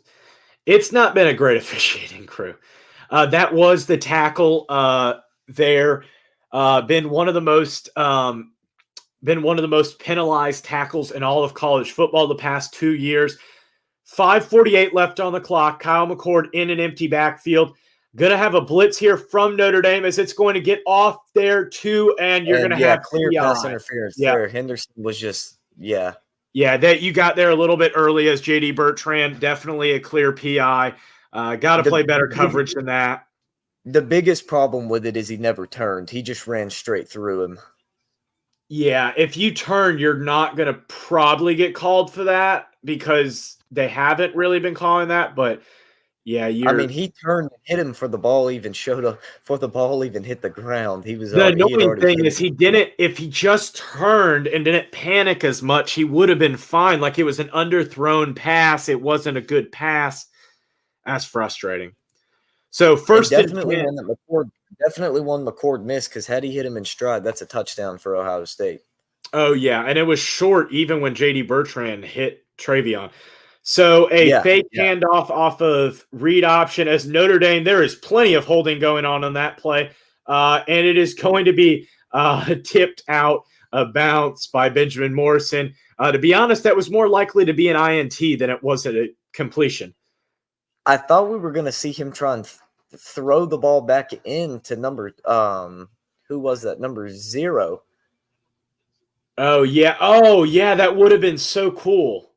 not been a great officiating crew. That was the tackle there. Been one of the most penalized tackles in all of college football the past 2 years. 5:48 left on the clock. Kyle McCord in an empty backfield. Going to have a blitz here from Notre Dame, as it's going to get off there too, and you're going to have clear pass interference there. Henderson was just that you got there a little bit early as JD Bertrand. Definitely a clear PI. Got to play better coverage than that. The biggest problem with it is he never turned. He just ran straight through him. Yeah, if you turn, you're not going to probably get called for that, because they haven't really been calling that, but yeah, he turned and hit him for the ball even showed up, before the ball even hit the ground. He was the annoying thing is he didn't. If he just turned and didn't panic as much, he would have been fine. Like, it was an underthrown pass. It wasn't a good pass. That's frustrating. So first, definitely one McCord missed, because had he hit him in stride, that's a touchdown for Ohio State. Oh yeah, and it was short even when JD Bertrand hit Travion. So a fake handoff off of read option as Notre Dame. There is plenty of holding going on that play, and it is going to be tipped out, a bounce by Benjamin Morrison. To be honest, that was more likely to be an INT than it was a completion. I thought we were going to see him try and throw the ball back into number who was that? Number 0. Oh yeah, that would have been so cool,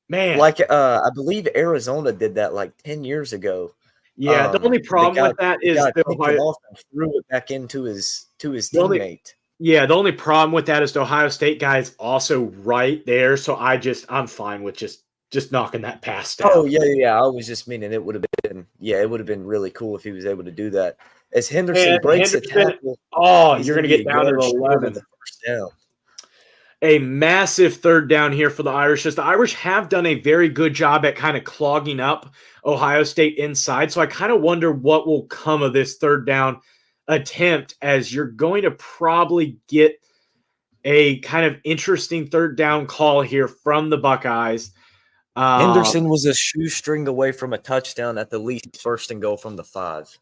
man. Like, I believe Arizona did that like 10 years ago. Yeah, the only problem with that The is guy picked it off and threw it back into his the only teammate. the only problem with that is the Ohio State guy is also right there, so I'm fine with just knocking that pass Oh, down. yeah. I was just meaning it would have been, it would have been really cool if he was able to do that. As Henderson And breaks a Henderson, tackle, oh, he's you're going going to to be get a down to yard the short of 11. the first down. A massive third down here for the Irish. As the Irish have done a very good job at kind of clogging up Ohio State inside. So I kind of wonder what will come of this third down attempt, as you're going to probably get a kind of interesting third down call here from the Buckeyes. Henderson was a shoestring away from a touchdown at the least, first and goal from the 5.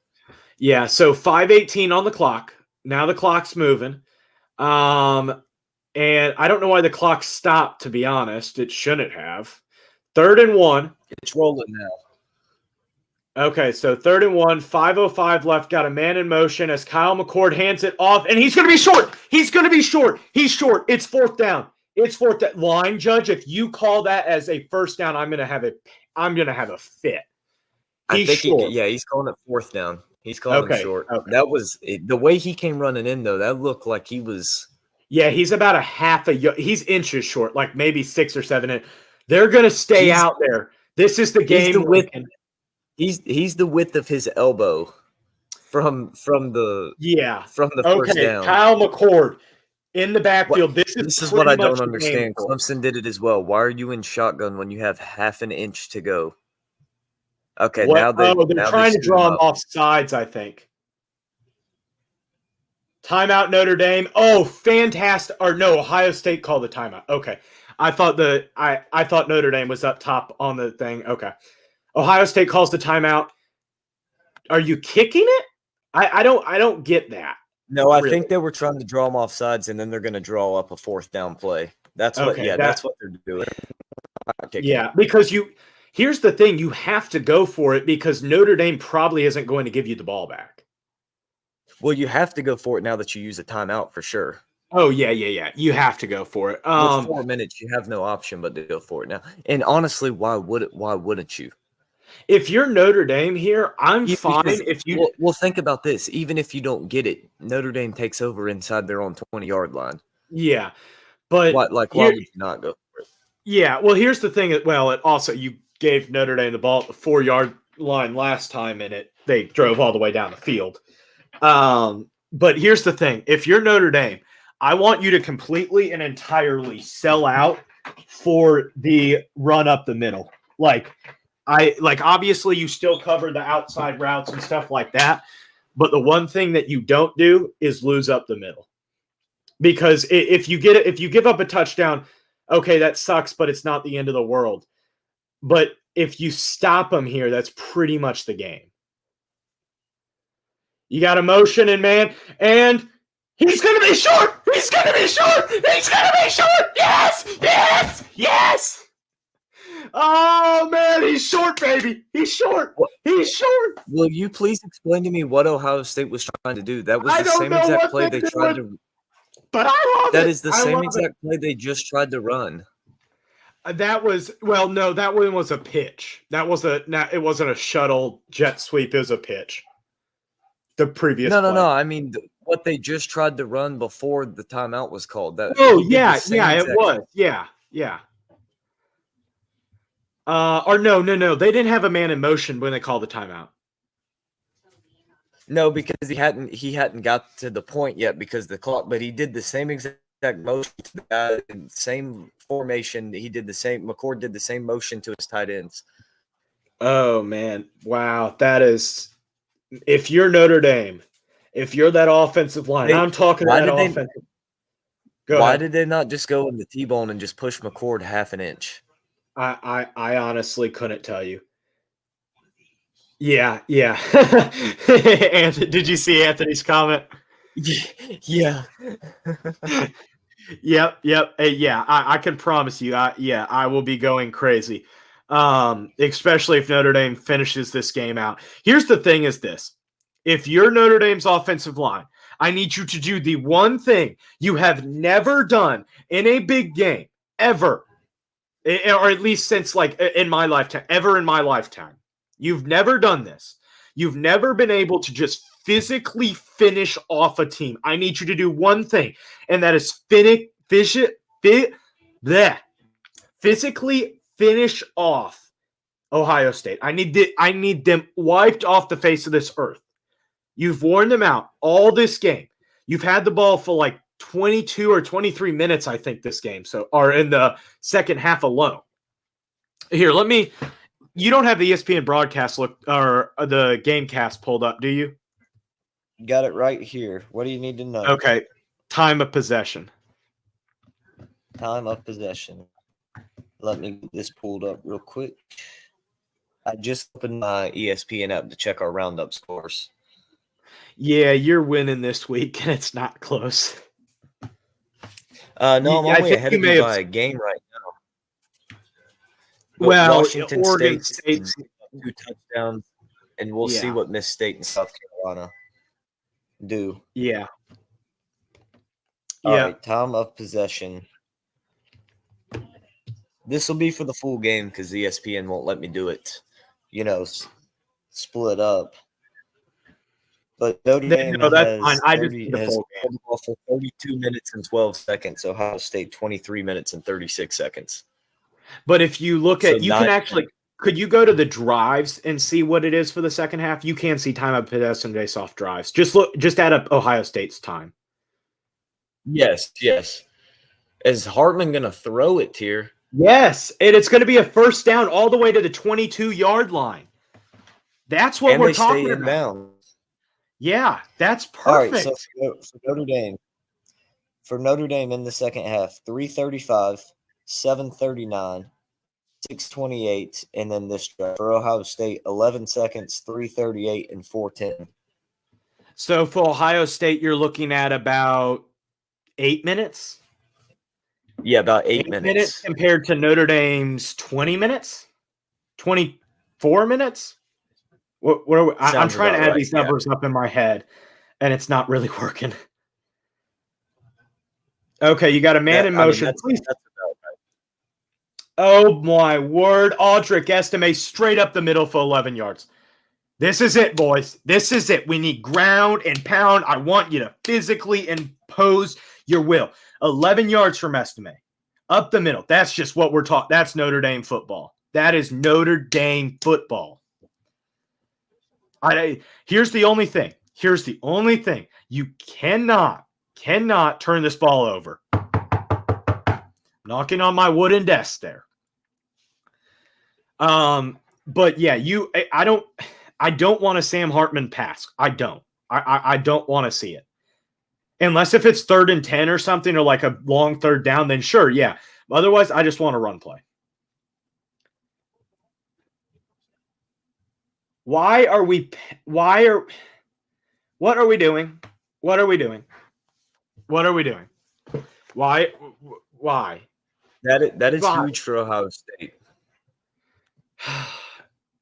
Yeah, so 5:18 on the clock. Now the clock's moving. And I don't know why the clock stopped, to be honest. It shouldn't have. 3rd and 1. It's rolling now. Okay, so 3rd and 1, 5:05 left. Got a man in motion as Kyle McCord hands it off, and he's going to be short. He's going to be short. He's short. It's 4th down. It's 4th down. Line judge, if you call that as a first down, I'm going to have a fit. I think short. he's calling it 4th down. He's calling him short. Okay. That was the way he came running in, though. That looked like he was. Yeah, he's about he's inches short, like maybe 6 or 7. They're going to stay out there. This is the game. He's the width of his elbow from the first down. Kyle McCord in the backfield. This is what I don't understand. Clemson did it as well. Why are you in shotgun when you have half an inch to go? Okay, they're trying to draw him off sides, I think. Timeout, Notre Dame. Oh, fantastic. Or no, Ohio State called the timeout. Okay. I thought Notre Dame was up top on the thing. Okay. Ohio State calls the timeout. Are you kicking it? I don't get that. No, I think they were trying to draw them off sides, and then they're going to draw up a 4th down play. That's what they're doing. Yeah, because here's the thing, you have to go for it because Notre Dame probably isn't going to give you the ball back. Well, you have to go for it now that you use a timeout for sure. Oh, yeah. You have to go for it. With 4 minutes, you have no option but to go for it now. And honestly, why wouldn't you? If you're Notre Dame here, I'm fine. If you well, think about this. Even if you don't get it, Notre Dame takes over inside their own 20-yard line. Yeah, but why would you not go for it? Yeah, well, here's the thing. Well, it also you gave Notre Dame the ball at the 4-yard line last time, and they drove all the way down the field. But here's the thing: if you're Notre Dame, I want you to completely and entirely sell out for the run up the middle. Obviously you still cover the outside routes and stuff like that, but the one thing that you don't do is lose up the middle. Because if you give up a touchdown, okay, that sucks, but it's not the end of the world. But if you stop them here, that's pretty much the game. You got a motion in man, and he's going to be short. He's going to be short. He's going to be short. Yes. Oh, man, he's short, baby. He's short. He's short. Will you please explain to me what Ohio State was trying to do? That was the same exact play they tried to – But I love it. That is the same exact play they just tried to run. That was – well, no, that one was a pitch. It wasn't a shuttle jet sweep. It was a pitch. The previous play. No. I mean, what they just tried to run before the timeout was called. It was. Yeah. Or no. They didn't have a man in motion when they called the timeout. No, because he hadn't got to the point yet because the clock. But he did the same exact motion to the guy, same formation. He did the same. McCord did the same motion to his tight ends. Oh man! Wow, that is. If you're Notre Dame, if you're that offensive line, I'm talking about that offensive. Why did they not just go in the T-bone and just push McCord half an inch? I honestly couldn't tell you. Yeah. And did you see Anthony's comment? Yeah. Yep. Yeah, I can promise you. I will be going crazy. Especially if Notre Dame finishes this game out. Here's the thing is this. If you're Notre Dame's offensive line, I need you to do the one thing you have never done in a big game, ever, or at least since like in my lifetime, ever in my lifetime. You've never done this. You've never been able to just physically finish off a team. I need you to do one thing, and that is physically finish off Ohio State. I need them wiped off the face of this earth. You've worn them out all this game. You've had the ball for like 22 or 23 minutes, I think, this game. So, or in the second half alone. Here, you don't have the ESPN broadcast look or the game cast pulled up, do you? Got it right here. What do you need to know? Okay. Time of possession. Time of possession. Let me get this pulled up real quick. I just opened my ESPN app to check our roundup scores. Yeah, you're winning this week, and it's not close. No, I'm only ahead of you by a game right now. But well, Washington Oregon State 2 touchdowns, and we'll see what Miss State and South Carolina do. Yeah. All right, time of possession. This will be for the full game because ESPN won't let me do it, split up. But Notre Dame that's fine. I has the ball for 32 minutes and 12 seconds. Ohio State 23 minutes and 36 seconds. But if you look at, you can actually, could you go to the drives and see what it is for the second half? You can see time of possession based off drives. Just add up Ohio State's time. Yes. Is Hartman going to throw it here? Yes, and it's going to be a first down all the way to the 22-yard line. That's what we're talking about. Down. Yeah, that's perfect. All right, so for Notre Dame in the second half, 3:35, 7:39, 6:28, and then this drive. For Ohio State, 11 seconds, 3:38, and 4:10. So for Ohio State, you're looking at about 8 minutes? Yeah, about 8 minutes. Compared to Notre Dame's 20 minutes? 24 minutes? What are we, I'm trying to add these numbers up in my head, and it's not really working. Okay, you got a man in motion. That's about right. Oh, my word. Aldrich estimates straight up the middle for 11 yards. This is it, boys. This is it. We need ground and pound. I want you to physically impose your will. 11 yards from Estime. Up the middle. That's just what we're talking. That's Notre Dame football. That is Notre Dame football. Here's the only thing. You cannot turn this ball over. Knocking on my wooden desk there. But yeah, I don't want a Sam Hartman pass. I don't want to see it. Unless if it's 3rd and 10 or something, or like a long third down, then sure, yeah. Otherwise, I just want a run play. What are we doing? Why? That is huge for Ohio State.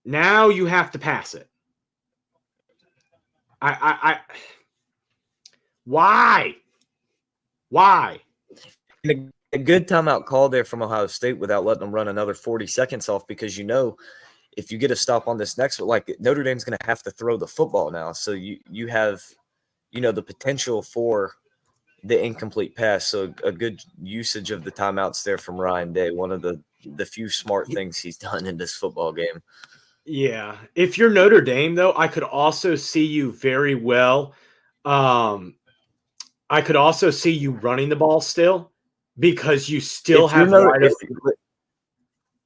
Now you have to pass it. Why? A good timeout call there from Ohio State without letting them run another 40 seconds off, because if you get a stop on this next, like Notre Dame's going to have to throw the football now. So you have, the potential for the incomplete pass. So a good usage of the timeouts there from Ryan Day. One of the few smart things he's done in this football game. Yeah. If you're Notre Dame, though, I could also see you very well. I could also see you running the ball still, because you still have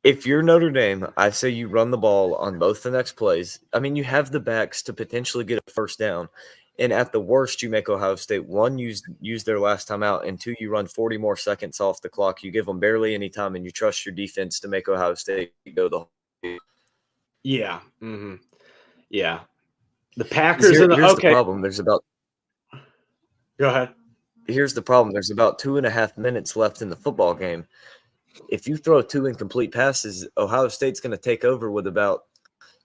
If you're Notre Dame, I say you run the ball on both the next plays. I mean, you have the backs to potentially get a first down. And at the worst, you make Ohio State, 1, use their last time out, and 2, you run 40 more seconds off the clock. You give them barely any time, and you trust your defense to make Ohio State go the whole game. Yeah. Mm-hmm. Yeah. The Packers here's the problem. Go ahead. Here's the problem. There's about 2.5 minutes left in the football game. If you throw 2 incomplete passes, Ohio State's going to take over with about,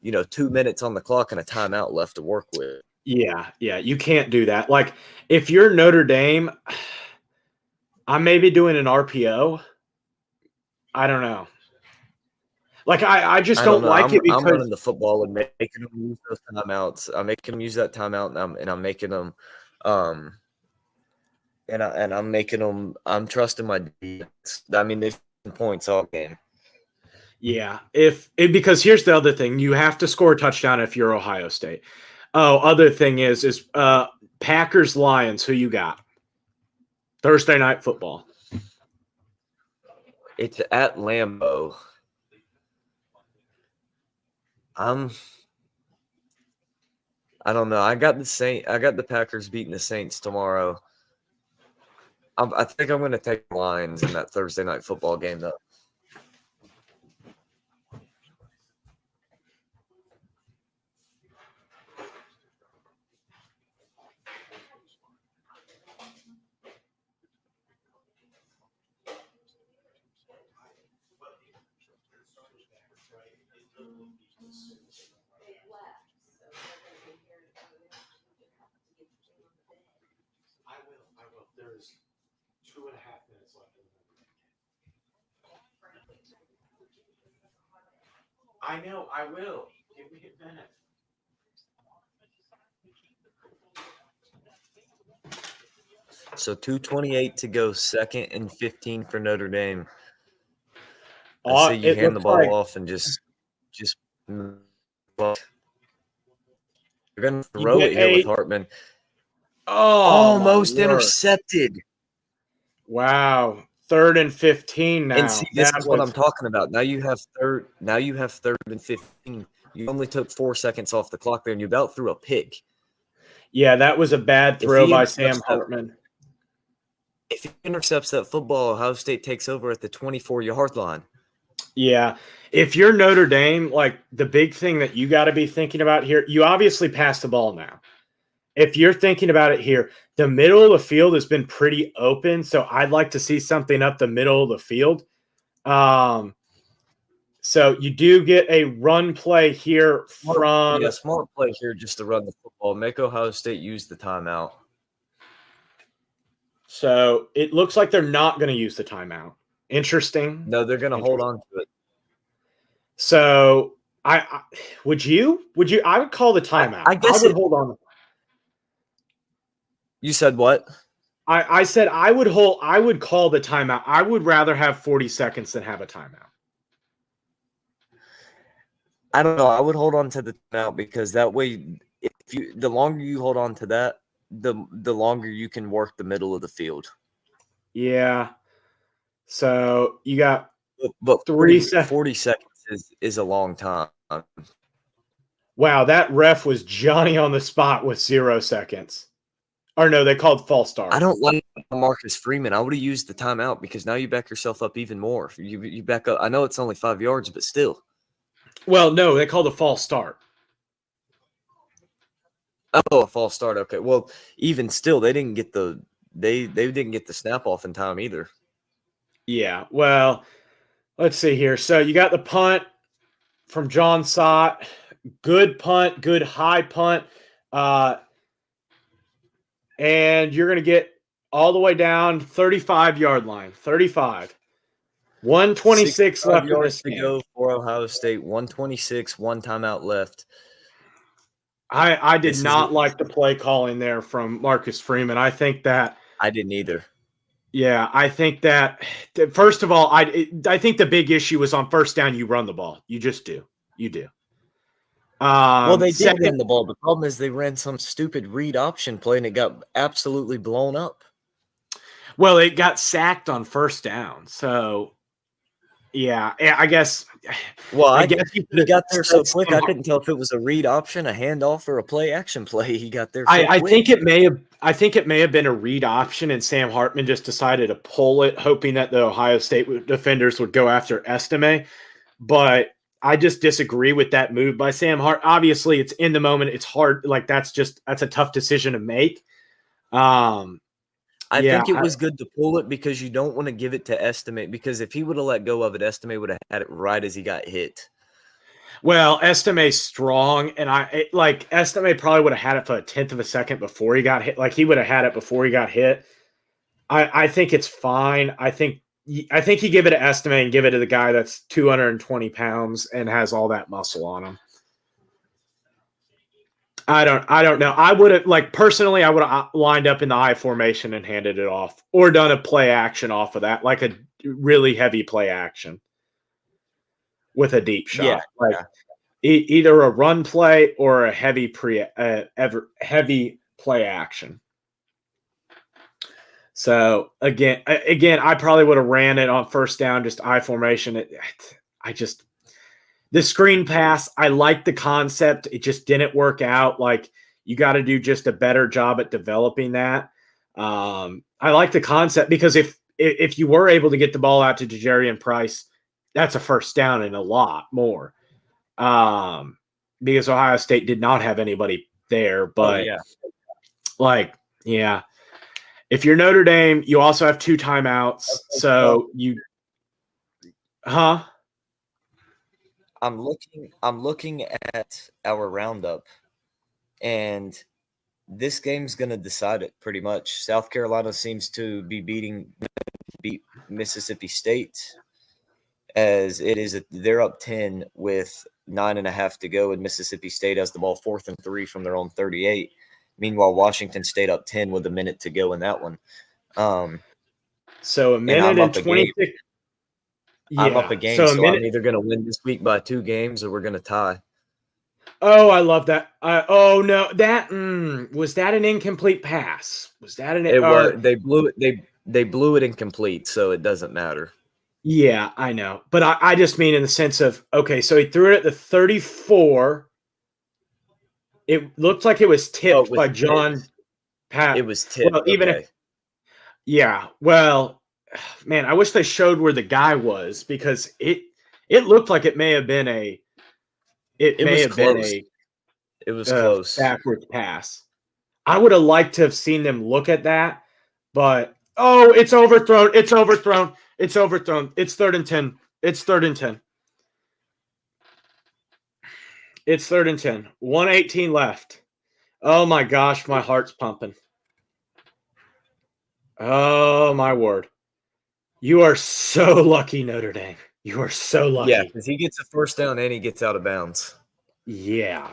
2 minutes on the clock and a timeout left to work with. Yeah, you can't do that. Like, if you're Notre Dame, I'm maybe doing an RPO. I don't know. Like, I just I don't don't know. like it I'm because running the football and making them use those timeouts. I'm making them use that timeout, and I'm making them, um, and I'm making them. I'm trusting my defense. I mean, they've been points all game. yeah, because here's the other thing: you have to score a touchdown if you're Ohio State. Oh, other thing is Packers Lions. Who you got? Thursday night football. It's at Lambeau. I don't know. I got the Packers beating the Saints tomorrow. I think I'm going to take the Lions in that Thursday night football game, though. I will. There's 2.5 minutes left. I know. I will. Give me a minute. So 2:28 to go, 2nd and 15 for Notre Dame. I say you It hand the looks ball like off and just well, you're going to you throw get it here with a. Hartman. Oh my Almost word! intercepted. Wow, 3rd and 15 And see, now. this That is what I'm was talking about. Now you have third and 15. You only took 4 seconds off the clock there, and you about threw a pick. that was a bad If throw he by intercepts Sam that, Hartman. if he intercepts that football, Ohio State takes over at the 24-yard line. Yeah. If you're Notre Dame, like the big thing that you got to be thinking about here, you obviously passed the ball now. If you're thinking about it here, the middle of the field has been pretty open, so I'd like to see something up the middle of the field. So you do get a run play here from. Smart play here just to run the football. Make Ohio State use the timeout. So it looks like they're not going to use the timeout. Interesting. No, they're going to hold on to it. So I would you I would call the timeout. I guess I would hold on. You said what? I said I would call the timeout. I would rather have 40 seconds than have a timeout. I don't know. I would hold on to the timeout because that way, the longer you hold on to that, the longer you can work the middle of the field. Yeah. So you got but 40 seconds is a long time. Wow, that ref was Johnny on the spot with 0 seconds. Or no, they called false start. I don't like Marcus Freeman. I would have used the timeout because now you back yourself up even more. You back up. I know it's only 5 yards, but still. Well, no, they called a false start. Oh, a false start. Okay. Well, even still, they didn't get the didn't get the snap off in time either. Yeah. Well, let's see here. So you got the punt from John Sott. Good punt, good high punt. And you're going to get all the way down 35-yard line. 35. 126 left in this game. To go for Ohio State. 126, one timeout left. I did not like the play calling there from Marcus Freeman. I think that I didn't either. Yeah, I think that first of all, I think the big issue was on first down. You run the ball. You just do. You do. Well, they did run the ball. The problem is they ran some stupid read option play and it got absolutely blown up. Well, it got sacked on first down. So, yeah, I guess. Well, I guess he got there so quick. I couldn't tell if it was a read option, a handoff, or a play action play. He got there. I think it may have. I think it may have been a read option, and Sam Hartman just decided to pull it, hoping that the Ohio State defenders would go after Estime. But I just disagree with that move by Sam Hart. Obviously, it's in the moment. It's hard. Like that's a tough decision to make. I think it was good to pull it because you don't want to give it to Estime, because if he would have let go of it, Estime would have had it right as he got hit. Well, Estime's strong, and Estime probably would have had it for a tenth of a second before he got hit. Like he would have had it before he got hit. I think it's fine. I think you give it to Estime and give it to the guy that's 220 pounds and has all that muscle on him. I don't know. I would have personally, I would have lined up in the I formation and handed it off, or done a play action off of that, like a really heavy play action with a deep shot. Either a run play or a heavy heavy play action. So again, I probably would have ran it on first down, just I formation. The screen pass, I like the concept. It just didn't work out. Like, you got to do just a better job at developing that. I like the concept because if you were able to get the ball out to Jajarian Price, that's a first down and a lot more. Because Ohio State did not have anybody there. But, if you're Notre Dame, you also have 2 timeouts. So I'm looking at our roundup, and this game's going to decide it pretty much. South Carolina seems to be beat Mississippi State, as they're up 10 with 9.5 to go, and Mississippi State has the ball 4th and 3 from their own 38. Meanwhile, Washington State up 10 with a minute to go in that one. So a minute and 26. I'm up a game, so I'm either going to win this week by 2 games or we're going to tie. Oh, I love that. Oh no, was that an incomplete pass? Was that an? They blew it. They blew it incomplete, so it doesn't matter. Yeah, I know, but I just mean in the sense of, okay, so he threw it at the 34. It looked like it was tipped by John Pat. It was tipped. Well, well, man, I wish they showed where the guy was, because it looked like it may have been close backwards pass. I would have liked to have seen them look at that, but it's overthrown. It's overthrown. It's 3rd and 10. It's 3rd and 10. It's 3rd and 10. 1:18 left. Oh my gosh, my heart's pumping. Oh my word. You are so lucky, Notre Dame. You are so lucky. Yeah, because he gets a first down and he gets out of bounds. Yeah.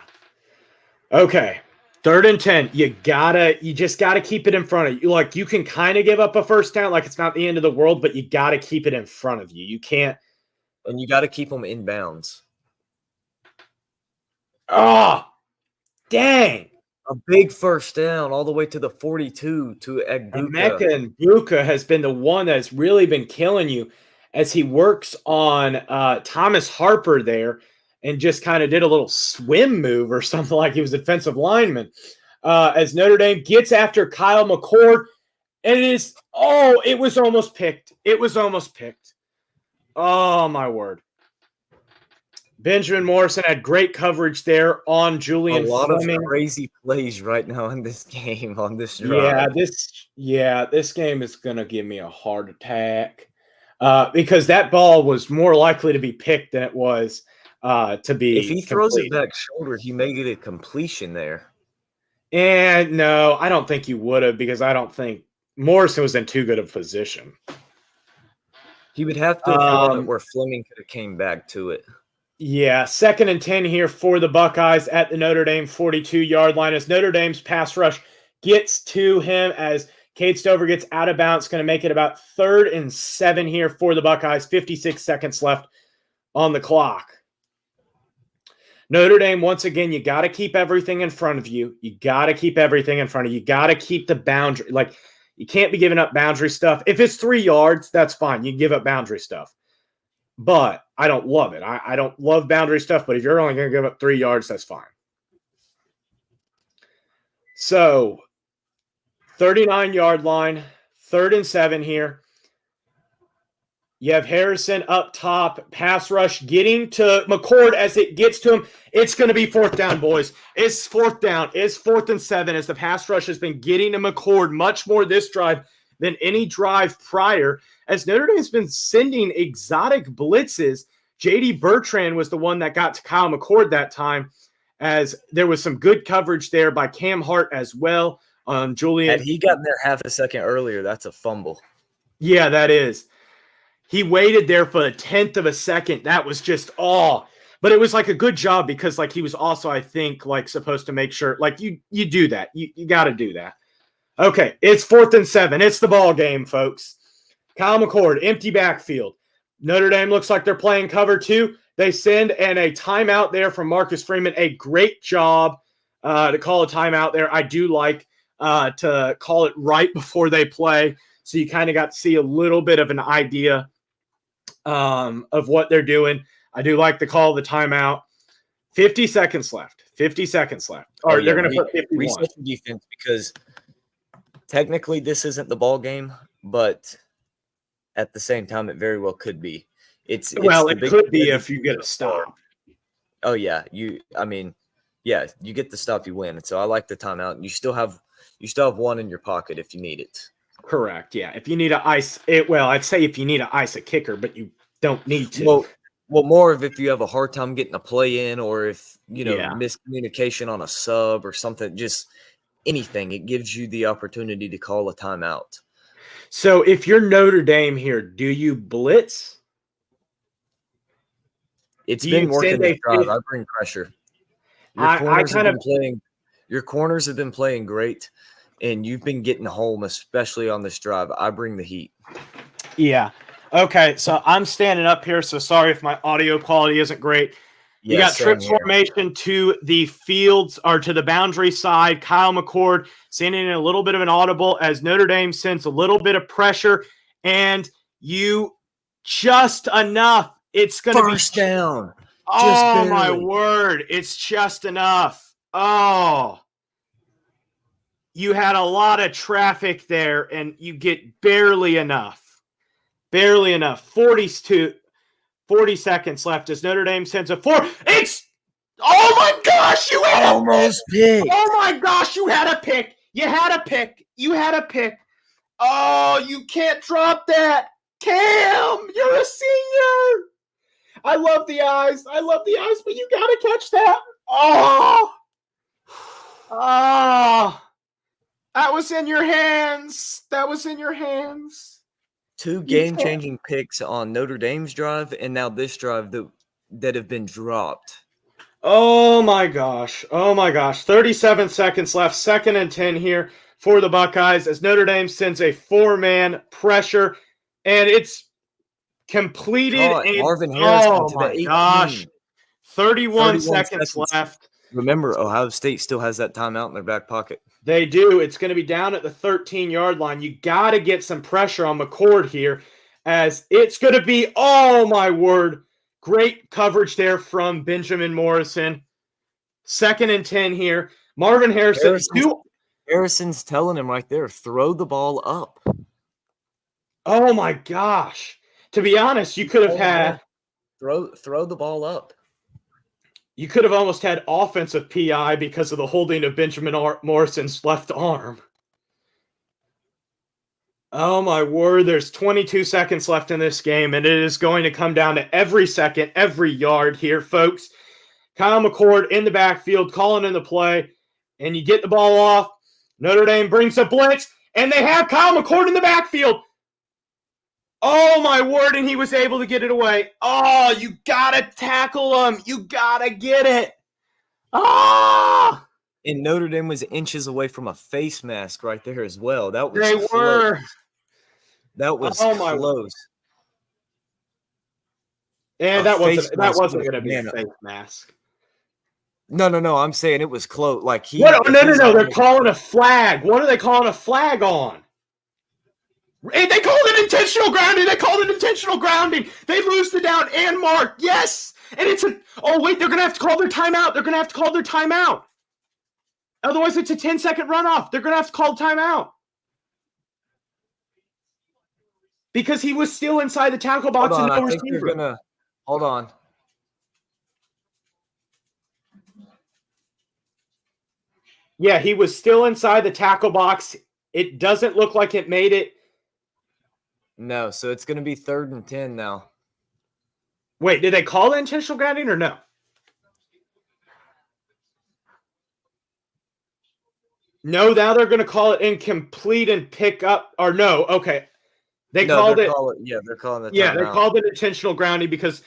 Okay. 3rd and 10. You just gotta keep it in front of you. Like, you can kind of give up a first down, like it's not the end of the world, but you gotta keep it in front of you. You can't. And you gotta keep them in bounds. Oh, dang. A big first down all the way to the 42 to Emeka Egbuka has been the one that's really been killing you, as he works on Thomas Harper there, and just kind of did a little swim move or something, like he was a defensive lineman. As Notre Dame gets after Kyle McCord, and it was almost picked. It was almost picked. Oh, my word. Benjamin Morrison had great coverage there on Julian Fleming. Of crazy plays right now in this game, on this drive. This game is going to give me a heart attack, because that ball was more likely to be picked than it was to be. If he throws it back shoulder, he may get a completion there. And no, I don't think you would have, because I don't think Morrison was in too good a position. He would have to have thrown it where Fleming could have came back to it. Yeah, 2nd and 10 here for the Buckeyes at the Notre Dame 42-yard line, as Notre Dame's pass rush gets to him, as Cade Stover gets out of bounds. Going to make it about 3rd and 7 here for the Buckeyes. 56 seconds left on the clock. Notre Dame, once again, you got to keep everything in front of you. You got to keep everything in front of you. You got to keep the boundary. Like, you can't be giving up boundary stuff. If it's 3 yards, that's fine. You can give up boundary stuff. But I don't love it. I don't love boundary stuff, but if you're only going to give up 3 yards, that's fine. So, 39-yard line, 3rd and 7 here. You have Harrison up top, pass rush getting to McCord. As it gets to him, it's going to be 4th down, boys. It's 4th down. It's 4th and 7, as the pass rush has been getting to McCord much more this drive than any drive prior, as Notre Dame's been sending exotic blitzes J.D. Bertrand was the one that got to Kyle McCord that time, as there was some good coverage there by Cam Hart as well on Julian. Had he gotten there half a second earlier, that's a fumble. Yeah, that is. He waited there for a tenth of a second. That was just but it was like a good job because like he was also, I think, like supposed to make sure like you do that. You got to do that. Okay, it's 4th and 7. It's the ball game, folks. Kyle McCord, empty backfield. Notre Dame looks like they're playing cover 2. They send and a timeout there from Marcus Freeman. A great job to call a timeout there. I do like to call it right before they play, so you kind of got to see a little bit of an idea of what they're doing. I do like to call the timeout. 50 seconds left. 50 seconds left. Or they're going to put 51. Reset the defense because technically this isn't the ball game, but at the same time, it very well could be. It could be if you get a stop. Oh yeah, you get the stop, you win. So I like the timeout. You still have one in your pocket if you need it. Correct. Yeah. If you need to ice it, I'd say if you need to ice a kicker, but you don't need to. Well, more of if you have a hard time getting a play in, or if miscommunication on a sub or something, just anything. It gives you the opportunity to call a timeout. So if you're Notre Dame here, do you blitz? It's been working this drive. I bring pressure. Your corners have been playing great, and you've been getting home, especially on this drive. I bring the heat. Yeah. Okay, so I'm standing up here, so sorry if my audio quality isn't great. You got trips formation to the fields or to the boundary side. Kyle McCord sending in a little bit of an audible as Notre Dame sends a little bit of pressure, and you just enough. It's going to be first down. Oh, my word. It's just enough. Oh. You had a lot of traffic there, and you get barely enough. Barely enough. 40 seconds left as Notre Dame sends a 4. It's oh my gosh, you had almost picked. Oh my gosh, you had a pick. You had a pick. Oh, you can't drop that. Cam, you're a senior. I love the eyes, but you gotta catch that. Oh, that was in your hands. Two game-changing picks on Notre Dame's drive and now this drive that have been dropped. Oh, my gosh. 37 seconds left. 2nd and 10 here for the Buckeyes as Notre Dame sends a 4-man pressure, and it's completed. Marvin Harrison to the 18. Gosh. 31 seconds left. Remember, Ohio State still has that timeout in their back pocket. They do. It's going to be down at the 13-yard line. You got to get some pressure on McCord here as it's going to be, oh, my word, great coverage there from Benjamin Morrison. 2nd and 10 here. Marvin Harrison's telling him right there, throw the ball up. Oh, my gosh. To be honest, you could have had – Throw the ball up. You could have almost had offensive PI because of the holding of Benjamin Morrison's left arm. Oh, my word. There's 22 seconds left in this game, and it is going to come down to every second, every yard here, folks. Kyle McCord in the backfield, calling in the play, and you get the ball off. Notre Dame brings a blitz, and they have Kyle McCord in the backfield. Oh, my word, and he was able to get it away. Oh, you got to tackle him. You got to get it. Ah! And Notre Dame was inches away from a face mask right there as well. That was close. Were. That was close. And that wasn't going to be a face mask. No. I'm saying it was close. Like No. They're calling a flag. What are they calling a flag on? And they called it intentional grounding. They lose the down and mark. Yes. And it's they're going to have to call their timeout. Otherwise, it's a 10-second runoff. They're going to have to call timeout. Because he was still inside the tackle box and no receiver. Hold on. Yeah, he was still inside the tackle box. It doesn't look like it made it. No, so it's going to be 3rd and 10 now. Wait, did they call it intentional grounding or no? No, now they're going to call it incomplete and pick up. Or no, okay. They called it. They're calling the Yeah, they timeout. called it intentional grounding because,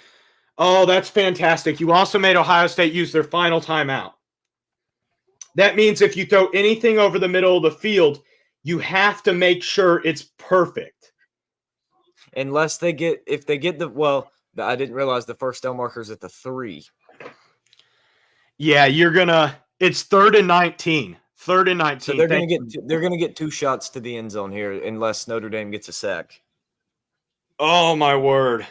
oh, that's fantastic. You also made Ohio State use their final timeout. That means if you throw anything over the middle of the field, you have to make sure it's perfect. Unless if they get I didn't realize the first down marker's at the 3. Yeah, it's 3rd and 19. 3rd and 19. So they're gonna get 2 shots to the end zone here unless Notre Dame gets a sack. Oh my word.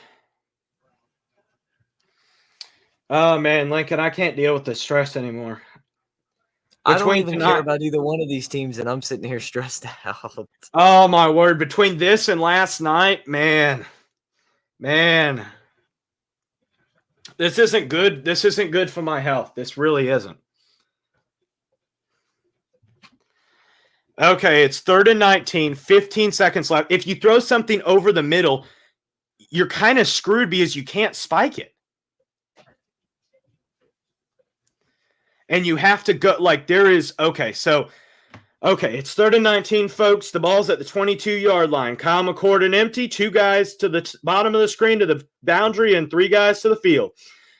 Oh man, Lincoln, I can't deal with the stress anymore. I don't even care about either one of these teams, and I'm sitting here stressed out. Oh my word. Between this and last night, man. This isn't good. This isn't good for my health. This really isn't. Okay, it's 3rd and 19, 15 seconds left. If you throw something over the middle, you're kind of screwed because you can't spike it. And you have to go like it's 3rd and 19, folks. The ball's at the 22-yard line. Kyle McCord and empty. 2 guys to the bottom of the screen to the boundary and 3 guys to the field.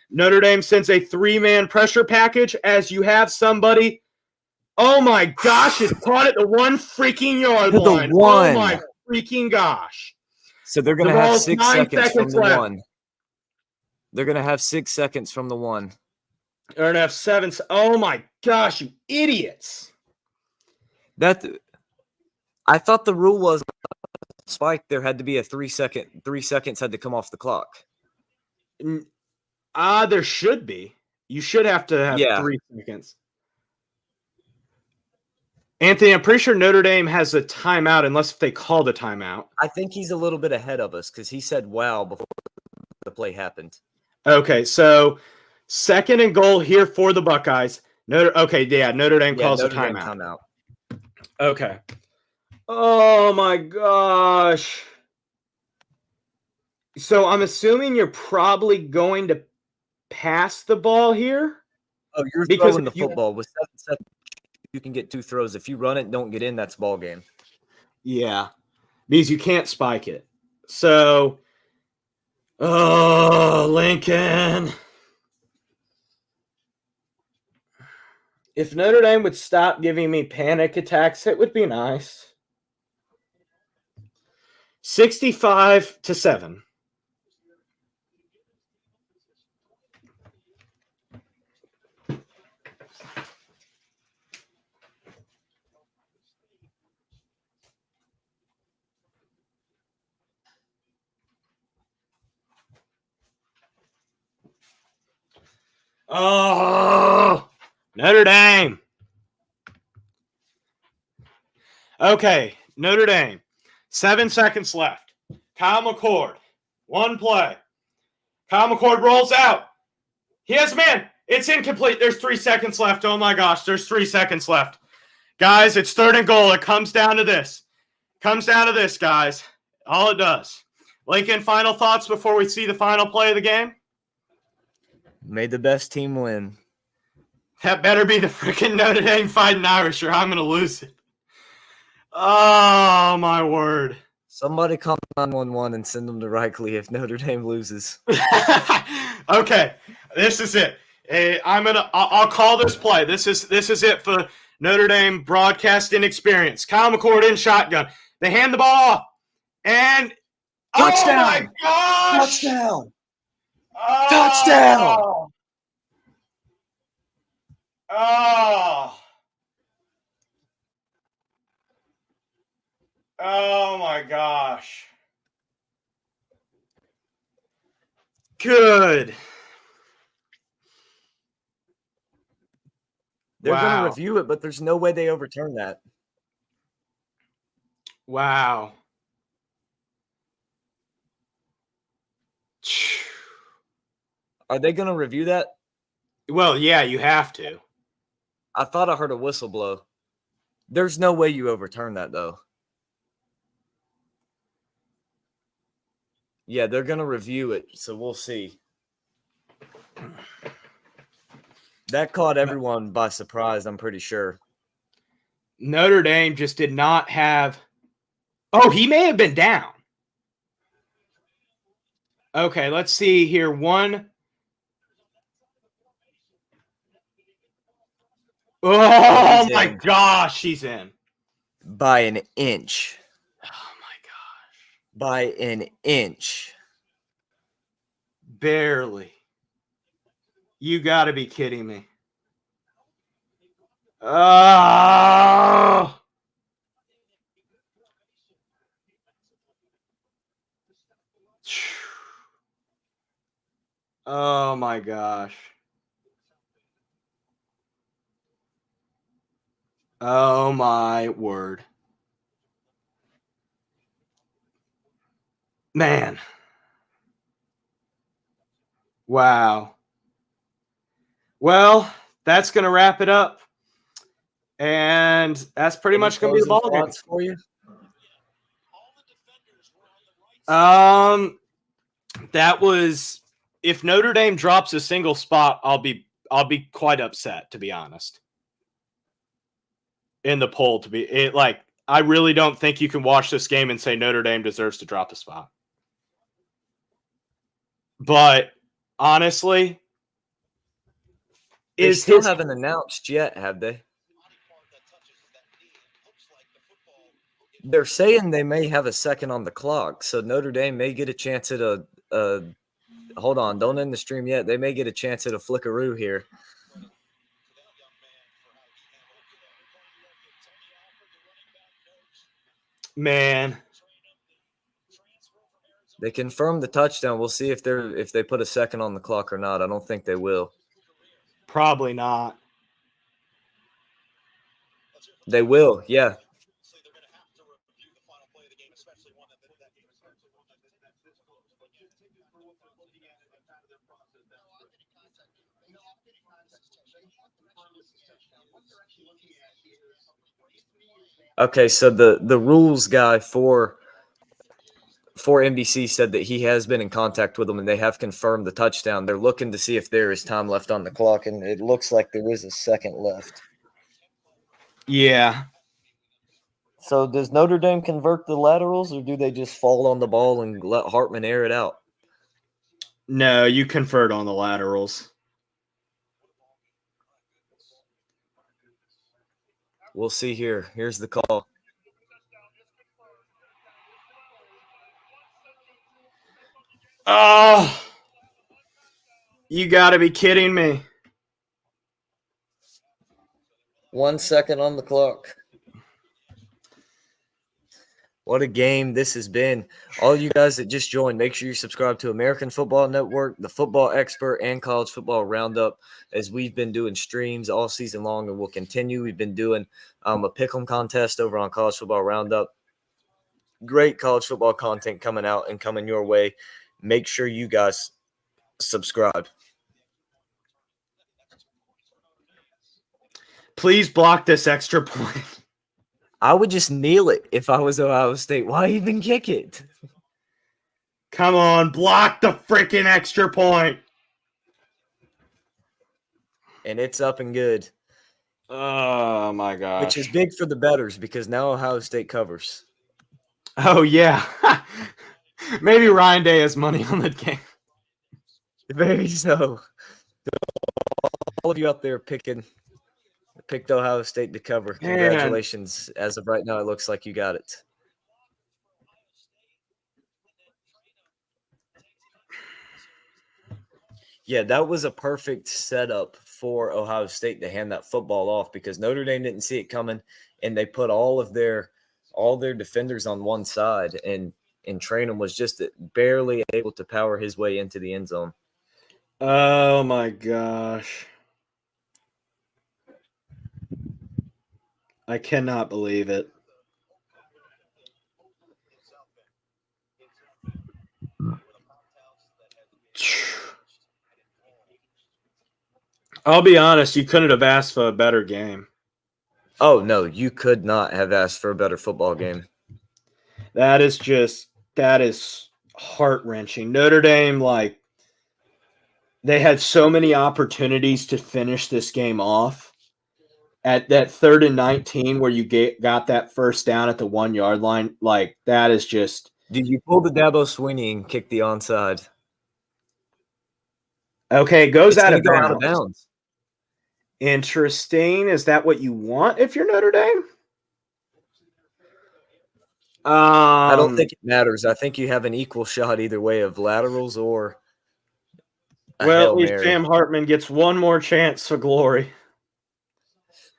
Notre Dame sends a 3-man pressure package as you have somebody. Oh my gosh, it's caught at the 1 freaking yard line. Oh my freaking gosh. So they're going to have 6 seconds from the 1. They're going to have 6 seconds from the 1. They're going to have 7. Oh my gosh, you idiots. I thought the rule was spike. There had to be a 3 seconds had to come off the clock. There should be. You should have to have 3 seconds. Anthony, I'm pretty sure Notre Dame has a timeout unless they call the timeout. I think he's a little bit ahead of us because he said wow before the play happened. Okay, so 2nd and goal here for the Buckeyes. Notre Dame calls a timeout. Okay. Oh my gosh. So I'm assuming you're probably going to pass the ball here? Oh, you're throwing the football. With 7 seconds, you can get 2 throws. If you run it and don't get in, that's ball game. Yeah, because you can't spike it. So, Lincoln. If Notre Dame would stop giving me panic attacks, it would be nice. 65-7. Oh, Notre Dame. Okay, Notre Dame. 7 seconds left. Kyle McCord. 1 play. Kyle McCord rolls out. He has a man. It's incomplete. There's 3 seconds left. Oh my gosh, there's 3 seconds left. Guys, it's 3rd and goal. It comes down to this. Guys. All it does. Lincoln, final thoughts before we see the final play of the game? May the best team win. That better be the freaking Notre Dame Fighting Irish or I'm going to lose it. Oh, my word. Somebody call 911 and send them to Reichley if Notre Dame loses. Okay, this is it. I'll call this play. This is it for Notre Dame broadcasting experience. Kyle McCord in shotgun. They hand the ball off. And touchdown! Oh my gosh! Touchdown! Oh! Touchdown! Oh! Oh my gosh. Good. They're going to review it, but there's no way they overturn that. Wow. Are they going to review that? Well, yeah, you have to. I thought I heard a whistle blow. There's no way you overturn that, though. Yeah, they're going to review it, so we'll see. That caught everyone by surprise, I'm pretty sure. Notre Dame just did not have. Oh, he may have been down. Okay, let's see here. Oh my gosh, she's in. By an inch. Oh my gosh. By an inch. Barely. You got to be kidding me. Oh. Oh my gosh. Oh my word. Man. Wow. Well, that's going to wrap it up. And that's pretty much going to be the ball game for you. That was, if Notre Dame drops a single spot, I'll be quite upset, to be honest. In the poll, I really don't think you can watch this game and say Notre Dame deserves to drop a spot. But honestly, they still haven't announced yet, have they? They're saying they may have a second on the clock, so Notre Dame may get a chance at a hold on, don't end the stream yet. They may get a chance at a flickaroo here. Man. They confirmed the touchdown. We'll see if they put a second on the clock or not. I don't think they will. Probably not. They will, yeah. Okay, so the rules guy for NBC said that he has been in contact with them and they have confirmed the touchdown. They're looking to see if there is time left on the clock, and it looks like there is a second left. Yeah. So does Notre Dame convert the laterals, or do they just fall on the ball and let Hartman air it out? No, you convert on the laterals. We'll see here. Here's the call. Oh, you got to be kidding me. 1 second on the clock. What a game this has been. All you guys that just joined, make sure you subscribe to American Football Network, the Football Expert, and College Football Roundup, as we've been doing streams all season long and we'll continue. We've been doing a pick'em contest over on College Football Roundup. Great college football content coming out and coming your way. Make sure you guys subscribe. Please block this extra point. I would just kneel it if I was Ohio State. Why even kick it? Come on, block the freaking extra point. And it's up and good. Oh, my gosh. Which is big for the bettors because now Ohio State covers. Oh, yeah. Maybe Ryan Day has money on the game. Very so. All of you out there picked Ohio State to cover. Congratulations. Man. As of right now, it looks like you got it. Yeah, that was a perfect setup for Ohio State to hand that football off because Notre Dame didn't see it coming, and they put all their defenders on one side, and Trainum was just barely able to power his way into the end zone. Oh, my gosh. I cannot believe it. I'll be honest, you couldn't have asked for a better game. Oh, no, you could not have asked for a better football game. That is heart-wrenching. Notre Dame, They had so many opportunities to finish this game off. At that 3rd and 19 where you got that first down at the 1-yard line, like that is just Did you pull the Dabo Swinney and kick the onside? okay. It goes It's out going of to go out of bounds. bounds. Interesting. Is that what you want if you're Notre Dame? I don't think it matters. I think you have an equal shot either way of laterals or a Well, Hail at least Mary. Sam Hartman gets one more chance for glory.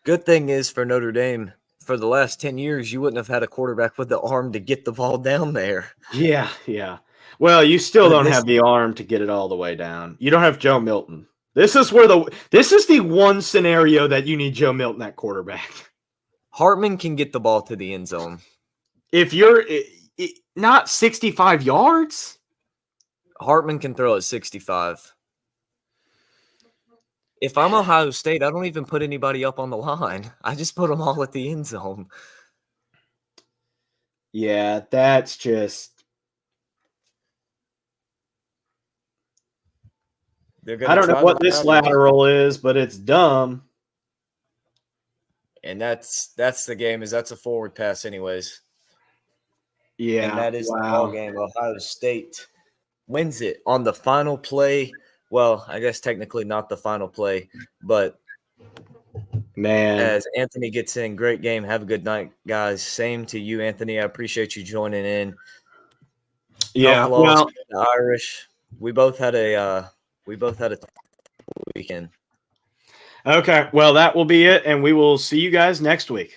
Good thing is for Notre Dame, for the last 10 years, you wouldn't have had a quarterback with the arm to get the ball down there. Yeah, yeah. Well, you still But don't have the arm to get it all the way down. You don't have Joe Milton. This is the one scenario that you need Joe Milton at quarterback. Hartman can get the ball to the end zone. If you're not 65 yards, Hartman can throw at 65. If I'm Ohio State, I don't even put anybody up on the line. I just put them all at the end zone. yeah, that's just. I don't know what this lateral is, but it's dumb. And that's the game. That's a forward pass, anyways. Yeah, and that is the ball game. Ohio State wins it on the final play. Well, I guess technically not the final play, but man, as Anthony gets in, great game. Have a good night, guys. Same to you, Anthony. I appreciate you joining in. Yeah, well, the Irish. We both had a weekend. Okay, well, that will be it, and we will see you guys next week.